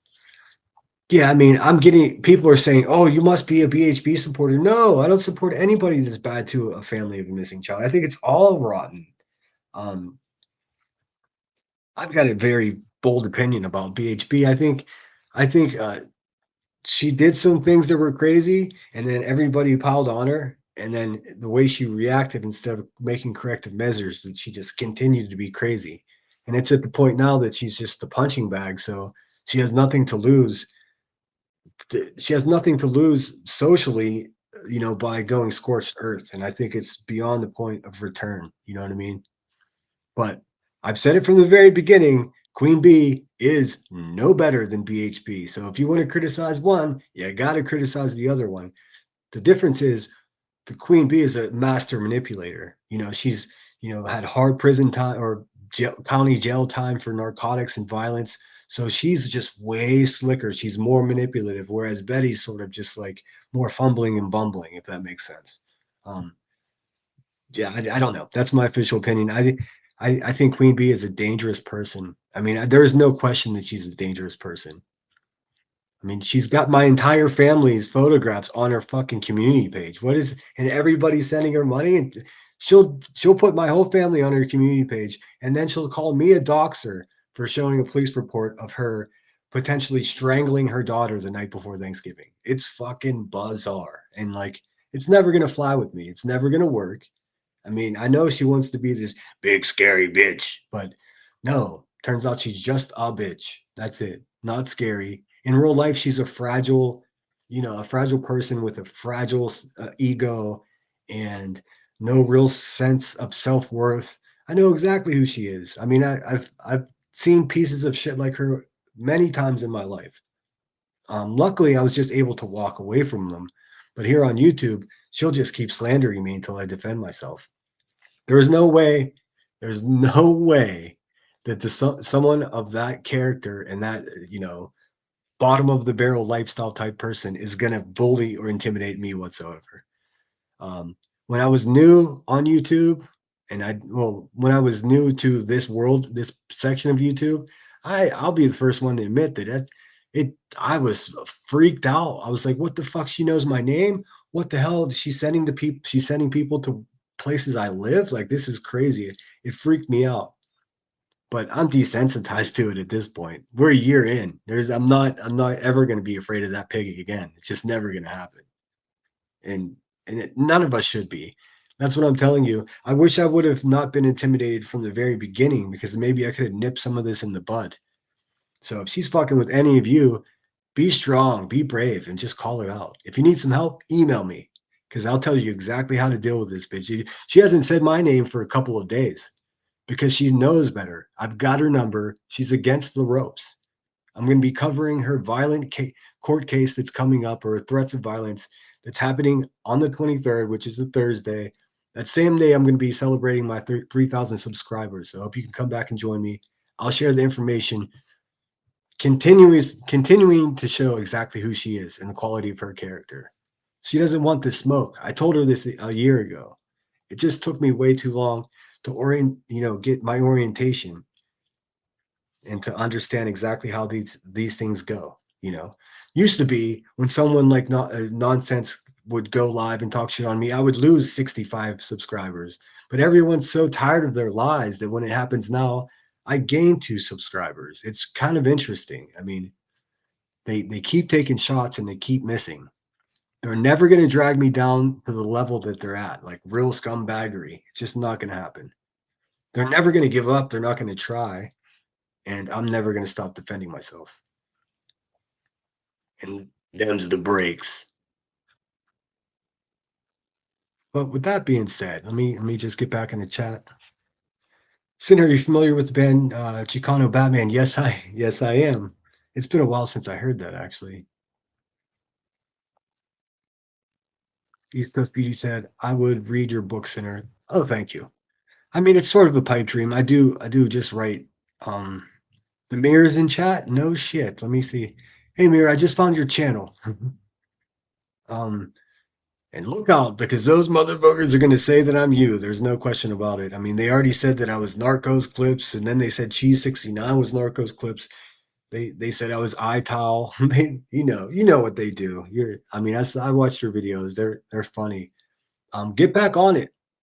Yeah, I mean, I'm getting people are saying, "Oh, you must be a BHB supporter." No, I don't support anybody that's bad to a family of a missing child. I think it's all rotten. Um, I've got a very bold opinion about BHB. I think she did some things that were crazy, and then everybody piled on her. And then the way she reacted, instead of making corrective measures, that she just continued to be crazy. And it's at the point now that she's just a punching bag. So she has nothing to lose. She has nothing to lose socially, by going scorched earth. And I think it's beyond the point of return. You know what I mean? But I've said it from the very beginning. Queen Bee is no better than BHP. So if you want to criticize one, you got to criticize the other one. The difference is the Queen Bee is a master manipulator. She's, had hard prison time or county jail time for narcotics and violence. So she's just way slicker. She's more manipulative, whereas Betty's sort of just like more fumbling and bumbling, if that makes sense. Yeah, I don't know. That's my official opinion. I think Queen Bee is a dangerous person. I mean, there is no question that she's a dangerous person. I mean, she's got my entire family's photographs on her fucking community page. And everybody's sending her money, and she'll put my whole family on her community page, and then she'll call me a doxer for showing a police report of her potentially strangling her daughter the night before Thanksgiving. It's fucking bizarre. And like, it's never gonna fly with me. It's never gonna work. I mean, I know she wants to be this big scary bitch, but no, turns out she's just a bitch. That's it. Not scary. In real life, she's a fragile person with a fragile ego and no real sense of self-worth. I know exactly who she is. I mean, I've seen pieces of shit like her many times in my life. Luckily, I was just able to walk away from them. But here on YouTube, she'll just keep slandering me until I defend myself. There's no way, there's no way that someone of that character and that, bottom of the barrel lifestyle type person is going to bully or intimidate me whatsoever. When I was new on YouTube when I was new to this section of YouTube, I'll be the first one to admit I was freaked out. I was like, what the fuck? She knows my name. What the hell is she sending to people? She's sending people to places I live. Like, this is crazy. It freaked me out. But I'm desensitized to it at this point. We're a year in. I'm not ever going to be afraid of that pig again. It's just never going to happen. And none of us should be. That's what I'm telling you. I wish I would have not been intimidated from the very beginning, because maybe I could have nipped some of this in the bud. So if she's fucking with any of you, be strong, be brave, and just call it out. If you need some help, email me, because I'll tell you exactly how to deal with this bitch. She hasn't said my name for a couple of days because she knows better. I've got her number. She's against the ropes. I'm going to be covering her violent court case that's coming up, or threats of violence that's happening on the 23rd, which is a Thursday. That same day, I'm going to be celebrating my 3,000 subscribers. So I hope you can come back and join me. I'll share the information, continuing to show exactly who she is and the quality of her character. She doesn't want this smoke. I told her this a year ago. It just took me way too long to get my orientation and to understand exactly how these things go. Used to be when someone like nonsense would go live and talk shit on me, I would lose 65 subscribers. But everyone's so tired of their lies that when it happens now, I gain 2 subscribers. It's kind of interesting. I mean, they keep taking shots and they keep missing. They're never going to drag me down to the level that they're at, like real scumbaggery. It's just not going to happen. They're never going to give up. They're not going to try. And I'm never going to stop defending myself. And them's the breaks. But with that being said, let me just get back in the chat. Sinner, are you familiar with the band Chicano Batman? Yes, I am. It's been a while since I heard that, actually. East Coast Beauty said, I would read your book, Sinner. Oh, thank you. I mean, it's sort of a pipe dream. I do just write. The Mirror's in chat? No shit. Let me see. Hey Mirror, I just found your channel. And look out, because those motherfuckers are gonna say that I'm you. There's no question about it. I mean, they already said that I was Narcos Clips, and then they said Cheese 69 was Narcos Clips. They said I was iTowel. You know what they do. I watched your videos. They're funny. Get back on it.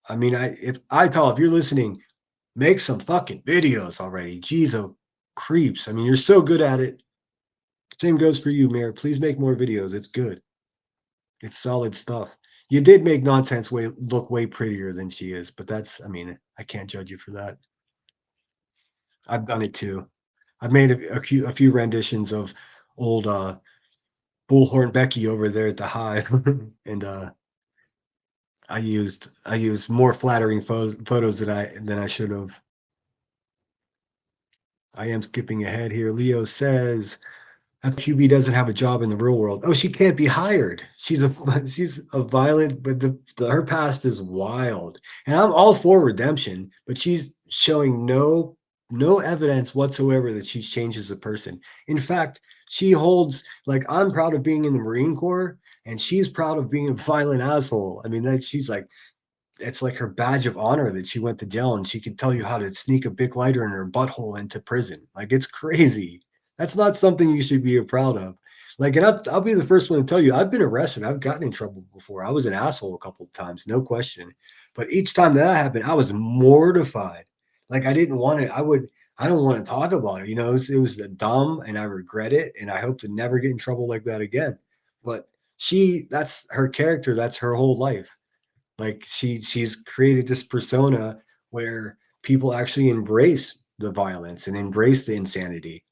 I mean, if iTowel, if you're listening, make some fucking videos already. Jeez, oh creeps. I mean, you're so good at it. Same goes for you, Mayor. Please make more videos. It's good. It's solid stuff. You did make nonsense look way prettier than she is, but I can't judge you for that. I've done it too. I've made a few renditions of old Bullhorn Becky over there at the Hive, and I used more flattering photos than I should have. I am skipping ahead here. Leo says that's QB doesn't have a job in the real world. Oh, she can't be hired. She's a violent, but her past is wild. And I'm all for redemption, but she's showing no evidence whatsoever that she's changed as a person. In fact, she holds like I'm proud of being in the Marine Corps, and she's proud of being a violent asshole. I mean, that she's like it's like her badge of honor that she went to jail and she could tell you how to sneak a big lighter in her butthole into prison. Like it's crazy. That's not something you should be proud of. Like, and I'll be the first one to tell you, I've been arrested. I've gotten in trouble before. I was an asshole a couple of times, no question. But each time that happened, I was mortified. Like I didn't want it. I don't want to talk about it. You know, it was dumb and I regret it. And I hope to never get in trouble like that again. But that's her character. That's her whole life. Like she's created this persona where people actually embrace the violence and embrace the insanity.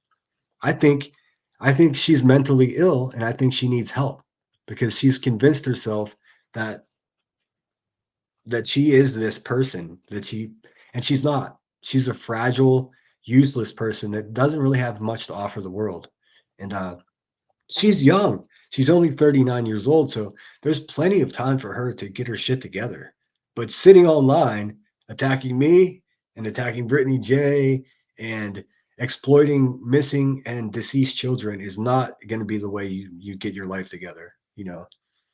I think I think she's mentally ill and I think she needs help because she's convinced herself that she is this person and she's not. She's a fragile, useless person that doesn't really have much to offer the world. And she's young. She's only 39 years old, so there's plenty of time for her to get her shit together. But sitting online, attacking me and attacking Brittany J and exploiting missing and deceased children is not going to be the way you get your life together. You know,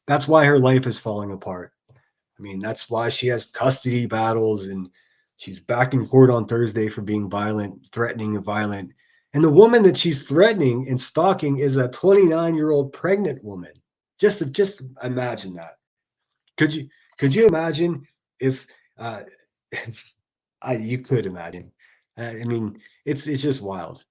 that's why her life is falling apart. I mean, that's why she has custody battles and she's back in court on Thursday for being violent, threatening and violent. And the woman that she's threatening and stalking is a 29-year-old pregnant woman. Just imagine that. Could you imagine if you could imagine? I mean, it's just wild.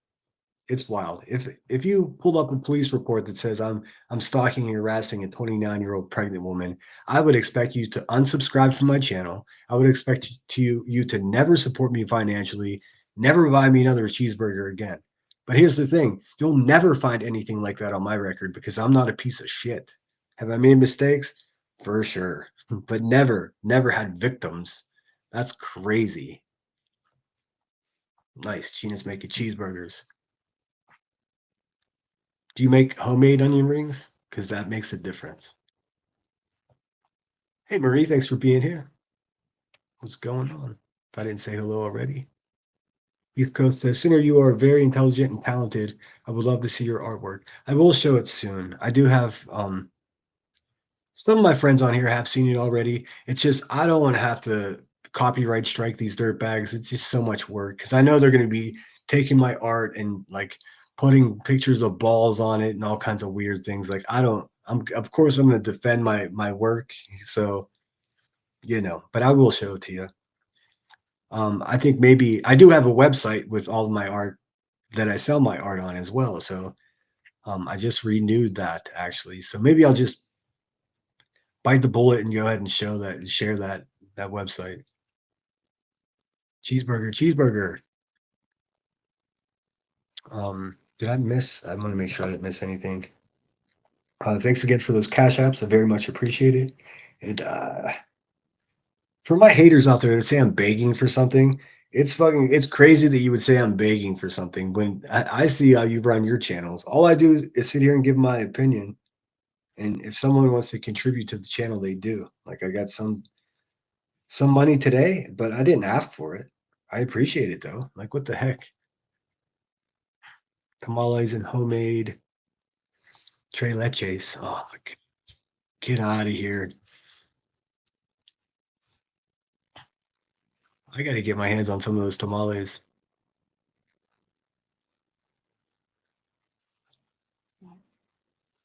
It's wild. If you pulled up a police report that says I'm stalking and harassing a 29-year-old pregnant woman, I would expect you to unsubscribe from my channel. I would expect you to never support me financially, never buy me another cheeseburger again. But here's the thing, you'll never find anything like that on my record because I'm not a piece of shit. Have I made mistakes? For sure. But never had victims. That's crazy. Nice. Gina's making cheeseburgers. Do you make homemade onion rings? Because that makes a difference. Hey, Marie, thanks for being here. What's going on? If I didn't say hello already. East Coast says, Sinner, you are very intelligent and talented. I would love to see your artwork. I will show it soon. I do have some of my friends on here have seen it already. It's just I don't want to have to copyright strike these dirt bags. It's just so much work because I know they're going to be taking my art and like putting pictures of balls on it and all kinds of weird things. Like I don't. I'm of course I'm going to defend my work. So but I will show it to you. I think maybe I do have a website with all of my art that I sell my art on as well. So I just renewed that actually. So maybe I'll just bite the bullet and go ahead and share that website. Cheeseburger. Did I miss? I want to make sure I didn't miss anything. Thanks again for those cash apps. I very much appreciate it. And for my haters out there that say I'm begging for something, it's crazy that you would say I'm begging for something when I see how you run your channels. All I do is sit here and give my opinion. And if someone wants to contribute to the channel, they do. Like I got some money today, but I didn't ask for it. I appreciate it though. Like what the heck? Tamales and homemade tres leches. Oh, get out of here. I got to get my hands on some of those tamales.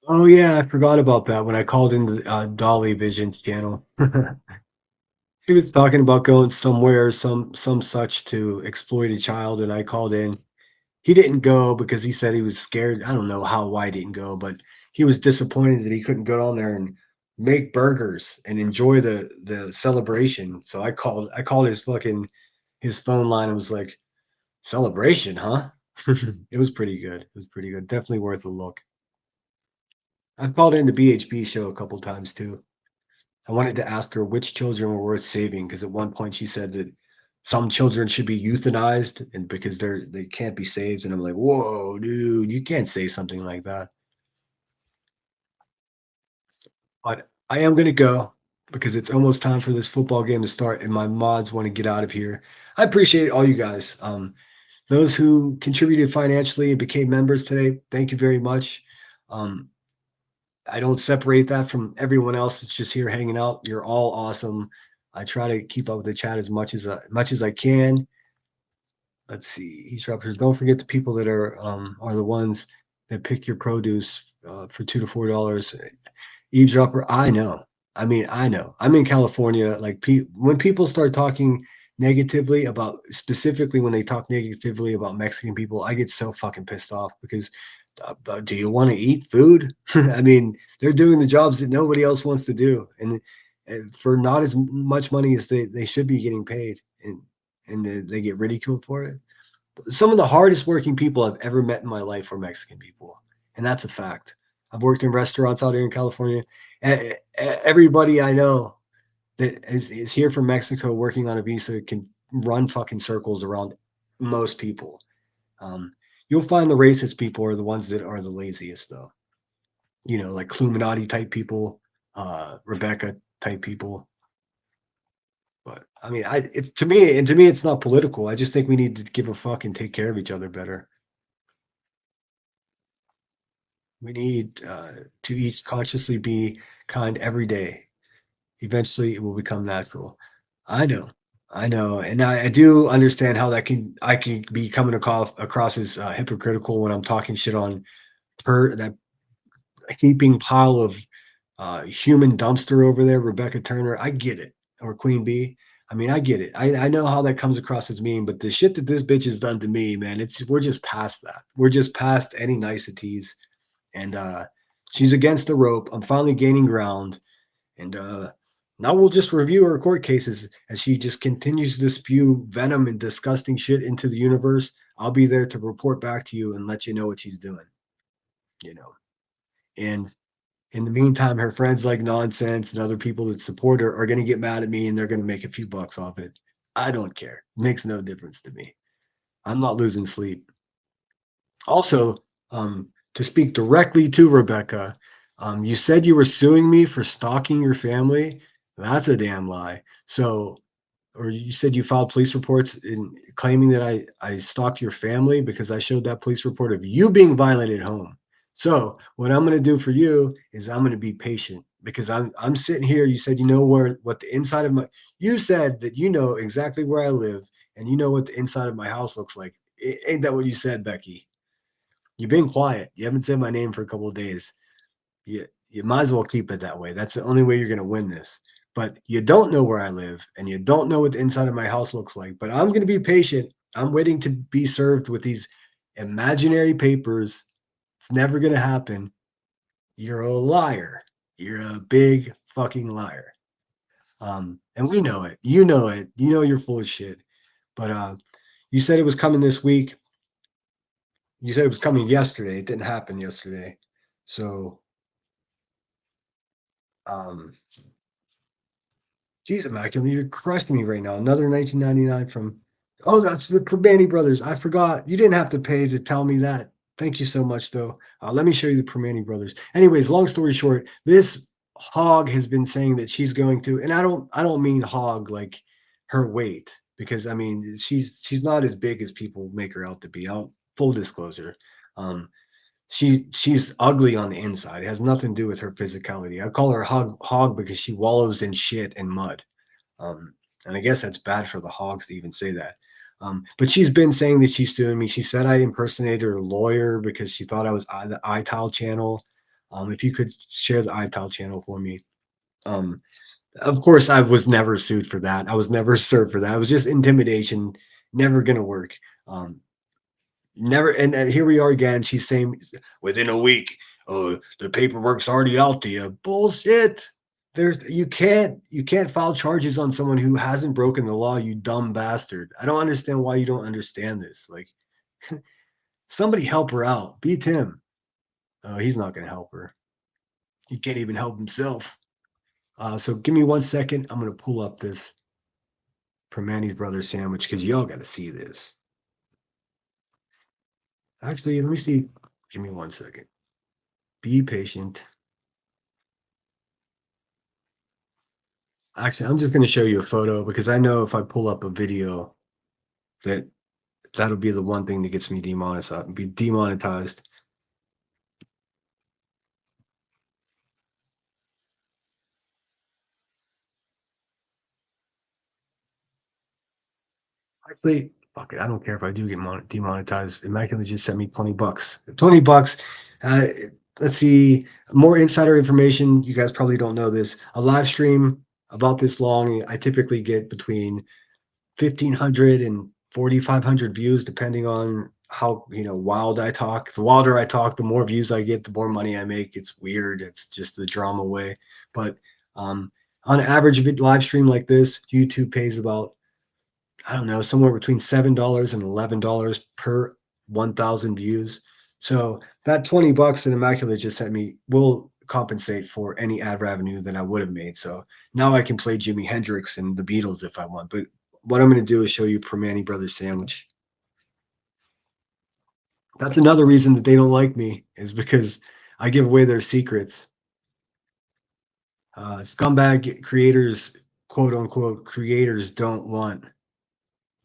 Oh yeah, I forgot about that when I called in the Dolly Vision's channel. He was talking about going somewhere, some such to exploit a child, and I called in. He didn't go because he said he was scared. I don't know why he didn't go, but he was disappointed that he couldn't go down there and make burgers and enjoy the celebration. So I called his phone line and was like, celebration, huh? It was pretty good. It was pretty good. Definitely worth a look. I've called in the BHB show a couple times too. I wanted to ask her which children were worth saving because at one point she said that some children should be euthanized and because they can't be saved. And I'm like, whoa, dude, you can't say something like that. But I am gonna go because it's almost time for this football game to start, and my mods want to get out of here. I appreciate all you guys. Those who contributed financially and became members today, thank you very much. Um, I don't separate that from everyone else that's just here hanging out. You're all awesome. I try to keep up with the chat as much as I can. Let's see, eavesdroppers. Don't forget the people that are the ones that pick your produce for $2 to $4. Eavesdropper, I know. I mean, I know. I'm in California. Like, when people start talking negatively about, specifically when they talk negatively about Mexican people, I get so fucking pissed off because do you want to eat food? I mean, they're doing the jobs that nobody else wants to do, and for not as much money as they should be getting paid, and they get ridiculed for it. Some of the hardest working people I've ever met in my life are Mexican people, and that's a fact. I've worked in restaurants out here in California. Everybody I know that is here from Mexico working on a visa can run fucking circles around most people. Um, you'll find the racist people are the ones that are the laziest, though. You know, like Illuminati type people, Rebecca type people. But I mean, it's to me, and to me, it's not political. I just think we need to give a fuck and take care of each other better. We need to each consciously be kind every day. Eventually, it will become natural. I know, I know, and I do understand how I can be coming across as hypocritical when I'm talking shit on that heaping pile of human dumpster over there, Rebecca Turner. I get it, or Queen Bee. I mean, I get it. I know how that comes across as mean, but the shit that this bitch has done to me, man, we're just past that. We're just past any niceties, and she's against the rope. I'm finally gaining ground, and now we'll just review her court cases as she just continues to spew venom and disgusting shit into the universe. I'll be there to report back to you and let you know what she's doing. You know, and in the meantime, her friends like Nonsense and other people that support her are going to get mad at me and they're going to make a few bucks off it. I don't care. It makes no difference to me. I'm not losing sleep. Also, to speak directly to Rebecca, you said you were suing me for stalking your family. That's a damn lie. So, or you said you filed police reports in claiming that I stalked your family because I showed that police report of you being violated at home. So what I'm going to do for you is I'm going to be patient because I'm sitting here. You said you know what the inside of my you said that you know exactly where I live and you know what the inside of my house looks like. Ain't that what you said, Becky? You've been quiet. You haven't said my name for a couple of days. You might as well keep it that way. That's the only way you're going to win this. But you don't know where I live and you don't know what the inside of my house looks like. But I'm going to be patient. I'm waiting to be served with these imaginary papers. It's never going to happen. You're a liar. You're a big fucking liar. And we know it. You know it. You know you're full of shit. But you said it was coming this week. You said it was coming yesterday. It didn't happen yesterday. So geez, Immaculate, you're crushing me right now. Another 1999 from, oh, that's the Primanti brothers. I forgot. You didn't have to pay to tell me that. Thank you so much, though. Let me show you the Primanti brothers. Anyways, long story short, this hog has been saying that she's going to, and I don't mean hog like her weight, because I mean she's not as big as people make her out to be. Full disclosure. Um, she's ugly on the inside. It has nothing to do with her physicality. I call her hog because she wallows in shit and mud. And I guess that's bad for the hogs to even say that. But she's been saying that she's suing me. She said I impersonated her lawyer because she thought I was the iTile channel. If you could share the iTile channel for me. Of course, I was never sued for that. I was never served for that. It was just intimidation. Never gonna work. Never, and here we are again. She's saying within a week, oh, the paperwork's already out to you. Bullshit. You can't file charges on someone who hasn't broken the law, you dumb bastard. I don't understand why you don't understand this. Like, somebody help her out. Beat him. He's not gonna help her. He can't even help himself. So give me 1 second. I'm gonna pull up this Permani's Brothers sandwich because y'all got to see this. Actually, let me see. Give me 1 second. Be patient. Actually, I'm just going to show you a photo because I know if I pull up a video that'll be the one thing that gets me demonetized. Actually, fuck it. I don't care if I do get demonetized. Immaculate just sent me $20. $20. Uh, let's see. More insider information. You guys probably don't know this. A live stream about this long, I typically get between 1,500 and 4,500 views, depending on how wild I talk. The wilder I talk, the more views I get, the more money I make. It's weird. It's just the drama way. But on average, a live stream like this, YouTube pays about, I don't know, somewhere between $7 and $11 per 1,000 views. So that $20 that Immaculate just sent me will compensate for any ad revenue that I would have made. So now I can play Jimi Hendrix and the Beatles if I want. But what I'm going to do is show you Permani Brothers sandwich. That's another reason that they don't like me, is because I give away their secrets. Scumbag creators, quote unquote, creators don't want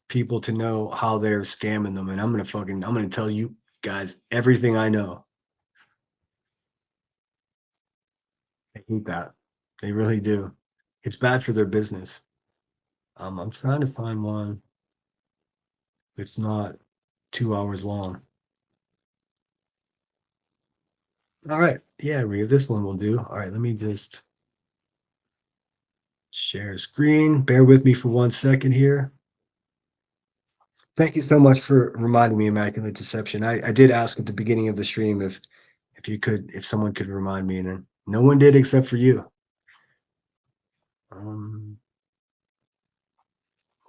people to know how they're scamming them. And I'm going to tell you guys everything I know. I hate that. They really do. It's bad for their business. I'm trying to find one that's not 2 hours long. All right. Yeah, Rhea, this one will do. All right, let me just share screen. Bear with me for 1 second here. Thank you so much for reminding me, Immaculate Deception. I did ask at the beginning of the stream if someone could remind me, and no one did except for you.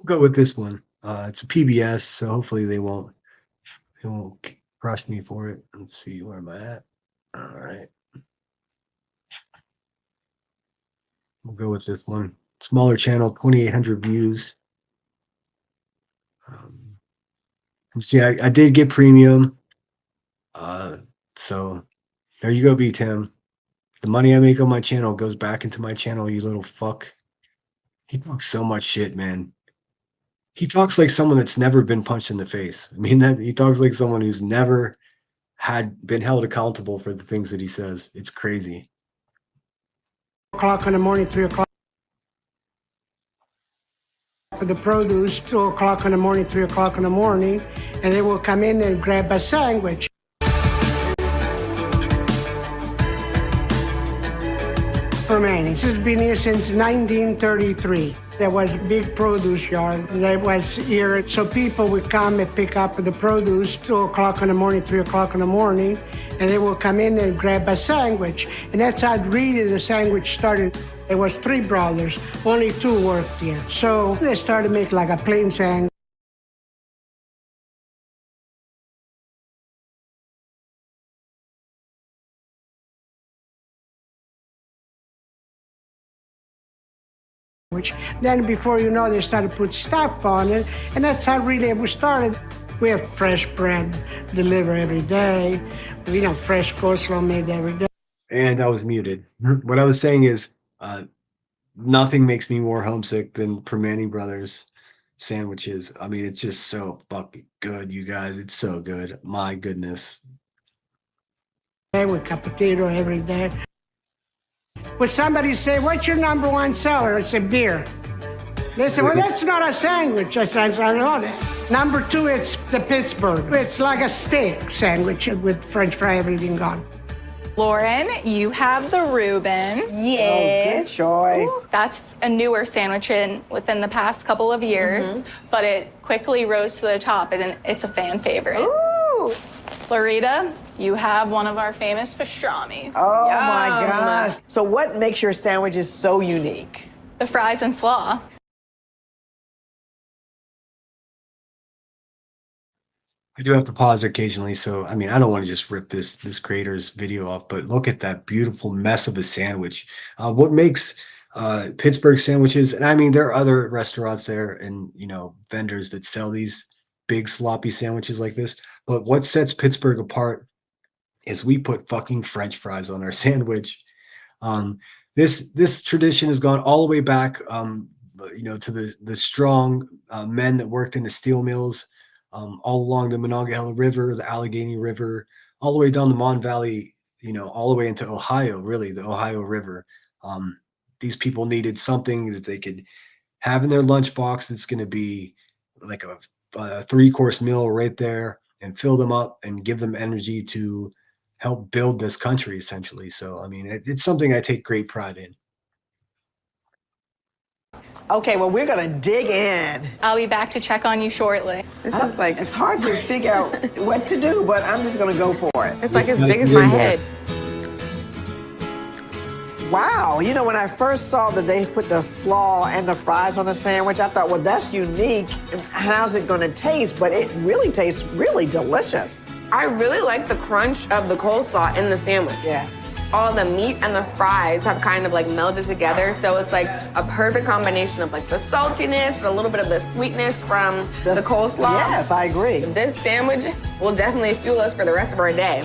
We'll go with this one. It's a PBS, so hopefully they won't crush me for it. Let's see, where am I at? All right. We'll go with this one. Smaller channel, 2,800 views. See, I did get premium. So there you go, B-Tim. The money I make on my channel goes back into my channel, you little fuck. He talks so much shit, man. He talks like someone that's never been punched in the face. I mean, that he talks like someone who's never had been held accountable for the things that he says. It's crazy. o'clock in the morning, 3 o'clock for the produce, 2 o'clock in the morning, 3 o'clock in the morning, and they will come in and grab a sandwich. This has been here since 1933. There was a big produce yard that was here, so people would come and pick up the produce 2 o'clock in the morning, 3 o'clock in the morning, and they will come in and grab a sandwich. And that's how really the sandwich started. There was 3 brothers, only 2 worked here. So they started making like a plain sandwich. Then before you know, they started to put stuff on it, and that's how really we started. We have fresh bread delivered every day. Fresh coleslaw made every day. And I was muted. What I was saying is, nothing makes me more homesick than Permani Brothers sandwiches. I mean, it's just so fucking good, you guys. It's so good. My goodness. With a potato every day. When somebody say, "What's your number 1 seller?" I said, "Beer." They say, "Well, that's not a sandwich." I said, "I know that." Number 2, it's the Pittsburgh. It's like a steak sandwich with French fry, everything gone. Lauren, you have the Reuben. Yes. Oh, good choice. That's a newer sandwich within the past couple of years, but it quickly rose to the top, and it's a fan favorite. Ooh. Loretta, you have one of our famous pastrami's. Oh, Yum. my gosh. So what makes your sandwiches so unique? The fries and slaw. I do have to pause occasionally, so I mean, I don't want to just rip this creator's video off, but look at that beautiful mess of a sandwich. What makes Pittsburgh sandwiches, and I mean there are other restaurants there and vendors that sell these big sloppy sandwiches like this. But what sets Pittsburgh apart is we put fucking French fries on our sandwich. Um, this tradition has gone all the way back, to the strong men that worked in the steel mills, all along the Monongahela River, the Allegheny River, all the way down the Mon Valley, all the way into Ohio, really the Ohio River. These people needed something that they could have in their lunchbox that's going to be like a three-course meal right there, and fill them up and give them energy to help build this country, essentially. So, I mean, it's something I take great pride in. Okay, well, we're gonna dig in. I'll be back to check on you shortly. This is like, it's hard to figure out what to do, but I'm just gonna go for it. It's like as big as my head. Wow, when I first saw that they put the slaw and the fries on the sandwich, I thought, well, that's unique. How's it gonna taste? But it really tastes really delicious. I really like the crunch of the coleslaw in the sandwich. Yes. All the meat and the fries have kind of like melded together, so it's like a perfect combination of like the saltiness and a little bit of the sweetness from the coleslaw. Yes, I agree. This sandwich will definitely fuel us for the rest of our day.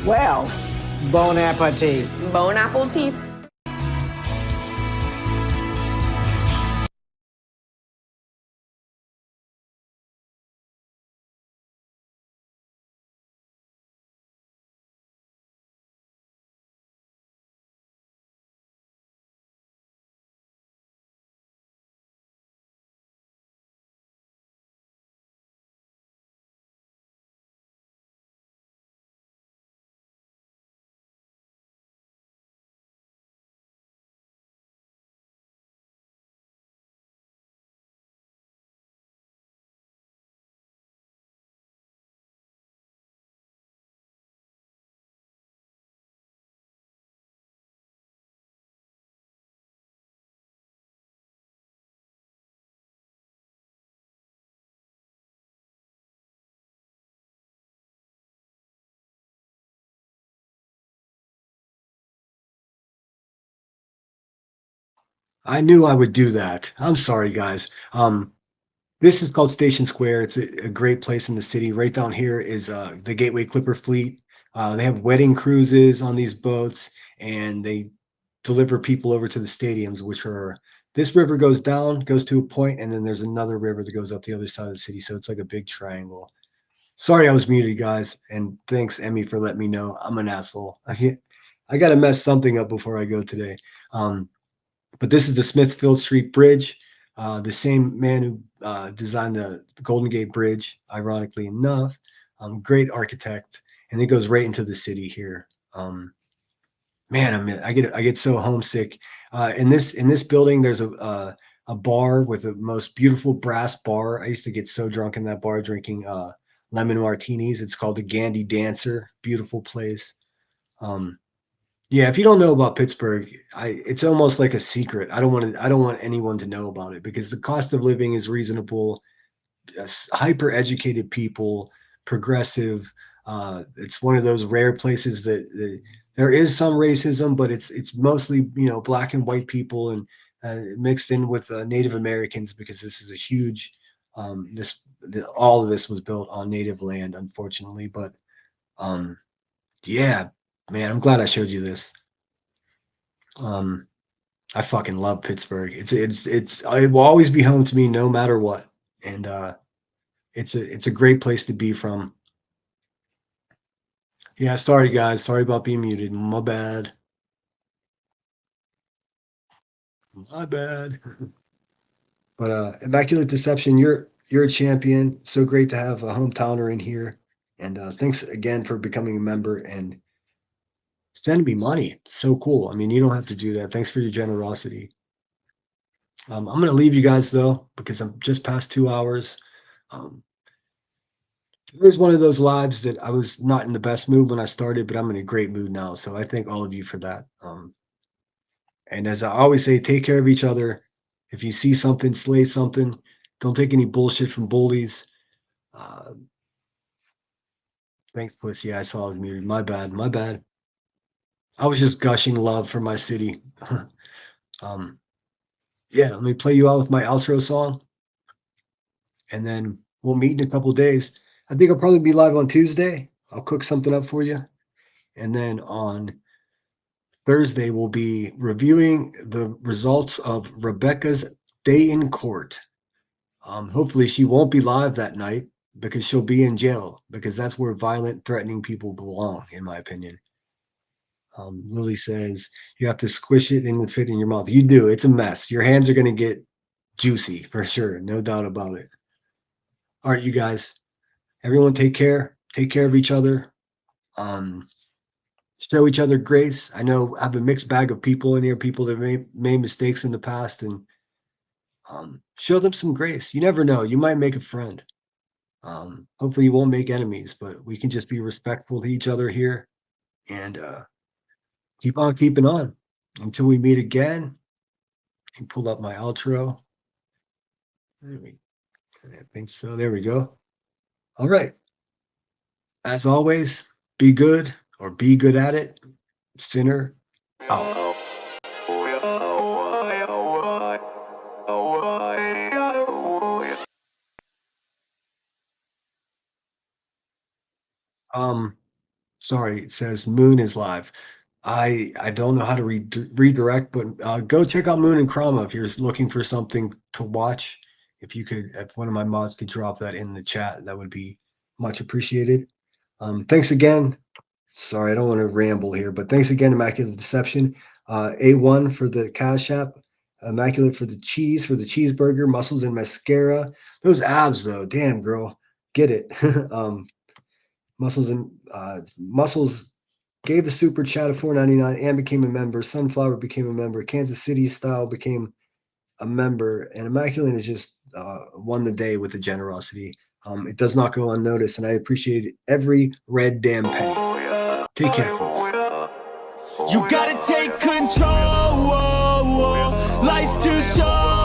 Well, bon appetit. Bon appetit. I knew I would do that. I'm sorry, guys. This is called Station Square. It's a great place in the city. Right down here is the Gateway Clipper Fleet. They have wedding cruises on these boats, and they deliver people over to the stadiums, which are this river goes down, goes to a point, and then there's another river that goes up the other side of the city. So it's like a big triangle. Sorry, I was muted, guys, and thanks, Emmy, for letting me know. I'm an asshole. I got to mess something up before I go today. But this is the Smithfield Street Bridge. The same man who designed the Golden Gate Bridge, ironically enough, great architect, and it goes right into the city here. Man, I get so homesick. In this building, there's a bar with the most beautiful brass bar. I used to get so drunk in that bar drinking lemon martinis. It's called the Gandy Dancer. Beautiful place. Yeah, if you don't know about Pittsburgh, it's almost like a secret. I don't want anyone to know about it because the cost of living is reasonable. Hyper educated people, progressive. It's one of those rare places that there is some racism, but it's mostly black and white people and mixed in with Native Americans because this is a huge. All of this was built on Native land, unfortunately, but yeah. Man, I'm glad I showed you this. I fucking love Pittsburgh. It will always be home to me no matter what. And it's a great place to be from. Yeah, sorry guys. Sorry about being muted. My bad. My bad. But Immaculate Deception, you're a champion. So great to have a hometowner in here. And thanks again for becoming a member and send me money. So cool. I mean, you don't have to do that. Thanks for your generosity. I'm going to leave you guys though, because I'm just past 2 hours. It is one of those lives that I was not in the best mood when I started, but I'm in a great mood now. So I thank all of you for that. And as I always say, take care of each other. If you see something, slay something. Don't take any bullshit from bullies. Thanks, Puss. Yeah, I saw I was muted. My bad. My bad. I was just gushing love for my city. yeah, let me play you out with my outro song. And then we'll meet in a couple days. I think I'll probably be live on Tuesday. I'll cook something up for you. And then on Thursday, we'll be reviewing the results of Rebecca's day in court. Hopefully she won't be live that night because she'll be in jail, because that's where violent, threatening people belong, in my opinion. Lily says, you have to squish it and fit in your mouth. You do. It's a mess. Your hands are going to get juicy for sure. No doubt about it. All right, you guys. Everyone take care. Take care of each other. Show each other grace. I know I have a mixed bag of people in here, people that made mistakes in the past, and show them some grace. You never know. You might make a friend. Hopefully you won't make enemies, but we can just be respectful to each other here and keep on keeping on until we meet again. And pull up my outro. I think so. There we go. All right. As always, be good or be good at it. Sinner out. Sorry, it says Moon is live. I don't know how to redirect, but go check out Moon and Krama if you're looking for something to watch. If you could, if one of my mods could drop that in the chat, that would be much appreciated. Thanks again. Sorry, I don't want to ramble here, but thanks again, Immaculate Deception. A1 for the Cash App, Immaculate for the cheese, for the cheeseburger, muscles and mascara. Those abs, though, damn, girl, get it. Muscles gave a super chat of $4.99 and became a member. Sunflower became a member. Kansas City Style became a member, and Immaculate has just won the day with the generosity. It does not go unnoticed, and I appreciate every red damn penny. Take care, folks. You gotta take control. Life's too short.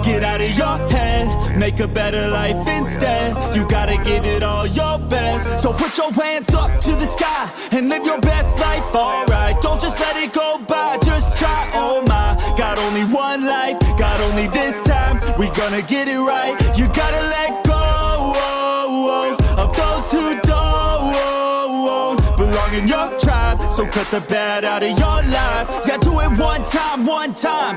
Get out of your head, make a better life instead. You gotta give it all your best. So put your hands up to the sky and live your best life, alright. Don't just let it go by, just try, oh my. Got only one life, got only this time. We gonna get it right. You gotta let go of those who don't belong in your tribe. So cut the bad out of your life. Yeah, do it one time, one time.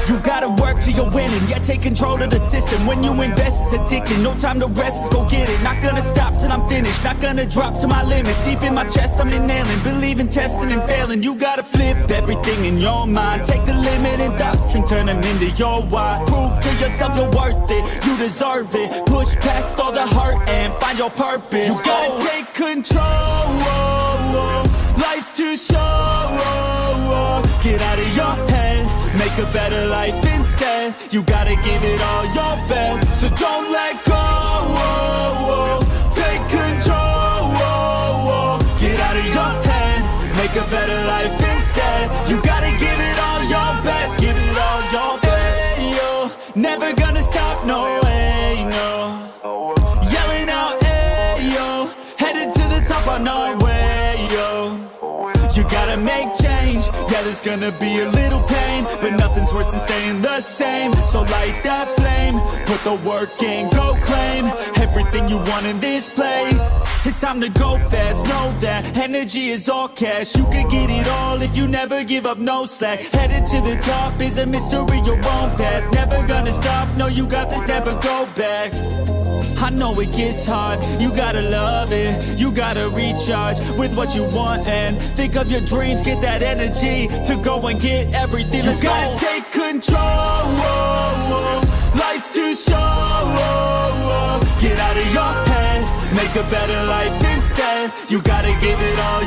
You gotta work till you're winning. Yeah, take control of the system. When you invest, it's addicting. No time to rest, let's go get it. Not gonna stop till I'm finished. Not gonna drop to my limits. Deep in my chest, I'm inhaling. Believe in testing and failing. You gotta flip everything in your mind. Take the limiting thoughts and turn them into your why. Prove to yourself you're worth it. You deserve it. Push past all the hurt and find your purpose. You gotta take control. Life's too short. Get out of your head, make a better life instead. You gotta give it all your best, so don't let go. Take control. Get out of your head, make a better life instead. You gotta give it all your best, give it all your best. Hey, yo, never gonna stop, no way, no. Yelling out, hey, yo, headed to the top on our way, yo. You gotta make change, yeah, there's gonna be a little pain, but nothing's worse than staying the same. So light that flame, put the work in, go claim everything you want in this place. It's time to go fast, know that energy is all cash. You could get it all if you never give up, no slack. Headed to the top is a mystery, your own path. Never gonna stop, no, you got this, never go back. I know it gets hard, you gotta love it. You gotta recharge with what you want and think of your dreams. Get that energy to go and get everything. You gotta take control. Life's too short. Get out of your head, make a better life instead. You gotta give it all